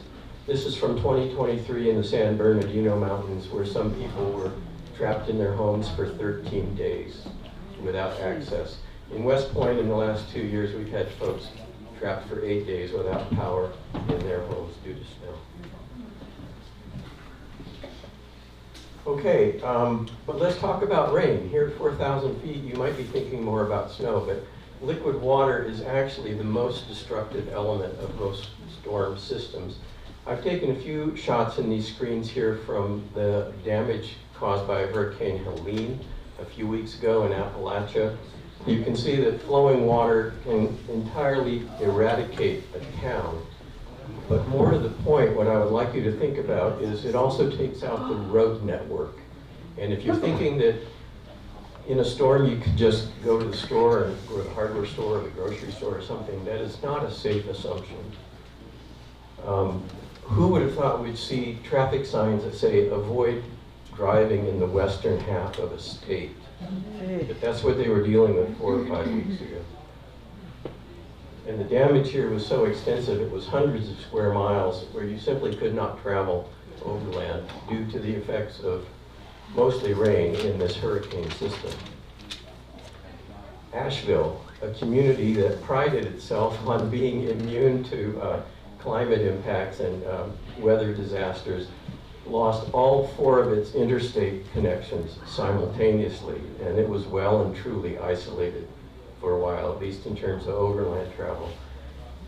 This is from 2023 in the San Bernardino Mountains, where some people were trapped in their homes for 13 days without access. In West Point, in the last 2 years, we've had folks trapped for 8 days without power in their homes due to snow. Okay, but let's talk about rain. Here at 4,000 feet, you might be thinking more about snow, but liquid water is actually the most destructive element of most storm systems. I've taken a few shots in these screens here from the damage caused by Hurricane Helene a few weeks ago in Appalachia. You can see that flowing water can entirely eradicate a town. But more to the point, what I would like you to think about is it also takes out the road network. And if you're thinking that in a storm you could just go to the store, or the hardware store, or the grocery store or something, that is not a safe assumption. Who would have thought we'd see traffic signs that say, avoid driving in the western half of a state? But that's what they were dealing with 4 or 5 weeks ago. And the damage here was so extensive, it was hundreds of square miles where you simply could not travel overland due to the effects of mostly rain in this hurricane system. Asheville, a community that prided itself on being immune to climate impacts and weather disasters, lost all 4 of its interstate connections simultaneously, and it was well and truly isolated for a while, at least in terms of overland travel.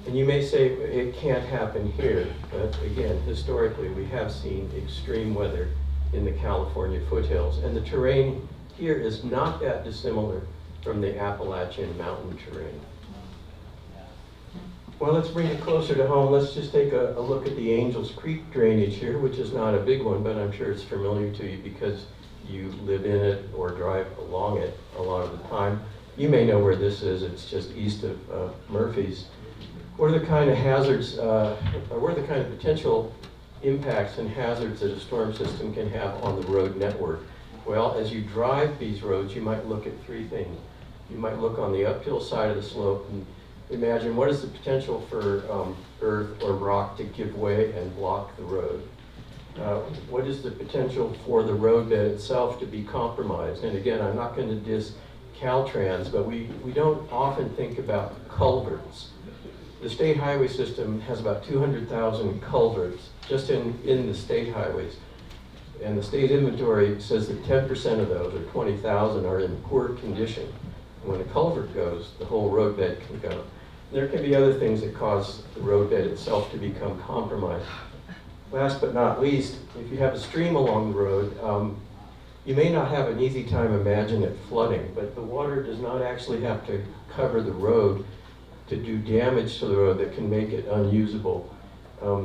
And you may say it can't happen here, but again, historically we have seen extreme weather in the California foothills, and the terrain here is not that dissimilar from the Appalachian mountain terrain. Well, let's bring it closer to home. Let's just take a look at the Angels Creek drainage here, which is not a big one, but I'm sure it's familiar to you because you live in it or drive along it a lot of the time. You may know where this is. It's just east of Murphy's. What are the kind of hazards, or what are the kind of potential impacts and hazards that a storm system can have on the road network? Well, as you drive these roads, you might look at 3 things. You might look on the uphill side of the slope and imagine what is the potential for earth or rock to give way and block the road. What is the potential for the roadbed itself to be compromised? And again, I'm not going to diss CalTrans, but we don't often think about culverts. The state highway system has about 200,000 culverts just in the state highways. And the state inventory says that 10% of those, or 20,000, are in poor condition. And when a culvert goes, the whole roadbed can go. There can be other things that cause the roadbed itself to become compromised. Last but not least, if you have a stream along the road, you may not have an easy time imagining it flooding, but the water does not actually have to cover the road to do damage to the road that can make it unusable.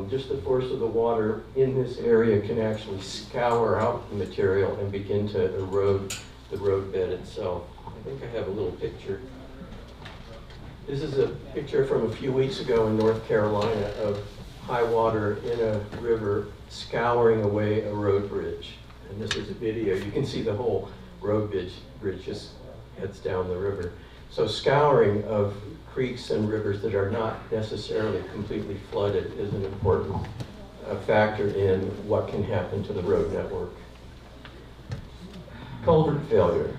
Just the force of the water in this area can actually scour out the material and begin to erode the roadbed itself. I think I have a little picture. This is a picture from a few weeks ago in North Carolina of high water in a river scouring away a road bridge. And this is a video. You can see the whole road bridge just heads down the river. So scouring of creeks and rivers that are not necessarily completely flooded is an important factor in what can happen to the road network. Culvert failure.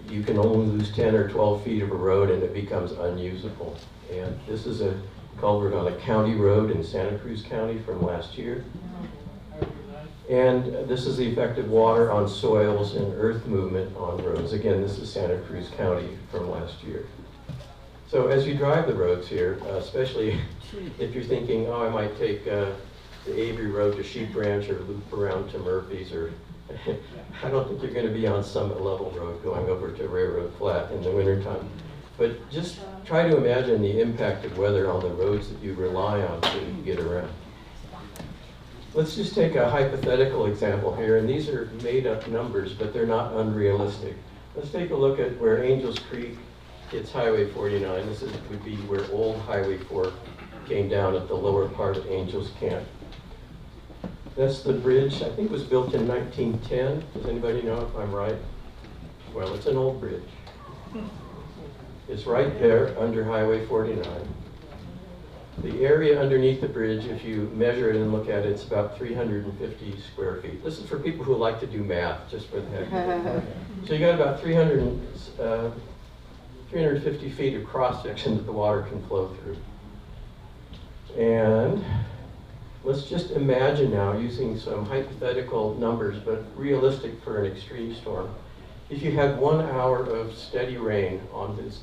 You can only lose 10 or 12 feet of a road and it becomes unusable. And this is a culvert on a county road in Santa Cruz County from last year. And this is the effect of water on soils and earth movement on roads. Again, this is Santa Cruz County from last year. So as you drive the roads here, especially if you're thinking, oh, I might take the Avery Road to Sheep Ranch or loop around to Murphy's, or I don't think you're going to be on Summit Level Road going over to Railroad Flat in the wintertime. But just try to imagine the impact of weather on the roads that you rely on to get around. Let's just take a hypothetical example here, and these are made up numbers, but they're not unrealistic. Let's take a look at where Angels Creek hits Highway 49. This would be where old Highway 4 came down at the lower part of Angels Camp. That's the bridge. I think it was built in 1910. Does anybody know if I'm right? Well, it's an old bridge. It's right there under Highway 49. The area underneath the bridge, if you measure it and look at it, it's about 350 square feet. This is for people who like to do math, just for the heck of it. So you got about 350 feet of cross-section that the water can flow through. And let's just imagine now, using some hypothetical numbers, but realistic for an extreme storm. If you had 1 hour of steady rain on this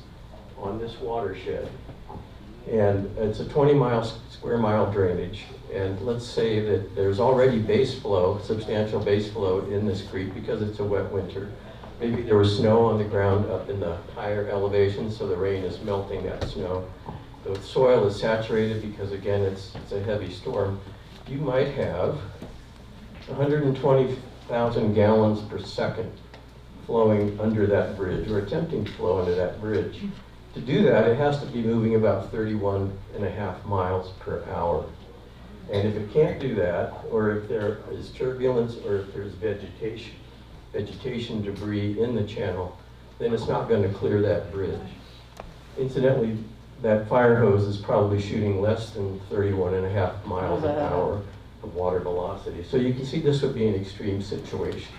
watershed, and it's a 20 square mile drainage, and let's say that there's already base flow, substantial base flow in this creek because it's a wet winter. Maybe there was snow on the ground up in the higher elevations, so the rain is melting that snow. The soil is saturated because, again, it's a heavy storm. You might have 120,000 gallons per second flowing under that bridge, or attempting to flow under that bridge. To do that, it has to be moving about 31.5 miles per hour. And if it can't do that, or if there is turbulence, or if there's vegetation debris in the channel, then it's not going to clear that bridge. Incidentally, that fire hose is probably shooting less than 31.5 miles an hour of water velocity. So you can see this would be an extreme situation.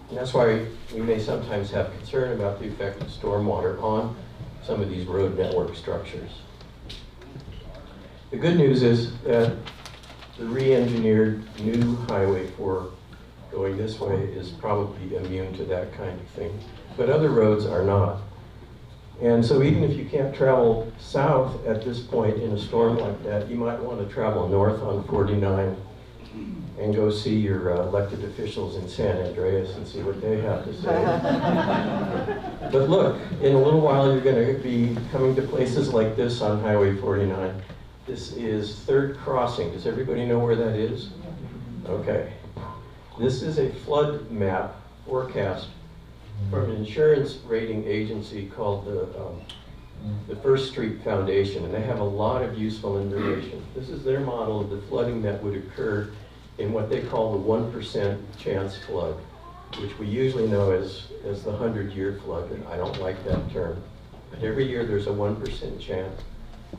And that's why we may sometimes have concern about the effect of stormwater on some of these road network structures. The good news is that the re-engineered new Highway 4 going this way is probably immune to that kind of thing, but other roads are not. And so even if you can't travel south at this point in a storm like that, you might want to travel north on 49 and go see your elected officials in San Andreas and see what they have to say. But look, in a little while you're going to be coming to places like this on Highway 49. This is Third Crossing. Does everybody know where that is? Okay. This is a flood map forecast from an insurance rating agency called the First Street Foundation, and they have a lot of useful information. This is their model of the flooding that would occur in what they call the 1% chance flood, which we usually know as the 100-year flood, and I don't like that term. But every year there's a 1% chance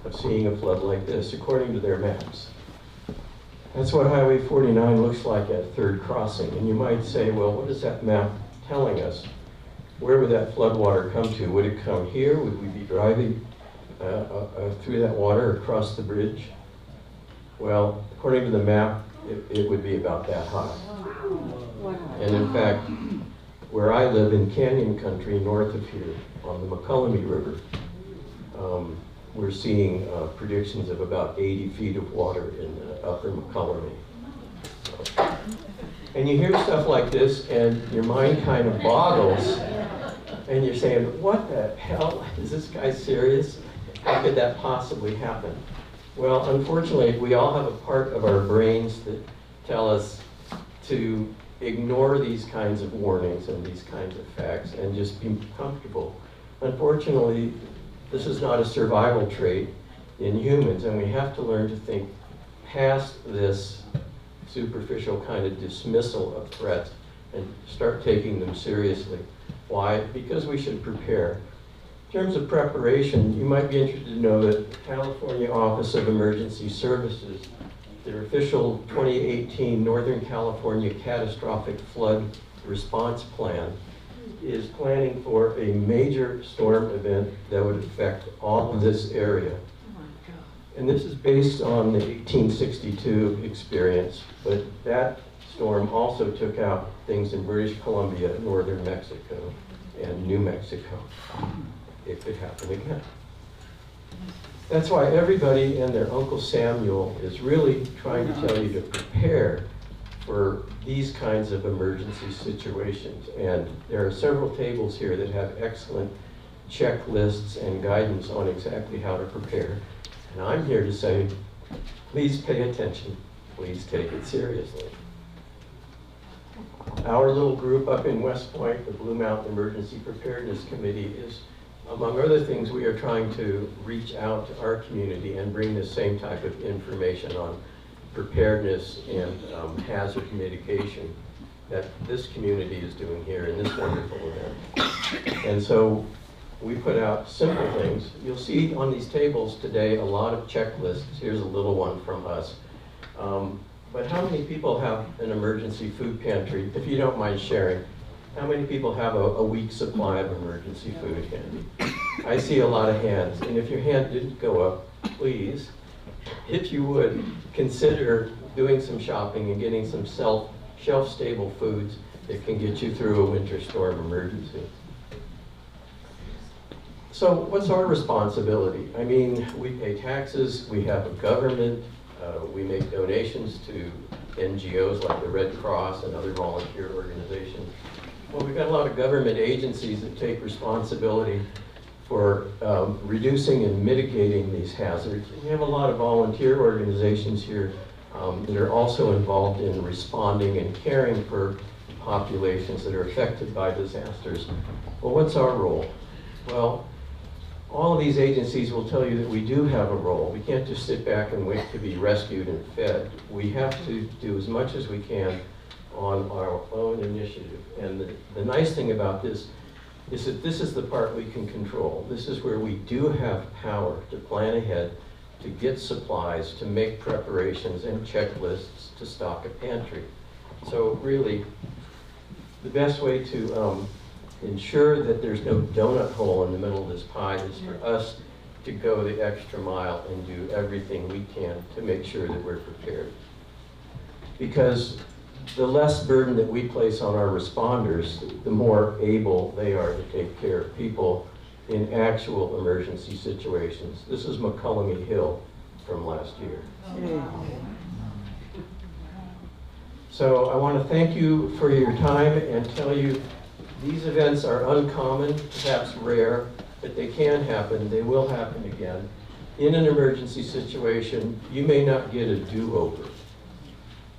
of seeing a flood like this, according to their maps. That's what Highway 49 looks like at Third Crossing. And you might say, well, what is that map telling us? Where would that flood water come to? Would it come here? Would we be driving through that water across the bridge? Well, according to the map, it would be about that high. And in fact, where I live in Canyon Country, north of here, on the McCullamy River, we're seeing predictions of about 80 feet of water in the upper McCullamy. And you hear stuff like this, and your mind kind of boggles, and you're saying, what the hell? Is this guy serious? How could that possibly happen? Well, unfortunately, we all have a part of our brains that tell us to ignore these kinds of warnings and these kinds of facts and just be comfortable. Unfortunately, this is not a survival trait in humans, and we have to learn to think past this superficial kind of dismissal of threats and start taking them seriously. Why? Because we should prepare. In terms of preparation, you might be interested to know that the California Office of Emergency Services, their official 2018 Northern California Catastrophic Flood Response Plan, is planning for a major storm event that would affect all of this area. And this is based on the 1862 experience, but that storm also took out things in British Columbia, northern Mexico, and New Mexico. It could happen again. That's why everybody and their Uncle Samuel is really trying to tell you to prepare for these kinds of emergency situations. And there are several tables here that have excellent checklists and guidance on exactly how to prepare. And I'm here to say, please pay attention. Please take it seriously. Our little group up in West Point, the Blue Mountain Emergency Preparedness Committee, is, among other things, we are trying to reach out to our community and bring the same type of information on preparedness and hazard mitigation that this community is doing here in this wonderful event. And so we put out simple things. You'll see on these tables today a lot of checklists. Here's a little one from us. But how many people have an emergency food pantry? If you don't mind sharing, how many people have a week's supply of emergency food handy? I see a lot of hands, and if your hand didn't go up, please, if you would, consider doing some shopping and getting some shelf-stable foods that can get you through a winter storm emergency. So what's our responsibility? I mean, we pay taxes, we have a government, we make donations to NGOs like the Red Cross and other volunteer organizations. Well, we've got a lot of government agencies that take responsibility for reducing and mitigating these hazards. We have a lot of volunteer organizations here that are also involved in responding and caring for populations that are affected by disasters. Well, what's our role? Well, all of these agencies will tell you that we do have a role. We can't just sit back and wait to be rescued and fed. We have to do as much as we can on our own initiative. And the nice thing about this is that this is the part we can control. This is where we do have power to plan ahead, to get supplies, to make preparations and checklists to stock a pantry. So really, the best way to ensure that there's no donut hole in the middle of this pie is for us to go the extra mile and do everything we can to make sure that we're prepared. Because the less burden that we place on our responders, the more able they are to take care of people in actual emergency situations. This is McCullum Hill from last year. So I want to thank you for your time and tell you these events are uncommon, perhaps rare, but they can happen. They will happen again. In an emergency situation, you may not get a do-over.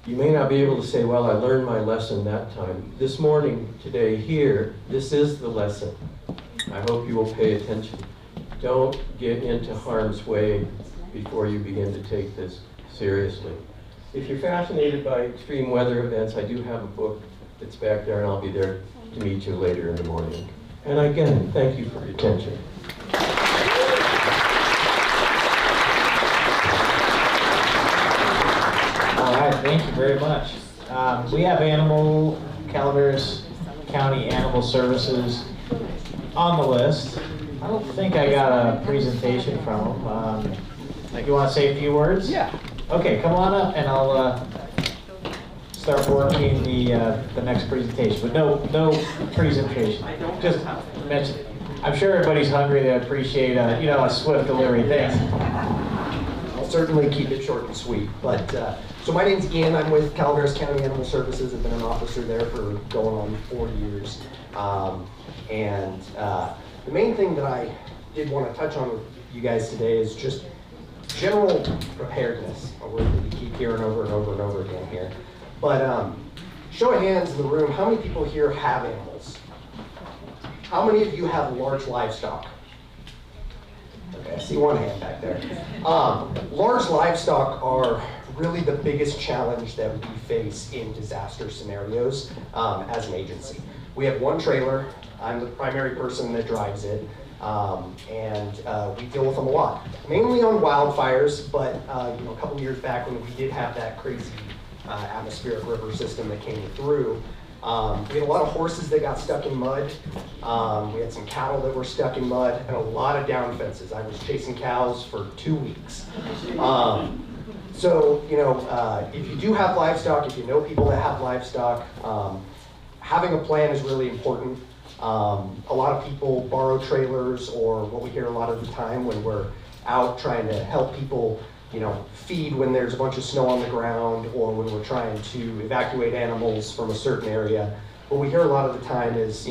You may not be able to say, well, I learned my lesson that time. This morning, today, here, this is the lesson. I hope you will pay attention. Don't get into harm's way before you begin to take this seriously. If you're fascinated by extreme weather events, I do have a book that's back there, and I'll be there to meet you later in the morning. And again, thank you for your attention. All right, thank you very much. We have Calaveras County Animal Services on the list. I don't think I got a presentation from them. You want to say a few words? Yeah. Okay, come on up and I'll start working the next presentation. But no presentation. Just mention it. I'm sure everybody's hungry. They appreciate a swift delivery. Thanks. I'll certainly keep it short and sweet. But so my name's Ian. I'm with Calaveras County Animal Services. I've been an officer there for going on 4 years. The main thing that I did want to touch on with you guys today is just general preparedness, a word that we keep hearing over and over and over again here. But show of hands in the room, how many people here have animals? How many of you have large livestock? Okay, I see one hand back there. Large livestock are really the biggest challenge that we face in disaster scenarios as an agency. We have one trailer. I'm the primary person that drives it. We deal with them a lot, mainly on wildfires, but a couple years back when we did have that crazy atmospheric river system that came through, we had a lot of horses that got stuck in mud. We had some cattle that were stuck in mud, and a lot of down fences. I was chasing cows for 2 weeks. If you do have livestock, if you know people that have livestock, having a plan is really important. A lot of people borrow trailers, or what we hear a lot of the time when we're out trying to help people, feed when there's a bunch of snow on the ground, or when we're trying to evacuate animals from a certain area. What we hear a lot of the time is,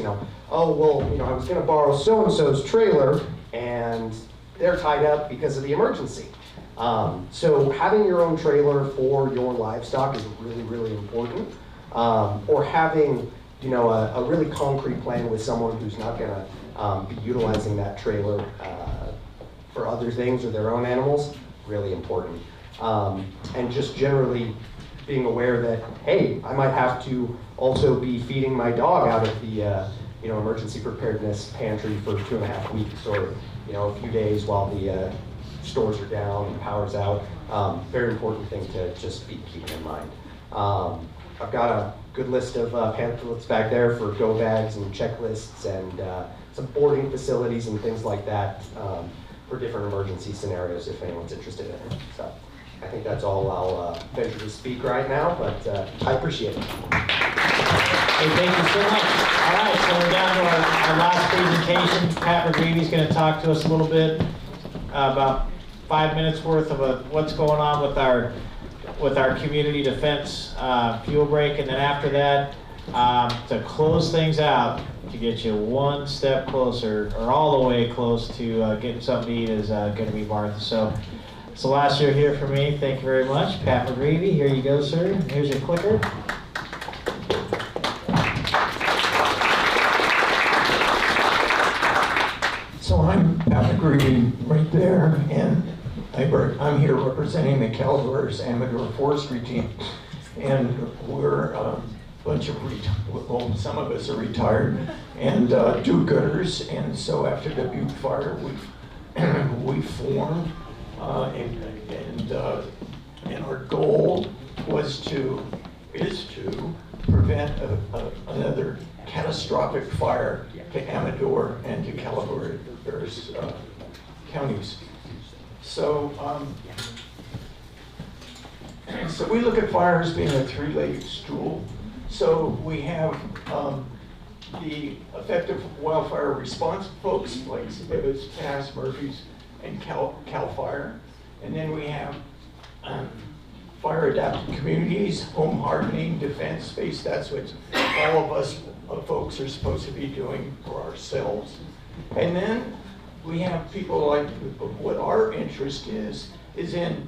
oh, well, I was going to borrow so-and-so's trailer, and they're tied up because of the emergency. So having your own trailer for your livestock is really, really important. Or having a really concrete plan with someone who's not going to be utilizing that trailer for other things or their own animals, really important. and just generally being aware that, hey, I might have to also be feeding my dog out of the emergency preparedness pantry for 2.5 weeks, or a few days while the stores are down and power's out. Very important thing to just be keeping in mind. I've got a good list of pamphlets back there for go bags and checklists and some boarding facilities and things like that for different emergency scenarios if anyone's interested in it. So I think that's all I'll venture to speak right now, but I appreciate it. Hey, thank you so much. All right, so we're down to our last presentation. Pat McGreevy is going to talk to us a little bit about 5 minutes worth of what's going on with our community defense fuel break, and then after that, to close things out, to get you one step closer, or all the way close to getting something to eat, is going to be Martha. So it's the last year here for me. Thank you very much. Pat McGreevy, here you go, sir. Here's your clicker. So I'm Pat McGreevy right there, and I'm here representing the Calaveras Forestry team, and we're a bunch of some of us are retired and do-gooders, and so after the Butte fire, we formed, and our goal is to prevent another catastrophic fire to Amador and to Calaveras counties. So, so we look at fire as being a three-legged stool. So we have the effective wildfire response folks like Ebbetts, Tass, Murphy's, and CalFire. And then we have fire adapted communities, home hardening, defense space. That's what all of us folks are supposed to be doing for ourselves. And then we have people like, what our interest is in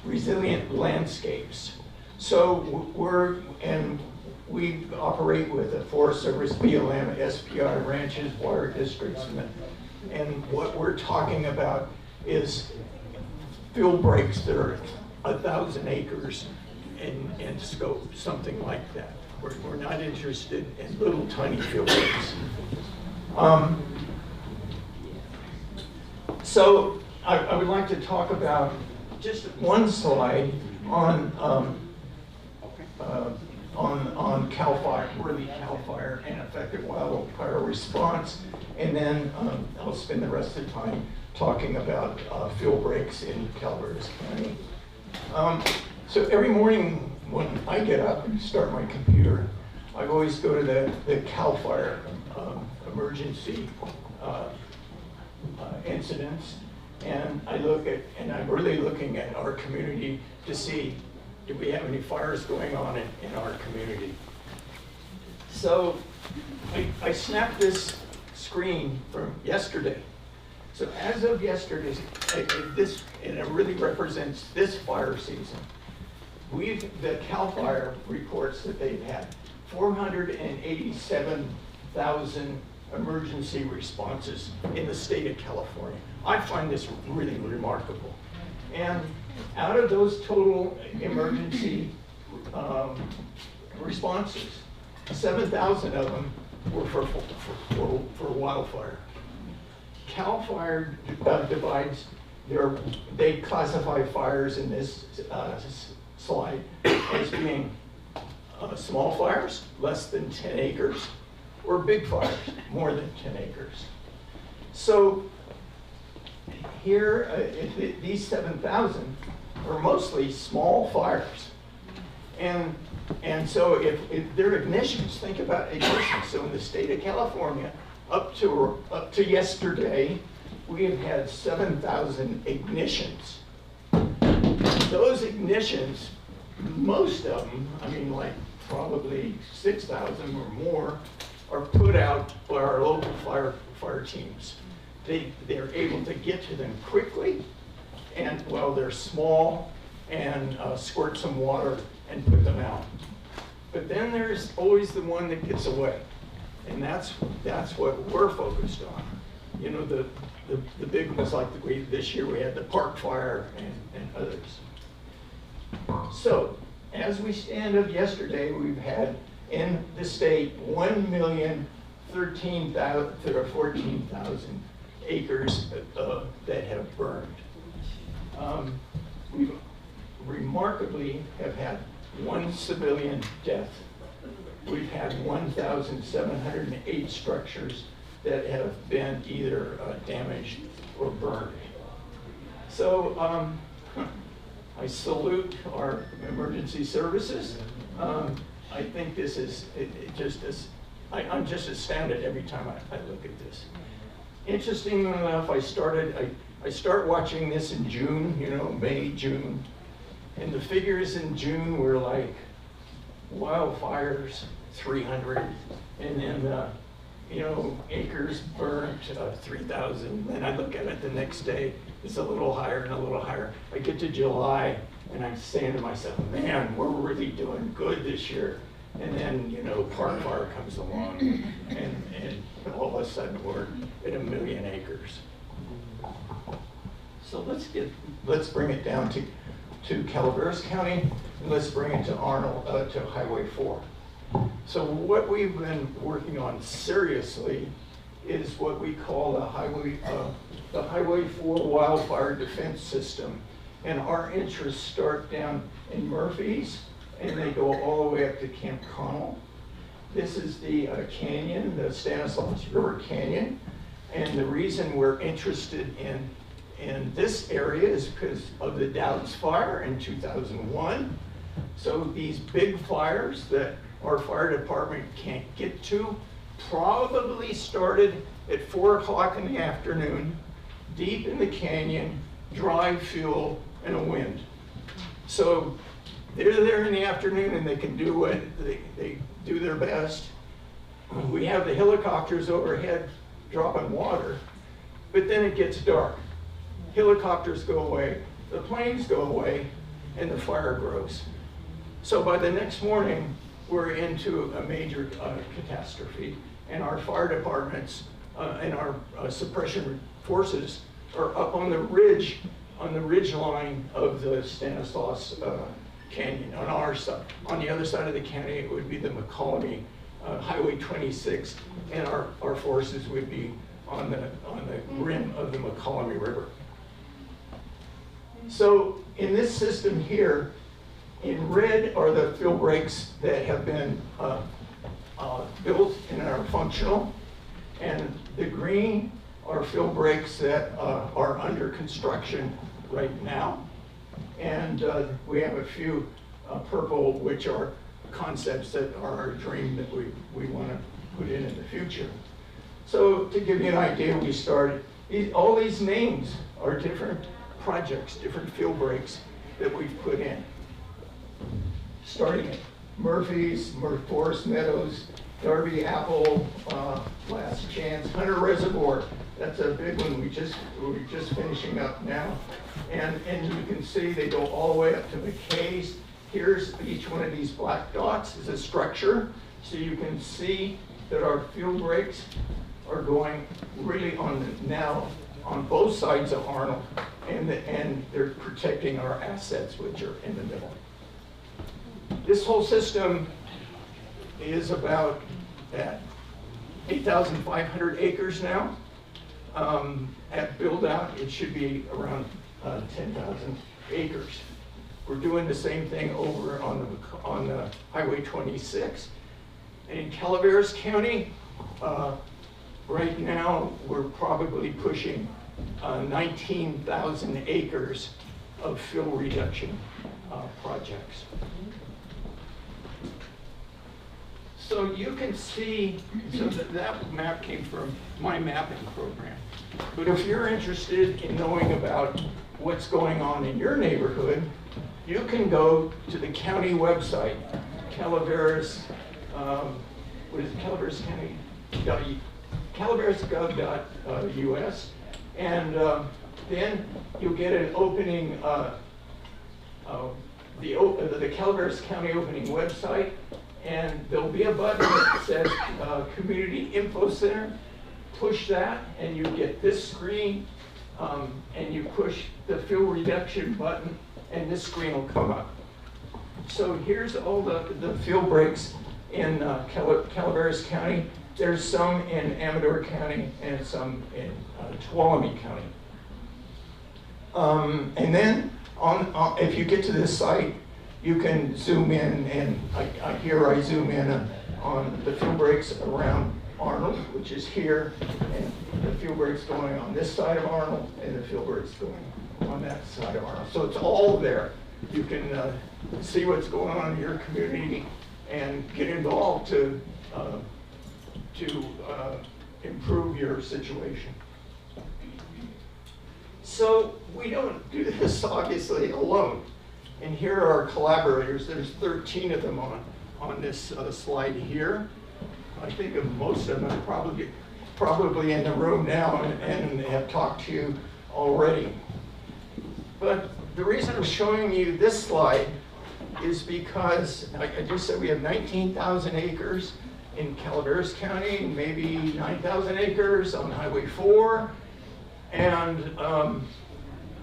resilient landscapes. So we operate with the Forest Service, BLM, SPI, ranches, water districts, and what we're talking about is field breaks that are 1,000 acres in scope, something like that. We're not interested in little tiny field breaks. So I would like to talk about just one slide on CalFire, worthy CalFire and effective wildfire response, and then I'll spend the rest of the time talking about field breaks in Calaveras County. So every morning when I get up and start my computer, I always go to the CalFire emergency incidents, and I'm really looking at our community to see, do we have any fires going on in our community? So I snapped this screen from yesterday. So as of yesterday, and it really represents this fire season. The CalFire reports that they've had 487,000 emergency responses in the state of California. I find this really remarkable. And out of those total emergency responses, 7,000 of them were for wildfire. CalFire divides they classify fires in this slide as being small fires, less than 10 acres, or big fires, more than 10 acres. So here, these 7,000 are mostly small fires. And so if they're ignitions, think about ignitions. So in the state of California, up to yesterday, we have had 7,000 ignitions. Those ignitions, most of them, I mean like probably 6,000 or more, are put out by our local fire teams. They're able to get to them quickly, and while they're small, and squirt some water and put them out. But then there's always the one that gets away, and that's what we're focused on. you know, the big ones like this year we had the Park Fire and others. So, as we stand of yesterday, we've had in the state 1,014,000 acres that have burned. We remarkably have had one civilian death. We've had 1,708 structures that have been either damaged or burned. So I salute our emergency services. I think this is, I'm just astounded every time I look at this. Interestingly enough, I start watching this in June, you know, May, June, and the figures in June were like wildfires, 300, and then, you know, acres burnt, 3,000. Then I look at it the next day, it's a little higher and a little higher. I get to July, and I'm saying to myself, man, we're really doing good this year. And then, you know, Park Fire comes along, and all of a sudden we're at 1 million acres. So let's bring it down to Calaveras County, and let's bring it to Arnold, to Highway 4. So what we've been working on seriously is what we call the Highway 4 Wildfire Defense System. And our interests start down in Murphy's, and they go all the way up to Camp Connell. This is the canyon, the Stanislaus River Canyon. And the reason we're interested in this area is because of the Dallas fire in 2001. So these big fires that our fire department can't get to probably started at 4 o'clock in the afternoon, deep in the canyon, dry fuel, and a wind. So they're there in the afternoon and they can do what they do their best. We have the helicopters overhead dropping water, but then it gets dark. Helicopters go away, the planes go away, and the fire grows. So by the next morning, we're into a major catastrophe, and our fire departments and our suppression forces are up on the ridge line of the Stanislaus Canyon on our side. On the other side of the canyon, it would be the McCollum, Highway 26, and our forces would be on the rim of the McCollum River. So in this system here, in red are the fill breaks that have been built and are functional, and the green are fill breaks that are under construction right now. And we have a few purple, which are concepts that are our dream that we want to put in the future. So to give you an idea, we started, all these names are different projects, different fill breaks that we've put in. Starting at Murphy's, Forest Meadows, Darby Apple, Last Chance, Hunter Reservoir. That's a big one. We're just finishing up now. And you can see they go all the way up to McKay's. Here's each one of these black dots is a structure. So you can see that our fuel breaks are going really now on both sides of Arnold, and they're protecting our assets, which are in the middle. This whole system is about 8,500 acres now. At build out, it should be around 10,000 acres. We're doing the same thing over on the Highway 26. And in Calaveras County, right now, we're probably pushing 19,000 acres of fuel reduction projects. So you can see, so that map came from my mapping program. But if you're interested in knowing about what's going on in your neighborhood, you can go to the county website, Calaveras, what is it, Calaveras County, Calaveras.gov.us, and then you'll get an opening, the Calaveras County opening website, and there'll be a button that says Community Info Center, push that and you get this screen, and you push the fuel reduction button and this screen will come up. So here's all the fuel breaks in Calaveras County. There's some in Amador County and some in Tuolumne County. And then if you get to this site, you can zoom in, and here I zoom in on the fuel breaks around Arnold, which is here, and the fuel breaks going on this side of Arnold, and the fuel breaks going on that side of Arnold. So it's all there. You can see what's going on in your community and get involved to improve your situation. So we don't do this obviously alone. And here are our collaborators. There's 13 of them on this slide here. I think of most of them are probably in the room now and have talked to you already. But the reason I'm showing you this slide is because I just said we have 19,000 acres in Calaveras County, maybe 9,000 acres on Highway 4, and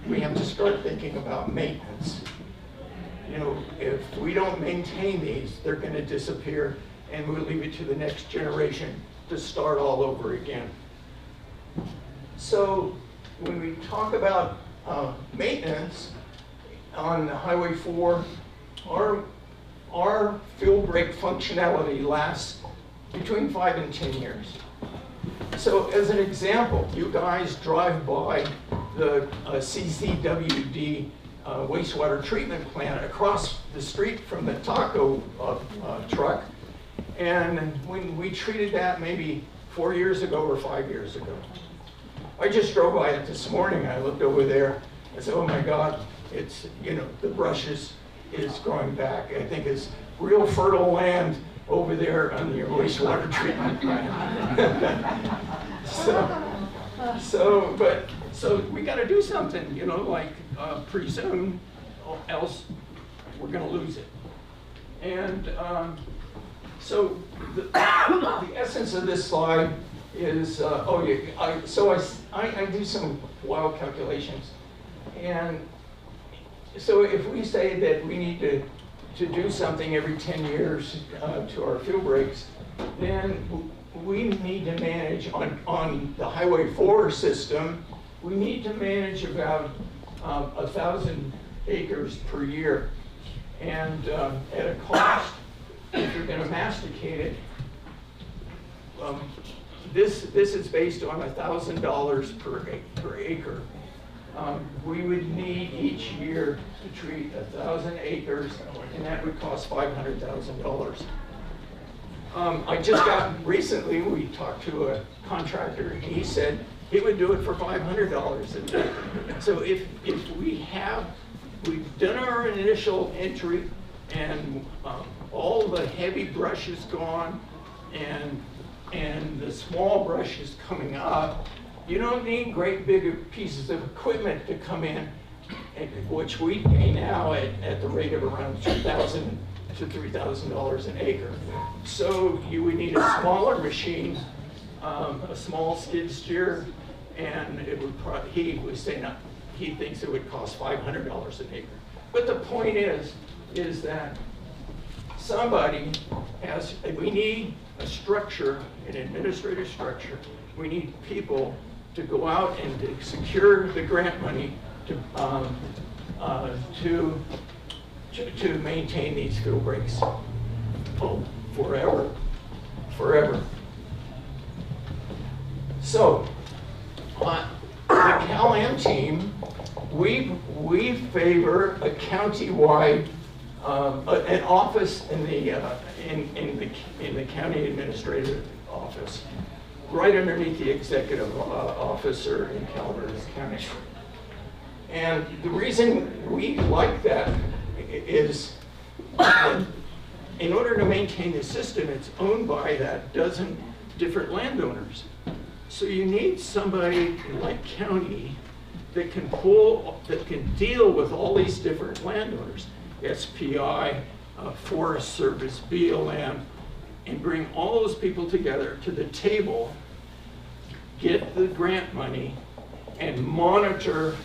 we have to start thinking about maintenance. You know, if we don't maintain these, they're going to disappear, and we'll leave it to the next generation to start all over again. So when we talk about maintenance on Highway 4, our fuel brake functionality lasts between 5 and 10 years. So as an example, you guys drive by the CCWD wastewater treatment plant across the street from the taco truck, and when we treated that maybe 4 years ago or 5 years ago. I just drove by it this morning. I looked over there and said, oh my God, it's, you know, the brush is growing back. I think it's real fertile land over there on your wastewater treatment plant. So we got to do something, you know, like pretty soon, else we're going to lose it. And so the essence of this slide is, I do some wild calculations. And so if we say that we need to do something every 10 years to our fuel breaks, then we need to manage on the Highway 4 system, we need to manage about 1,000 acres per year. And at a cost, if you're going to masticate it, this is based on $1,000 per acre. We would need each year to treat 1,000 acres, and that would cost $500,000. I just got, recently we talked to a contractor, and he said he would do it for $500 an acre. So if we've done our initial entry, and all the heavy brush is gone, and the small brush is coming up, you don't need great big pieces of equipment to come in, which we pay now at the rate of around $2,000 to $3,000 an acre. So you would need a smaller machine, a small skid steer, and it would he was saying he thinks it would cost $500 an acre. But the point is that we need a structure, an administrative structure. We need people to go out and to secure the grant money to maintain these fuel breaks. Oh, forever. So, the CalAm team, we favor a countywide an office in the county administrative office, right underneath the executive officer in Calaveras County. And the reason we like that is in order to maintain the system, it's owned by that dozen different landowners. So you need somebody like county that can deal with all these different landowners, SPI, Forest Service, BLM, and bring all those people together to the table get the grant money and monitor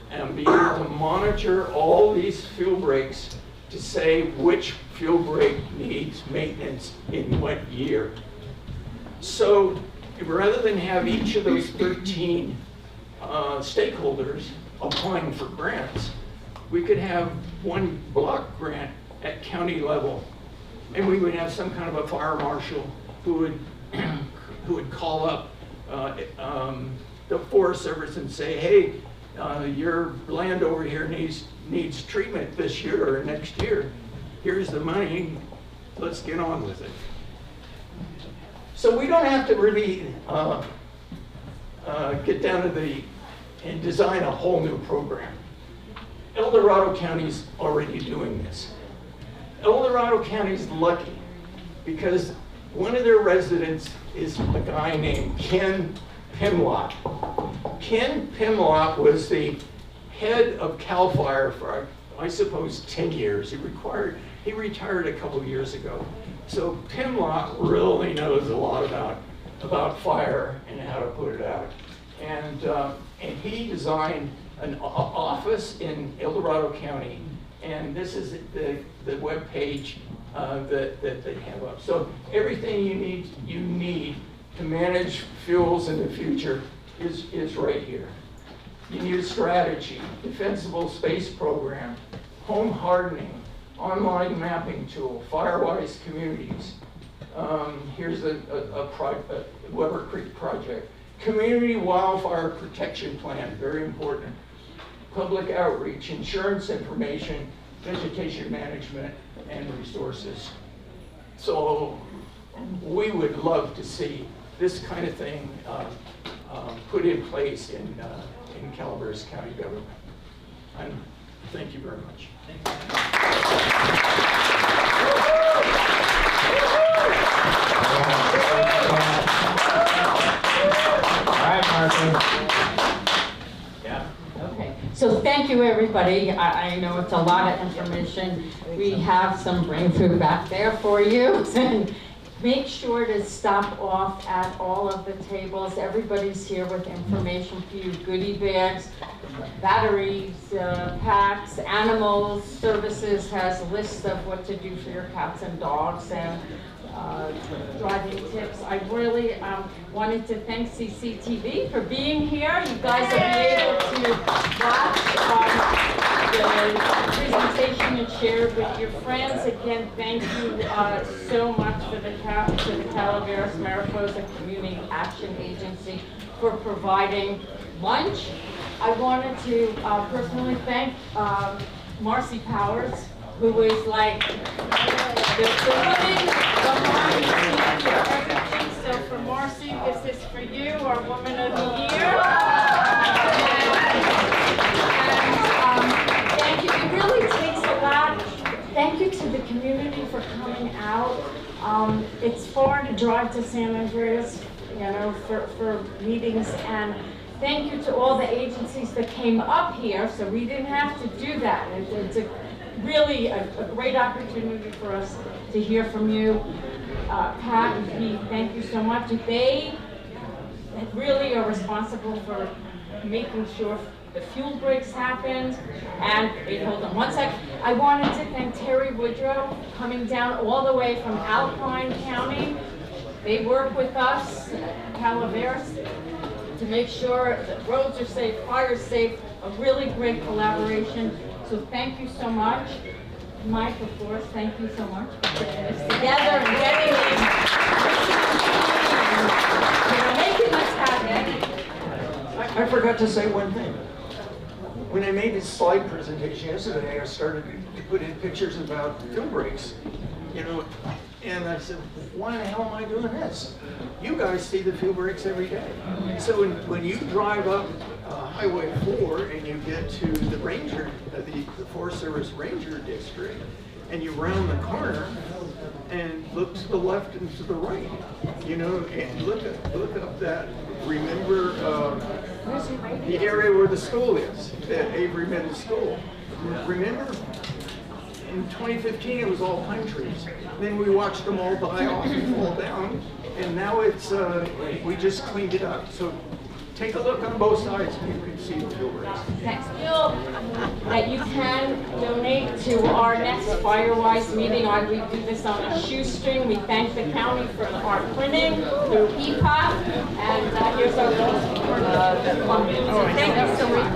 and be able to monitor all these fuel breaks to say which fuel break needs maintenance in what year. So rather than have each of those 13 stakeholders applying for grants, we could have one block grant at county level, and we would have some kind of a fire marshal who would call up the Forest Service and say, hey, your land over here needs treatment this year or next year. Here's the money, let's get on with it. So we don't have to really get down to and design a whole new program. El Dorado County's already doing this. El Dorado County's lucky because one of their residents is a guy named Ken Pimlott. Ken Pimlott was the head of CalFire for, I suppose, 10 years. He retired a couple years ago. So Pimlott really knows a lot about fire and how to put it out. And he designed an office in El Dorado County, and this is the web page that they have up. So everything you need to manage fuels in the future is right here. You need a strategy, defensible space program, home hardening, online mapping tool, Firewise communities. Here's a Weber Creek project. Community wildfire protection plan, very important. Public outreach, insurance information, vegetation management, and resources. So we would love to see this kind of thing put in place in Calaveras County government. And thank you very much. All right, Martha. Yeah. Okay. So thank you, everybody. I know it's a lot of information. We have some brain food back there for you. Make sure to stop off at all of the tables. Everybody's here with information for you, goodie bags, batteries, packs, animals, services has a list of what to do for your cats and dogs, and driving tips. I really wanted to thank CCTV for being here. You guys will be able to watch the presentation and share it with your friends. Again, thank you so much to the Calaveras-Mariposa Community Action Agency for providing lunch. I wanted to personally thank Marcy Powers, who is like the woman behind the scenes for everything. So for Marcy, this is for you, our Woman of the Year. And thank you. It really takes a lot. Thank you to the community for coming out. It's far to drive to San Andreas, for meetings, and thank you to all the agencies that came up here, so we didn't have to do that. It's really a great opportunity for us to hear from you. Pat and Pete, thank you so much. They really are responsible for making sure the fuel breaks happened. And wait, hold on one sec. I wanted to thank Terry Woodrow coming down all the way from Alpine County. They work with us, Calaveras, to make sure that roads are safe, fire is safe, a really great collaboration. So thank you so much. Mike, of course, thank you so much for putting this together and getting making this happen. I forgot to say one thing. When I made this slide presentation yesterday, I started to put in pictures about fuel breaks, and I said, why the hell am I doing this? You guys see the fuel breaks every day. So when you drive up Highway 4 and you get to the the Forest Service Ranger District, and you round the corner and look to the left and to the right, and look up that, remember the area where the school is, that Avery Middle School. Remember? In 2015, it was all pine trees. Then we watched them all die off and fall down, and now it's, we just cleaned it up. So take a look on both sides and you can see the fuel rates. Next bill that you can donate to our next Firewise meeting. We do this on a shoestring. We thank the county for our printing through EPOC. And here's our bill. Thank you so much.